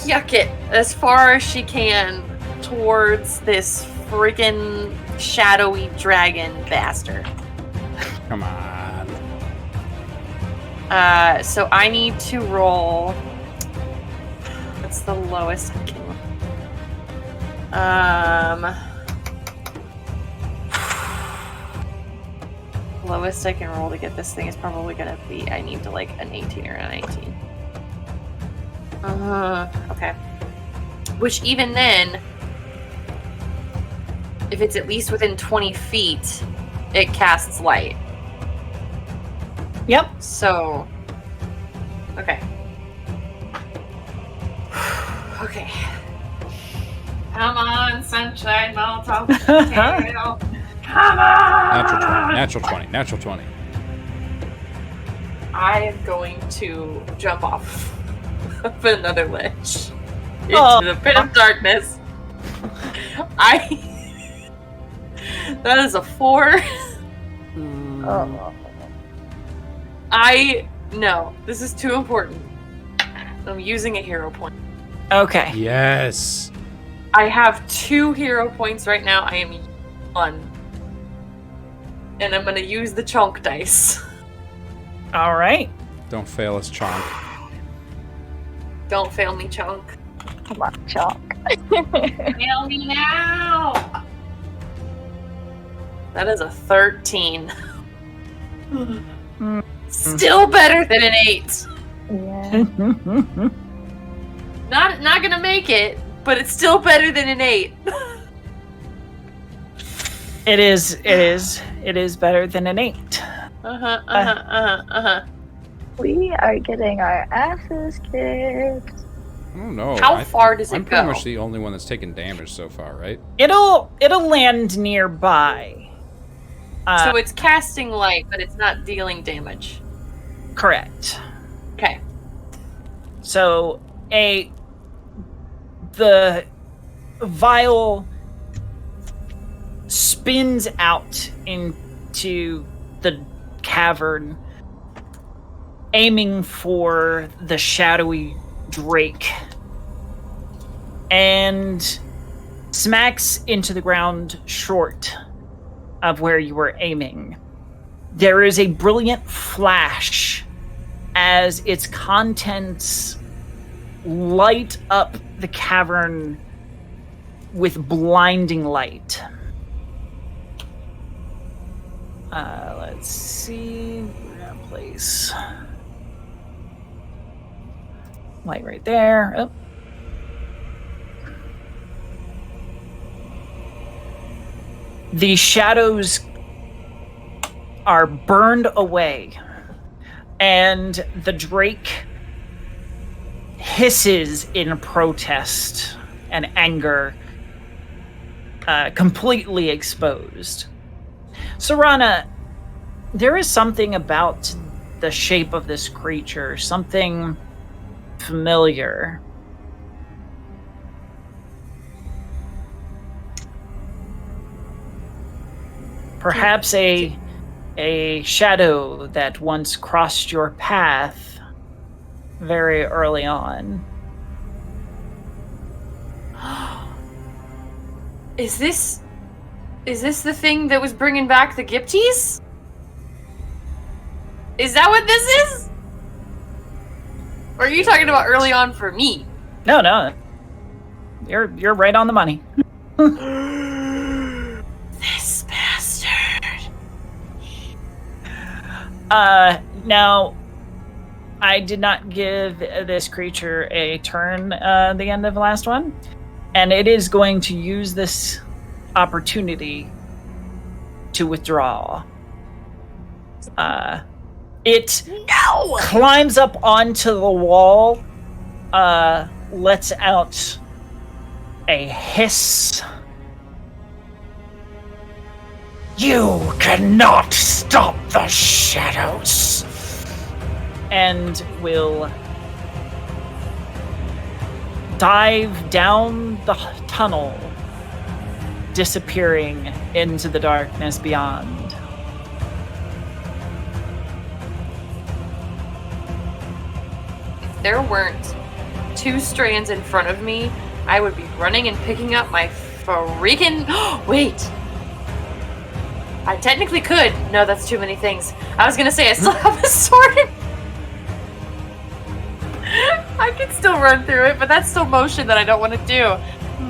yuck it as far as she can towards this freaking shadowy dragon bastard. Come on. So I need to roll. What's the lowest I can? Lowest I can roll to get this thing is probably gonna be, I need to like an 18 or a 19. Okay. Which even then, if it's at least within 20 feet, it casts light. Yep. So, okay. Okay. Come on, sunshine, Molotov. Come on! Natural 20. I am going to jump off of another ledge into the pit of darkness. That is a 4. No, this is too important. I'm using a hero point. Okay. Yes. I have 2 hero points right now. I am 1. And I'm gonna use the chunk dice. All right. Don't fail us, Chonk. Don't fail me, chunk. Come on, Chalk. Fail me now! That is a 13. Still better than an 8. Yeah. Not gonna make it, but it's still better than an 8. It is better than an 8. We are getting our asses kicked. Oh no. How far does it I'm go? pretty much the only one that's taken damage so far, right? It'll land nearby. So it's casting light, but it's not dealing damage. Correct. Okay. So the vial spins out into the cavern, aiming for the shadowy drake, and smacks into the ground short of where you were aiming. There is a brilliant flash as its contents light up the cavern with blinding light. Let's see. We're gonna place light right there. Oh. The shadows are burned away, and the drake hisses in protest and anger, completely exposed. Serana, there is something about the shape of this creature, something familiar. Perhaps a shadow that once crossed your path very early on. Is this the thing that was bringing back the Gipties? Is that what this is? Or are you talking about early on for me? No. You're right on the money. This bastard. Now, I did not give this creature a turn at the end of the last one, and it is going to use this opportunity to withdraw. It climbs up onto the wall, lets out a hiss. You cannot stop the shadows! And will dive down the tunnel, disappearing into the darkness beyond. If there weren't two strands in front of me, I would be running and picking up my freaking... Wait! I technically could. No, that's too many things. I was gonna say I still have a sword. I can still run through it, but that's still motion that I don't want to do.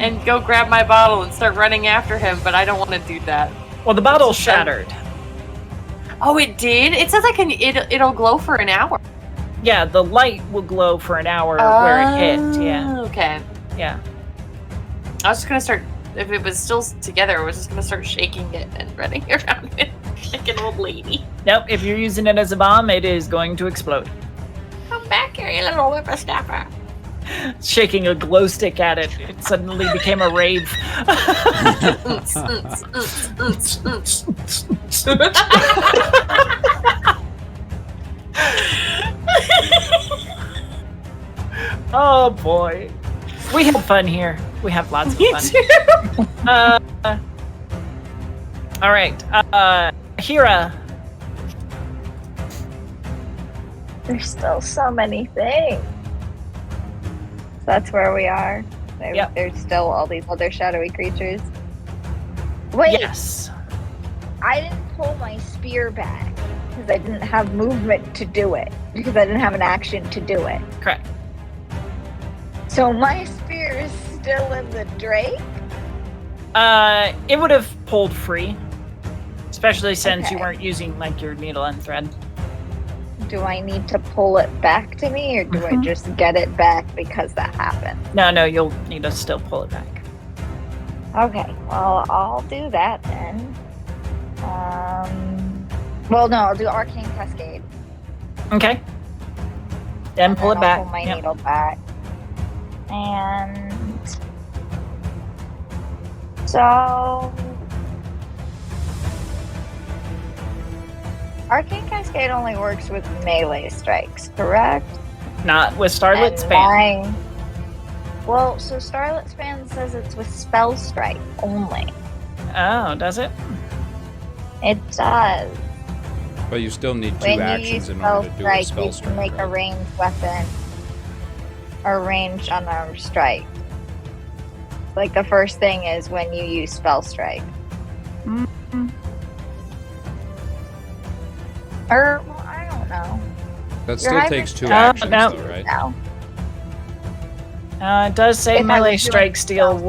And go grab my bottle and start running after him, but I don't want to do that. Well, the bottle's shattered. Oh, it did? It says it'll glow for an hour. Yeah, the light will glow for an hour where it hit. Yeah. Okay. Yeah. I was just gonna start. If it was still together, I was just gonna start shaking it and running around it like an old lady. Nope. If you're using it as a bomb, it is going to explode. Come back here, you little whippersnapper. Shaking a glow stick at it, it suddenly became a rave. Oh boy. We have fun here. We have lots of fun. All right. Aheerah. There's still so many things. That's where we are. Yep. There's still all these other shadowy creatures. Wait, Yes. I didn't pull my spear back because I didn't have movement to do it. Because I didn't have an action to do it. Correct. So my spear is still in the drake? It would have pulled free. Especially since you Okay. weren't using like your needle and thread. Do I need to pull it back to me, or do I just get it back because that happened? No, you'll need to still pull it back. Okay, well, I'll do that then. Well, no, I'll do Arcane Cascade. Okay. Then pull and it then back. I'll pull my Yep. needle back. And so Arcane Cascade only works with melee strikes, correct? Not with Starlit And Span. Well, so Starlit Span says it's with Spell Strike only. Oh, does it? It does. But you still need 2 When you actions use in Spell order to do a Strike, spell you strike. can make a right? ranged weapon or ranged unarmed strike. Like the first thing is when you use Spell Strike. Mm-hmm. Or, well, I don't know. That Your still hybrid takes 2 strike- actions, no. though, right? No. It does say If I melee was doing strikes deal spell-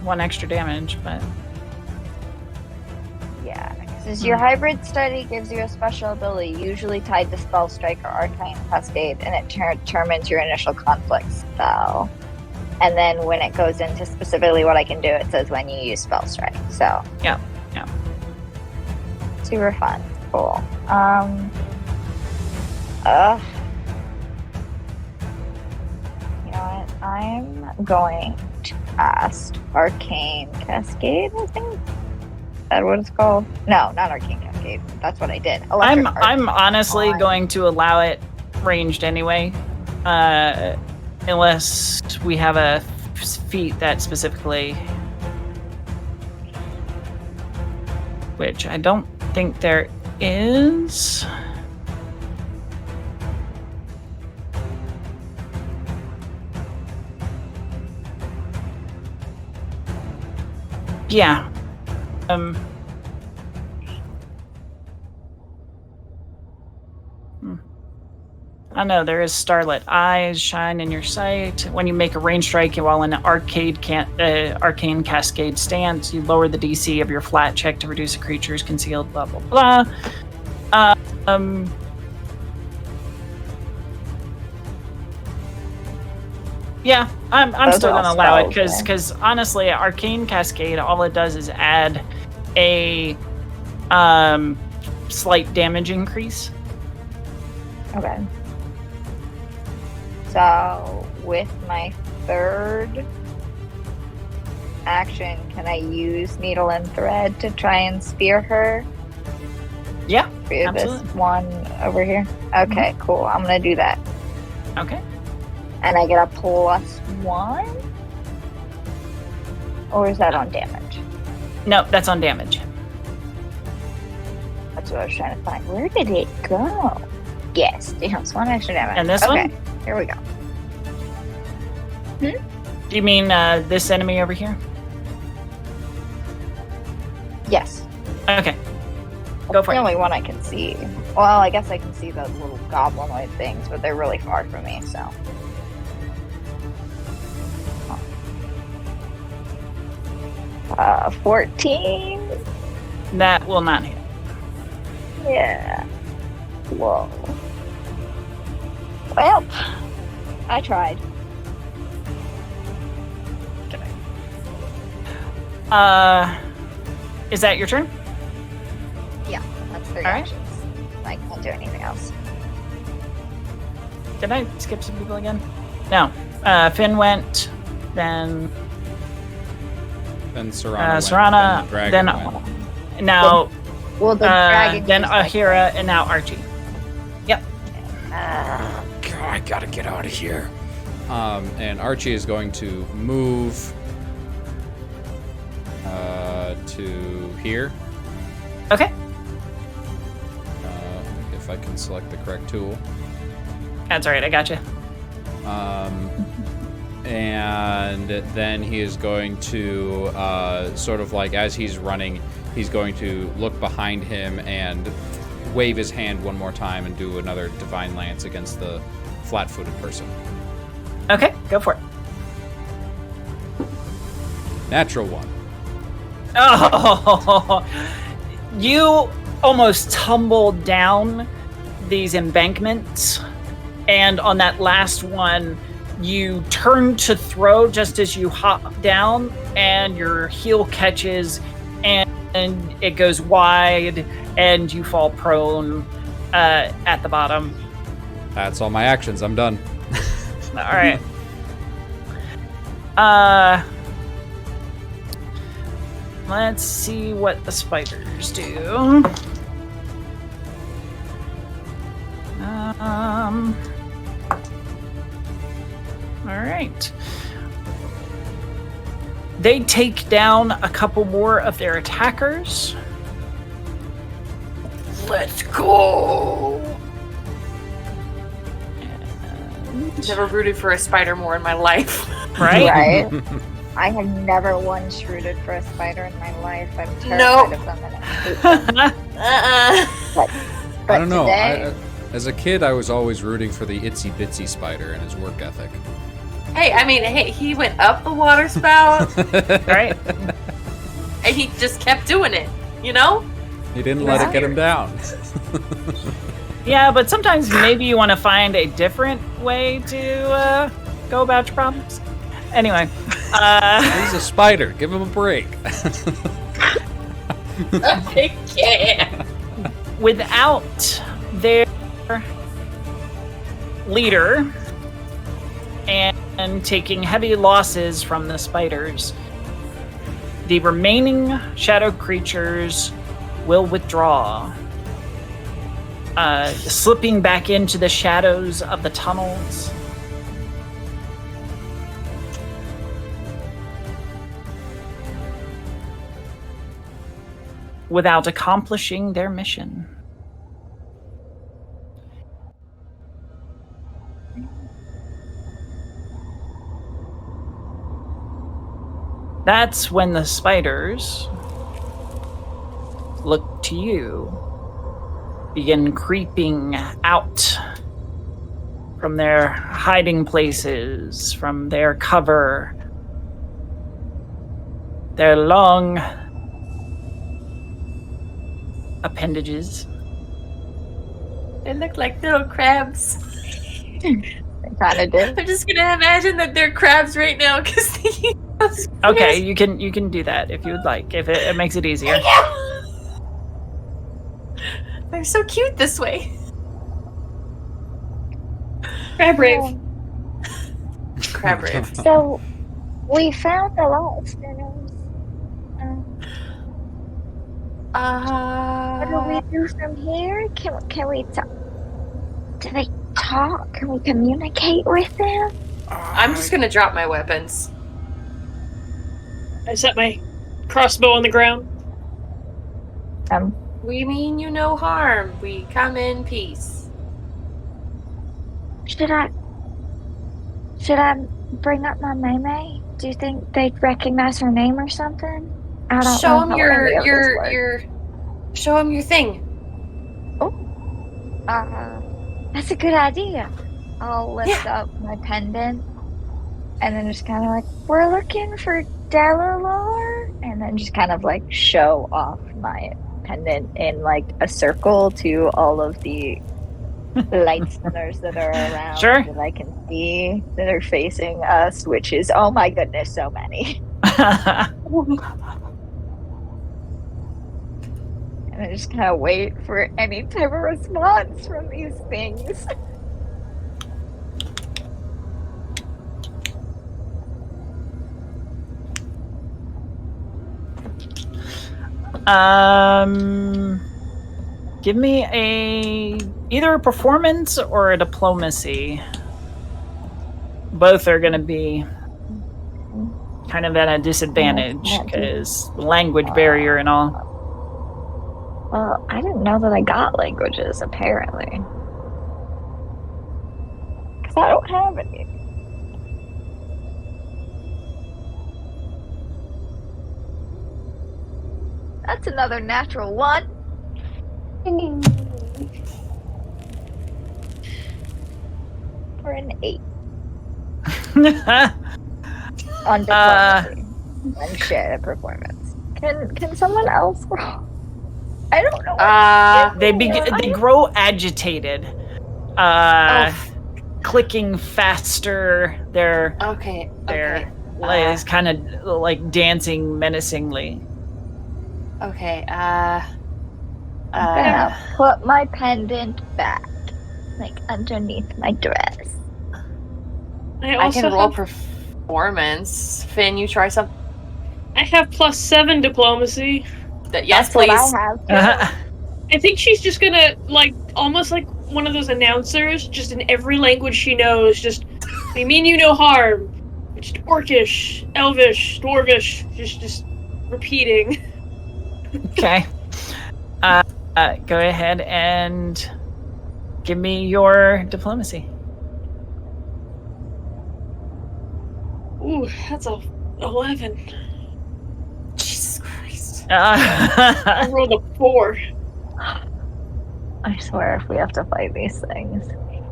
one extra damage, but Yeah. Since your hybrid study gives you a special ability, usually tied to Spell Strike or Arcane Cascade, and it determines your initial conflict spell. And then when it goes into specifically what I can do, it says when you use Spell Strike. So. Yeah. Super fun. Cool. You know what? I'm going to cast Arcane Cascade, I think. Is that what it's called? No, not Arcane Cascade. That's what I did. Electric Arc. I'm honestly on. going to allow it ranged anyway, unless we have a feat that specifically, which I don't think there is. Yeah. I know there is Starlit Eyes shine in your sight. When you make a range strike while in an arcane cascade stance, you lower the DC of your flat check to reduce a creature's concealed blah blah blah. Yeah, I'm Those still are gonna all allow it spells, because honestly, Arcane Cascade, all it does is add a slight damage increase. Okay. So, with my third action, can I use Needle and Thread to try and spear her? Yeah, Spear this absolutely. one over here? Okay, cool. I'm gonna do that. Okay. And I get a +1? Or is that on damage? No, that's on damage. That's what I was trying to find. Where did it go? Yes, it has 1 extra damage. And this okay, one? here we go. Do you mean this enemy over here? Yes. Okay. Go for the it. only one I can see. Well, I guess I can see the little goblinoid things, but they're really far from me, so. 14? That will not hit. Yeah. Whoa. Well, I tried. Is that your turn? Yeah, that's 3 All right. actions. I can't do anything else. Did I skip some people again? No. Finn went, then Then Serana went, Serana, then the dragon then went. now Well, the dragon. then used, like, Aheerah, and now Archie. Yep. God, I gotta get out of here. And Archie is going to move to here. Okay. If I can select the correct tool. That's all right. I got you. And then he is going to sort of like as he's running, he's going to look behind him and wave his hand one more time and do another divine lance against the flat-footed person. Okay, go for it. Natural 1. Oh, you almost tumbled down these embankments, and on that last one, you turn to throw just as you hop down, and your heel catches, and it goes wide, and you fall prone at the bottom. That's all my actions. I'm done. All right. Let's see what the spiders do. All right. They take down a couple more of their attackers. Let's go. Never rooted for a spider more in my life. Right? Right? I have never once rooted for a spider in my life. I'm terrified of them and I hate them. But I don't know. today, As a kid, I was always rooting for the itsy bitsy spider and his work ethic. Hey, I mean, he went up the water spout, Right? and he just kept doing it, you know? He didn't let it get him down. Yeah, but sometimes maybe you want to find a different way to go about your problems. Anyway, He's a spider. Give him a break. I can't. without their leader and taking heavy losses from the spiders, the remaining shadow creatures will withdraw, slipping back into the shadows of the tunnels. Without accomplishing their mission. That's when the spiders look to you, begin creeping out from their hiding places, from their cover, their long appendages. They look like little crabs. they kind of did. I'm just gonna imagine that they're crabs right now because they. Okay, you can do that if you would like, if it makes it easier. They're so cute this way. Crab rave. Crab rave. So, we found the lightspinners. What do we do from here? Can we talk? Do they talk? Can we communicate with them? I'm just gonna drop my weapons. I set my crossbow on the ground. We mean you no harm. We come in peace. Should I bring up my Maymay? Do you think they'd recognize her name or something? I don't Show know him how any of this works. Show him your thing. That's a good idea. I'll lift up my pendant and then just kind of like, we're looking for Delalore, and then just kind of like show off my pendant in like a circle to all of the lightspinners that are around Sure. that I can see that are facing us, which is, oh my goodness, so many. And I just kind of wait for any type of response from these things. Give me either a performance or a diplomacy. Both are going to be kind of at a disadvantage because language barrier and all. Well, I didn't know that I got languages, apparently. Because I don't have any. That's another natural one. For an 8 on diplomacy and share the performance. Can someone else roll? I don't know. They grow agitated, clicking faster. They're is kind of like dancing menacingly. Okay. I'm gonna put my pendant back, like underneath my dress. I can roll performance. Finn, you try something. I have +7 diplomacy. Yes, That's please. what I have. I think she's just gonna like almost like one of those announcers, just in every language she knows, just, "We mean you no harm." Just Orcish, Elvish, Dwarvish, just repeating. Okay. Go ahead and give me your diplomacy. Ooh, that's a 11. Jesus Christ. I rolled a 4. I swear, if we have to fight these things.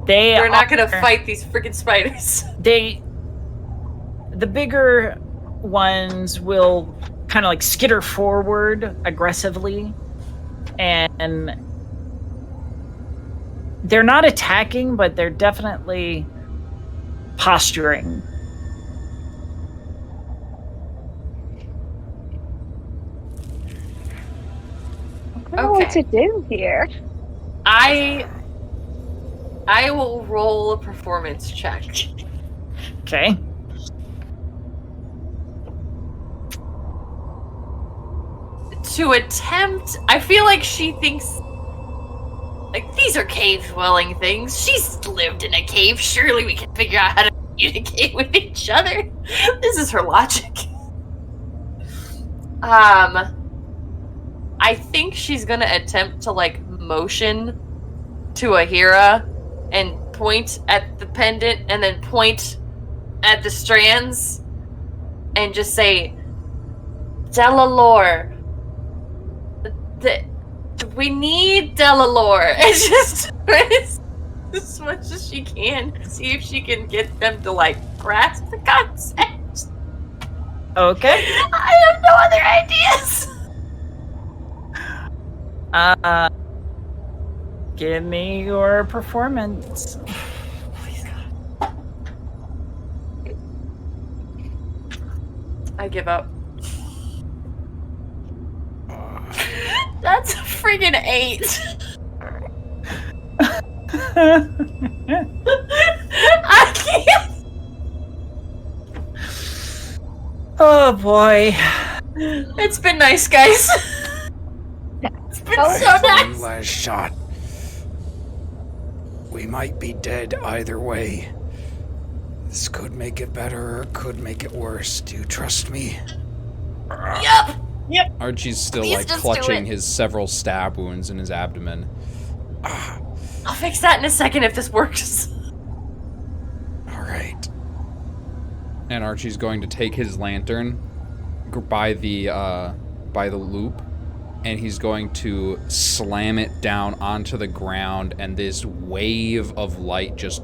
We're not gonna fight these freaking spiders. The bigger ones will kind of like skitter forward aggressively, and they're not attacking, but they're definitely posturing. I don't know what to do here. I will roll a performance check. Okay. To attempt, I feel like she thinks, like, these are cave-dwelling things. She's lived in a cave. Surely we can figure out how to communicate with each other. This is her logic. I think she's gonna attempt to, like, motion to Aheerah and point at the pendant and then point at the strands and just say, Delalore. We need Delalore. It's just as much as she can. See if she can get them to, like, grasp the concept. Okay. I have no other ideas. Give me your performance. Please, God. I give up. That's a friggin' 8. I can't. Oh boy. It's been nice, guys. It's been so One nice. last shot. We might be dead either way. This could make it better or could make it worse. Do you trust me? Yep. Archie's still Please like just do clutching it. his several stab wounds in his abdomen. I'll fix that in a second if this works. All right. And Archie's going to take his lantern by the loop, and he's going to slam it down onto the ground, and this wave of light just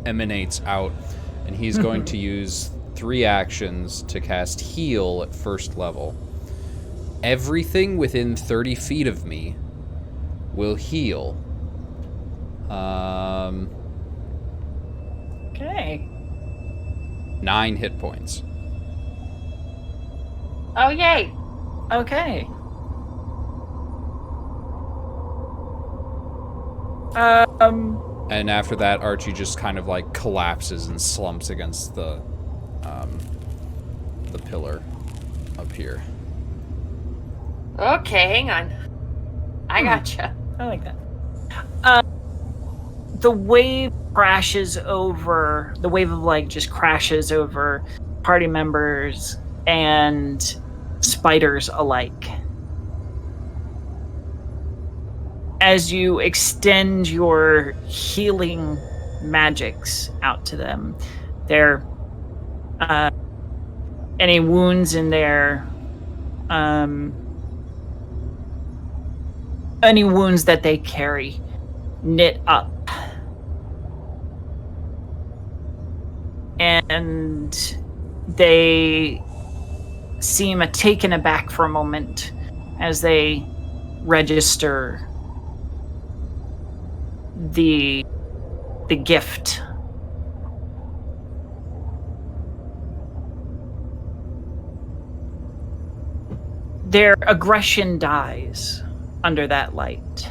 emanates out, and he's going to use 3 actions to cast Heal at first level. Everything within 30 feet of me will heal. Okay. 9 hit points. Oh, yay. Okay. And after that, Archie just kind of like collapses and slumps against the pillar up here. Okay, hang on. I gotcha. I like that. The wave crashes over, the wave of light just crashes over party members and spiders alike. As you extend your healing magics out to them, their any wounds in their any wounds that they carry knit up, and they seem taken aback for a moment as they register the gift. Their aggression dies under that light.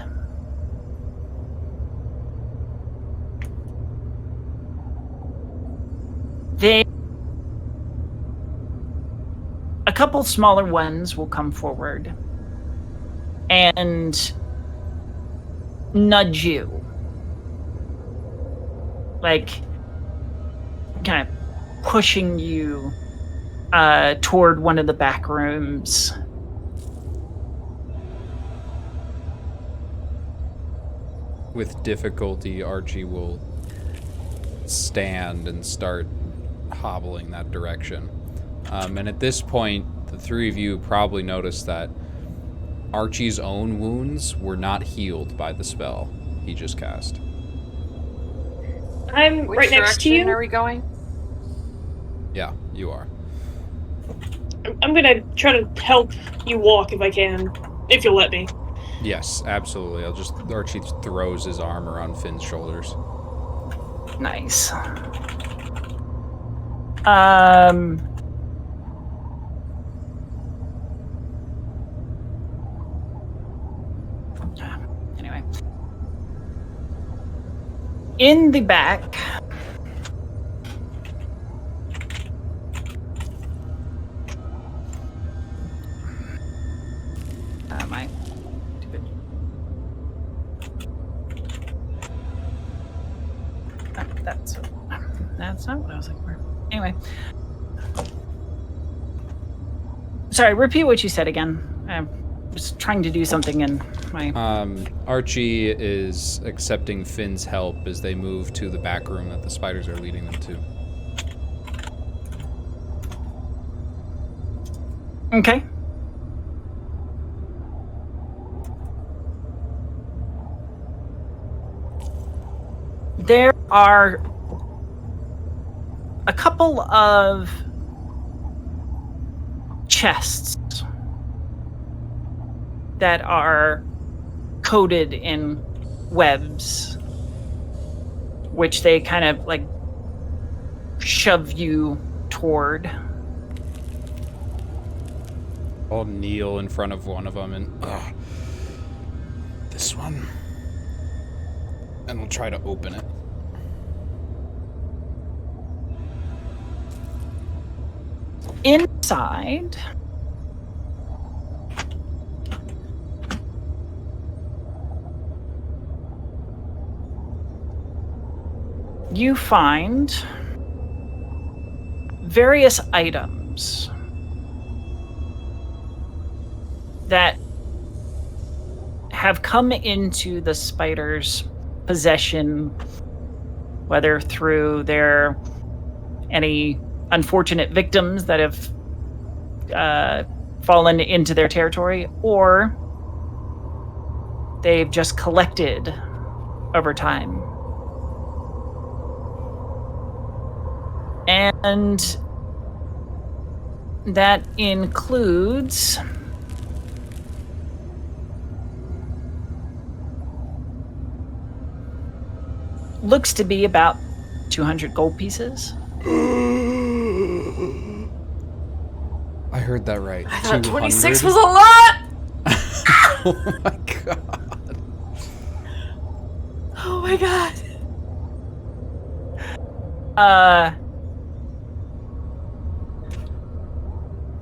A couple smaller ones will come forward, and nudge you. Like, kind of pushing you toward one of the back rooms. With difficulty, Archie will stand and start hobbling that direction. And at this point, the three of you probably noticed that Archie's own wounds were not healed by the spell he just cast. I'm Which right next to direction you. are we going? Yeah, you are. I'm gonna try to help you walk if I can, if you'll let me. Yes, absolutely. Archie throws his arm around Finn's shoulders. Nice. Anyway. In the back, my stupid. That's not what I was looking for. Anyway. Sorry, repeat what you said again. I was trying to do something in my... Archie is accepting Finn's help as they move to the back room that the spiders are leading them to. Okay. There are a couple of chests that are coated in webs, which they kind of like shove you toward. I'll kneel in front of one of them and this one, and we'll try to open it. Inside, you find various items that have come into the spider's possession, whether through their any unfortunate victims that have fallen into their territory, or they've just collected over time. And that includes looks to be about 200 gold pieces. I heard that right. I thought 200? 26 was a lot! Oh my god. Oh my god.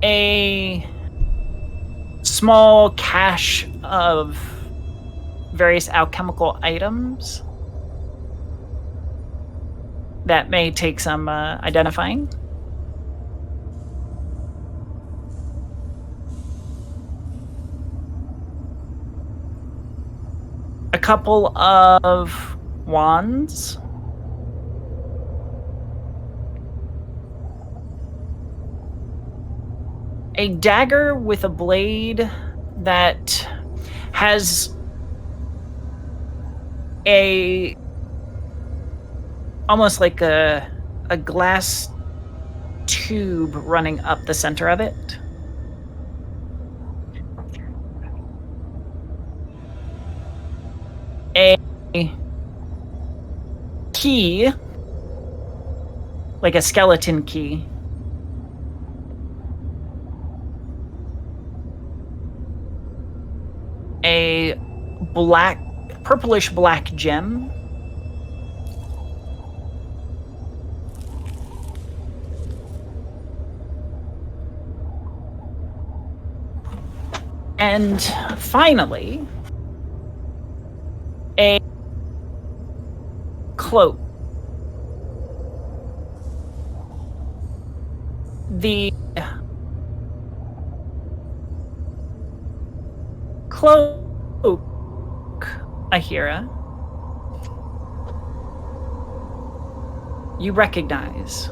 A small cache of various alchemical items that may take some identifying. A couple of wands. A dagger with a blade that has almost like a glass tube running up the center of it. A key, like a skeleton key. A purplish black gem. And finally, cloak. The cloak, Aheerah, you recognize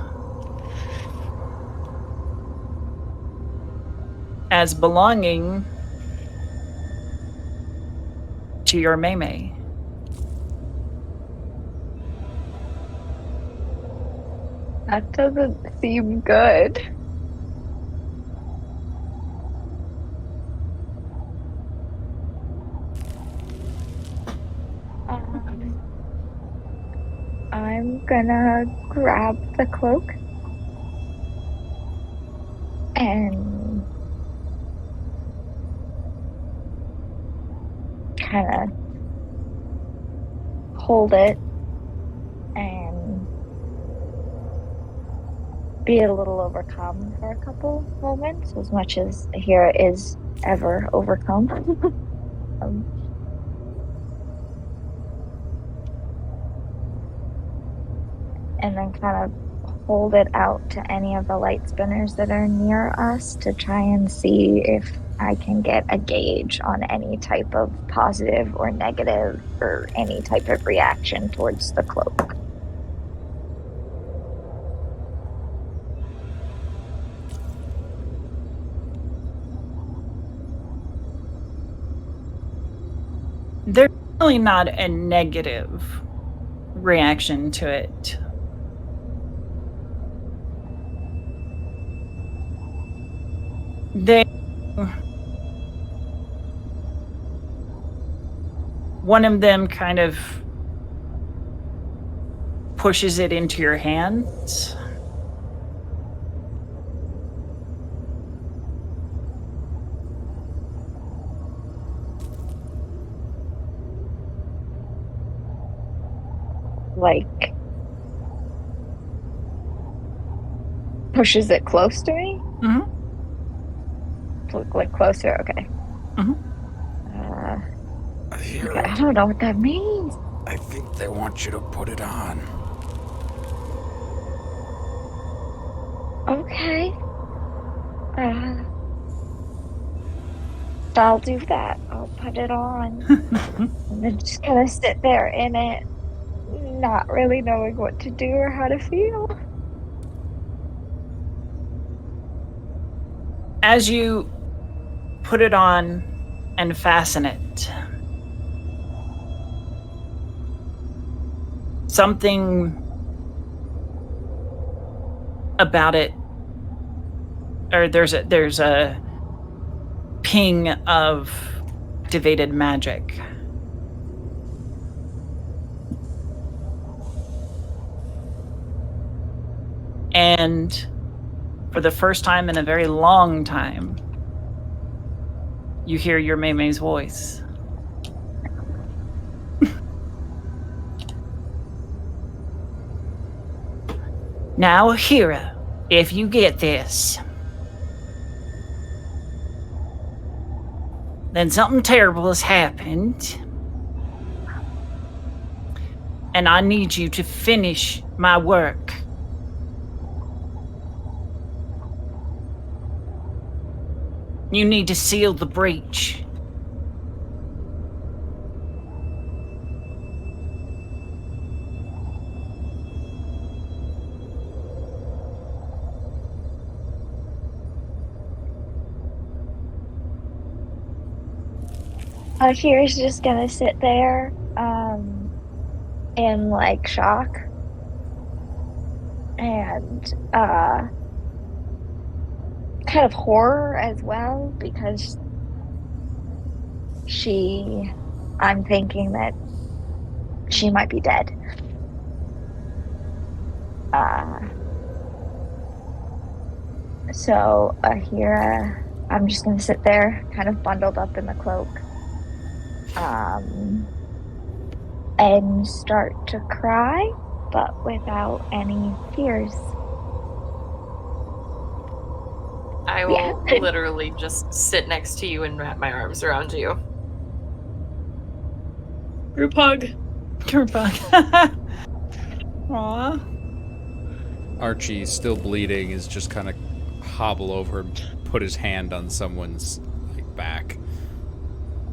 as belonging to your Mei. That doesn't seem good. I'm gonna grab the cloak and kind of hold it and be a little overcome for a couple moments, as much as Aheerah is ever overcome. And then kind of hold it out to any of the light spinners that are near us to try and see if I can get a gauge on any type of positive or negative or any type of reaction towards the cloak. There's really not a negative reaction to it. One of them kind of pushes it into your hands. Like, pushes it close to me? Mm-hmm. Like closer, okay. Mm-hmm. Okay, I don't know what that means. I think they want you to put it on. Okay. I'll do that. I'll put it on. And then just kind of sit there in it, not really knowing what to do or how to feel. As you put it on and fasten it, something about it, or there's a ping of activated magic. And for the first time in a very long time, you hear your Mei's voice. Now, Aheerah, if you get this, then something terrible has happened. And I need you to finish my work. You need to seal the breach. Aheerah's just gonna sit there, in like shock. And kind of horror as well, because I'm thinking that she might be dead. So Aheerah, I'm just gonna sit there kind of bundled up in the cloak, and start to cry, but without any tears. I will literally just sit next to you and wrap my arms around you. Group hug. Group hug. Aw. Archie, still bleeding, is just kind of hobble over and put his hand on someone's back.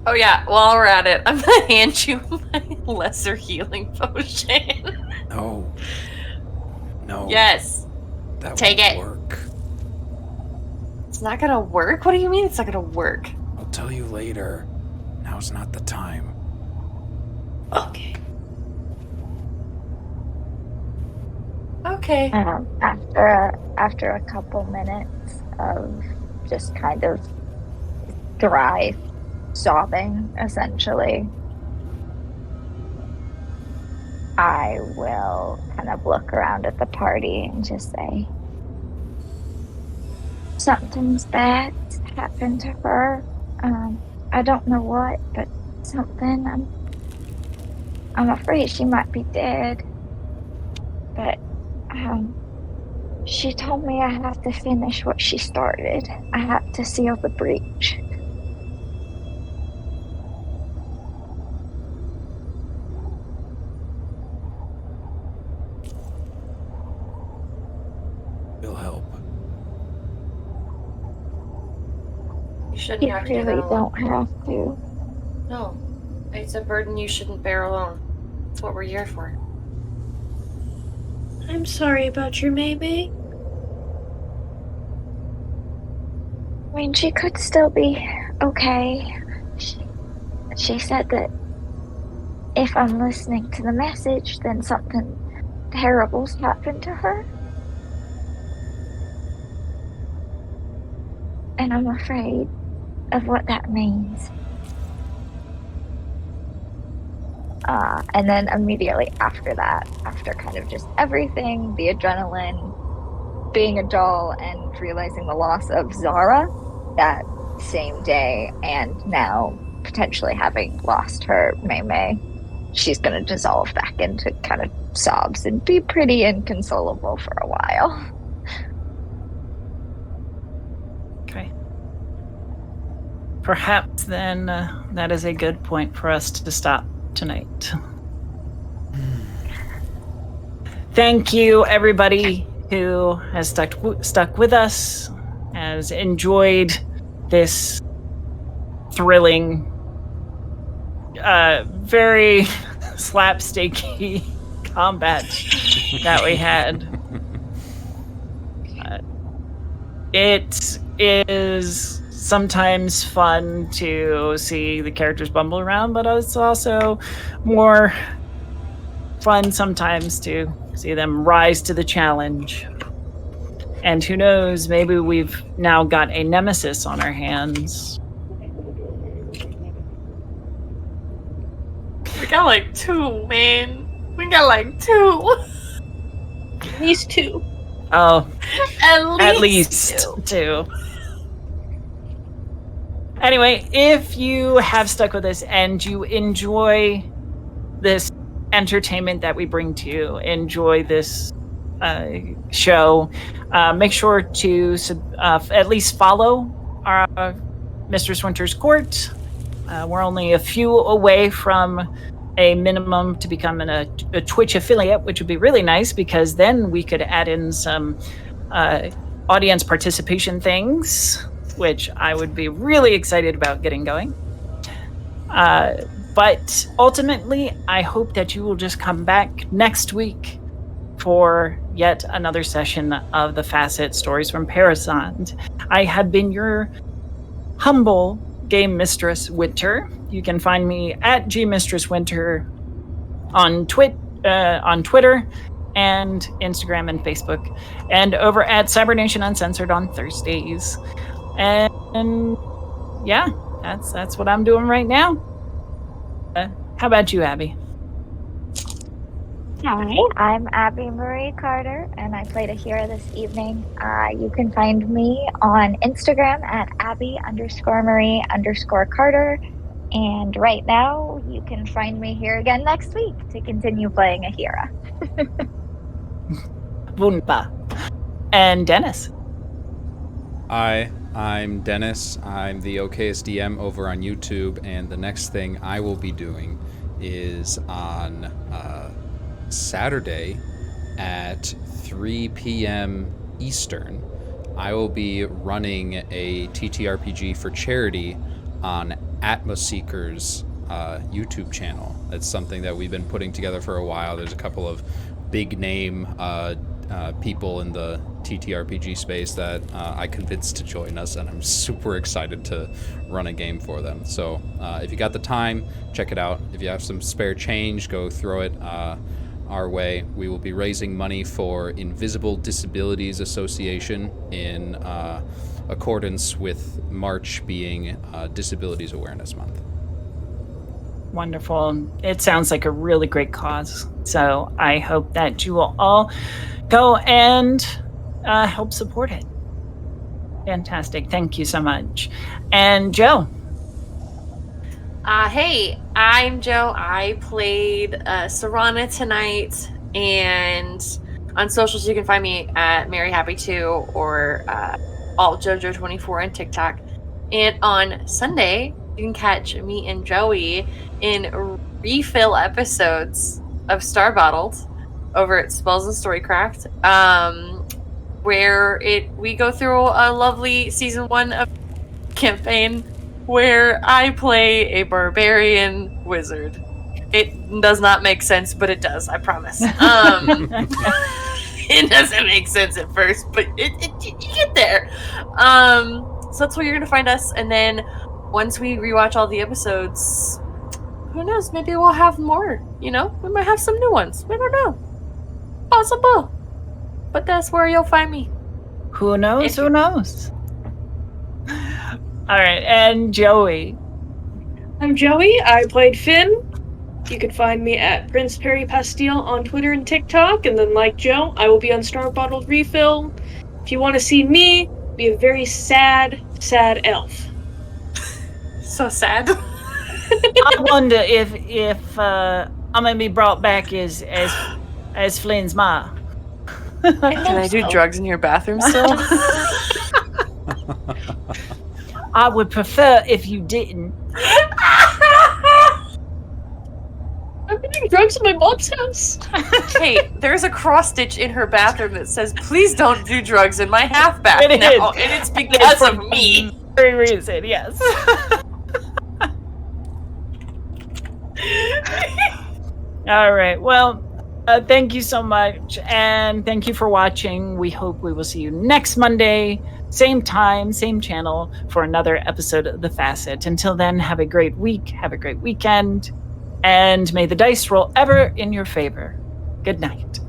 Oh yeah, while we're at it, I'm gonna hand you my lesser healing potion. No. No. Yes. That Take won't it. work. It's not gonna work? What do you mean it's not gonna work? I'll tell you later. Now's not the time. Okay. Okay. After a couple minutes of just kind of dry sobbing, essentially, I will kind of look around at the party and just say, something's bad happened to her. I don't know what, but something. I'm afraid she might be dead. But she told me I have to finish what she started. I have to seal the breach. It'll help. You shouldn't You have to do really that alone. don't have to. No. It's a burden you shouldn't bear alone. That's what we're here for. I'm sorry about your May. I mean, she could still be okay. She said that if I'm listening to the message, then something terrible's happened to her. And I'm afraid of what that means. And then immediately after that, after kind of just everything, the adrenaline, being a doll, and realizing the loss of Zara that same day, and now potentially having lost her May, she's going to dissolve back into kind of sobs and be pretty inconsolable for a while. Okay. Perhaps then that is a good point for us to stop tonight. Thank you, everybody who has stuck with us, has enjoyed this thrilling, very slapsticky combat that we had. It is sometimes fun to see the characters bumble around, but it's also more fun sometimes to see them rise to the challenge. And who knows, maybe we've now got a nemesis on our hands. We got like 2, man. We got like 2. These two. Oh, At least two. 2. Anyway, if you have stuck with us and you enjoy this entertainment that we bring to you, enjoy this show, make sure to at least follow our Mistress Winter's Court. We're only a few away from a minimum to becoming a Twitch affiliate, which would be really nice because then we could add in some audience participation things, which I would be really excited about getting going. But ultimately, I hope that you will just come back next week for yet another session of the Facite Stories from Parasande. I have been your humble game mistress, Winter. You can find me at gmistresswinter on Twitter and Instagram and Facebook, and over at Cybernation Uncensored on Thursdays. And yeah, that's what I'm doing right now. How about you, Abby? Hi, I'm Abby Marie Carter, and I played Aheerah this evening. You can find me on Instagram at Abby_Marie_Carter. And right now, you can find me here again next week to continue playing Aheerah. Wunderbar. And Dennis. Hi, I'm Dennis. I'm the okayest DM over on YouTube, and the next thing I will be doing is on Saturday at 3 p.m. Eastern, I will be running a TTRPG for charity on Atmoseeker's YouTube channel. It's something that we've been putting together for a while. There's a couple of big name people in the TTRPG space that I convinced to join us, and I'm super excited to run a game for them. So if you got the time, check it out. If you have some spare change, go throw it our way. We will be raising money for Invisible Disabilities Association in accordance with March being Disabilities Awareness Month. Wonderful. It sounds like a really great cause. So I hope that you will all go and help support it. Fantastic. Thank you so much. And Joe. Hey, I'm Joe. I played Serana tonight, and on socials you can find me at MaryHappy2 or AltJojo24 on TikTok. And on Sunday, you can catch me and Joey in refill episodes of Star Bottled over at Spells and Storycraft, where we go through a lovely season 1 of campaign where I play a barbarian wizard. It does not make sense, but it does, I promise. It doesn't make sense at first, but you get there. So that's where you're going to find us. And then once we rewatch all the episodes, who knows? Maybe we'll have more, We might have some new ones. We don't know. Possible. But that's where you'll find me. Who knows? Who knows? All right, and Joey. I'm Joey. I played Finn. You can find me at Prince Perry Pastille on Twitter and TikTok. And then, like Joe, I will be on Star Bottled Refill. If you want to see me, be a very sad elf. So sad. I wonder if I'm gonna be brought back as Flynn's ma. Can I do drugs in your bathroom still? I would prefer if you didn't. I'm doing drugs in my mom's house. Hey, there's a cross stitch in her bathroom that says, "Please don't do drugs in my half bath." It now, is. And it's because of me. Very reason, yes. All right. Well, thank you so much, and thank you for watching. We hope we will see you next Monday, same time, same channel, for another episode of The Facet. Until then, have a great week, have a great weekend, and may the dice roll ever in your favor. Good night.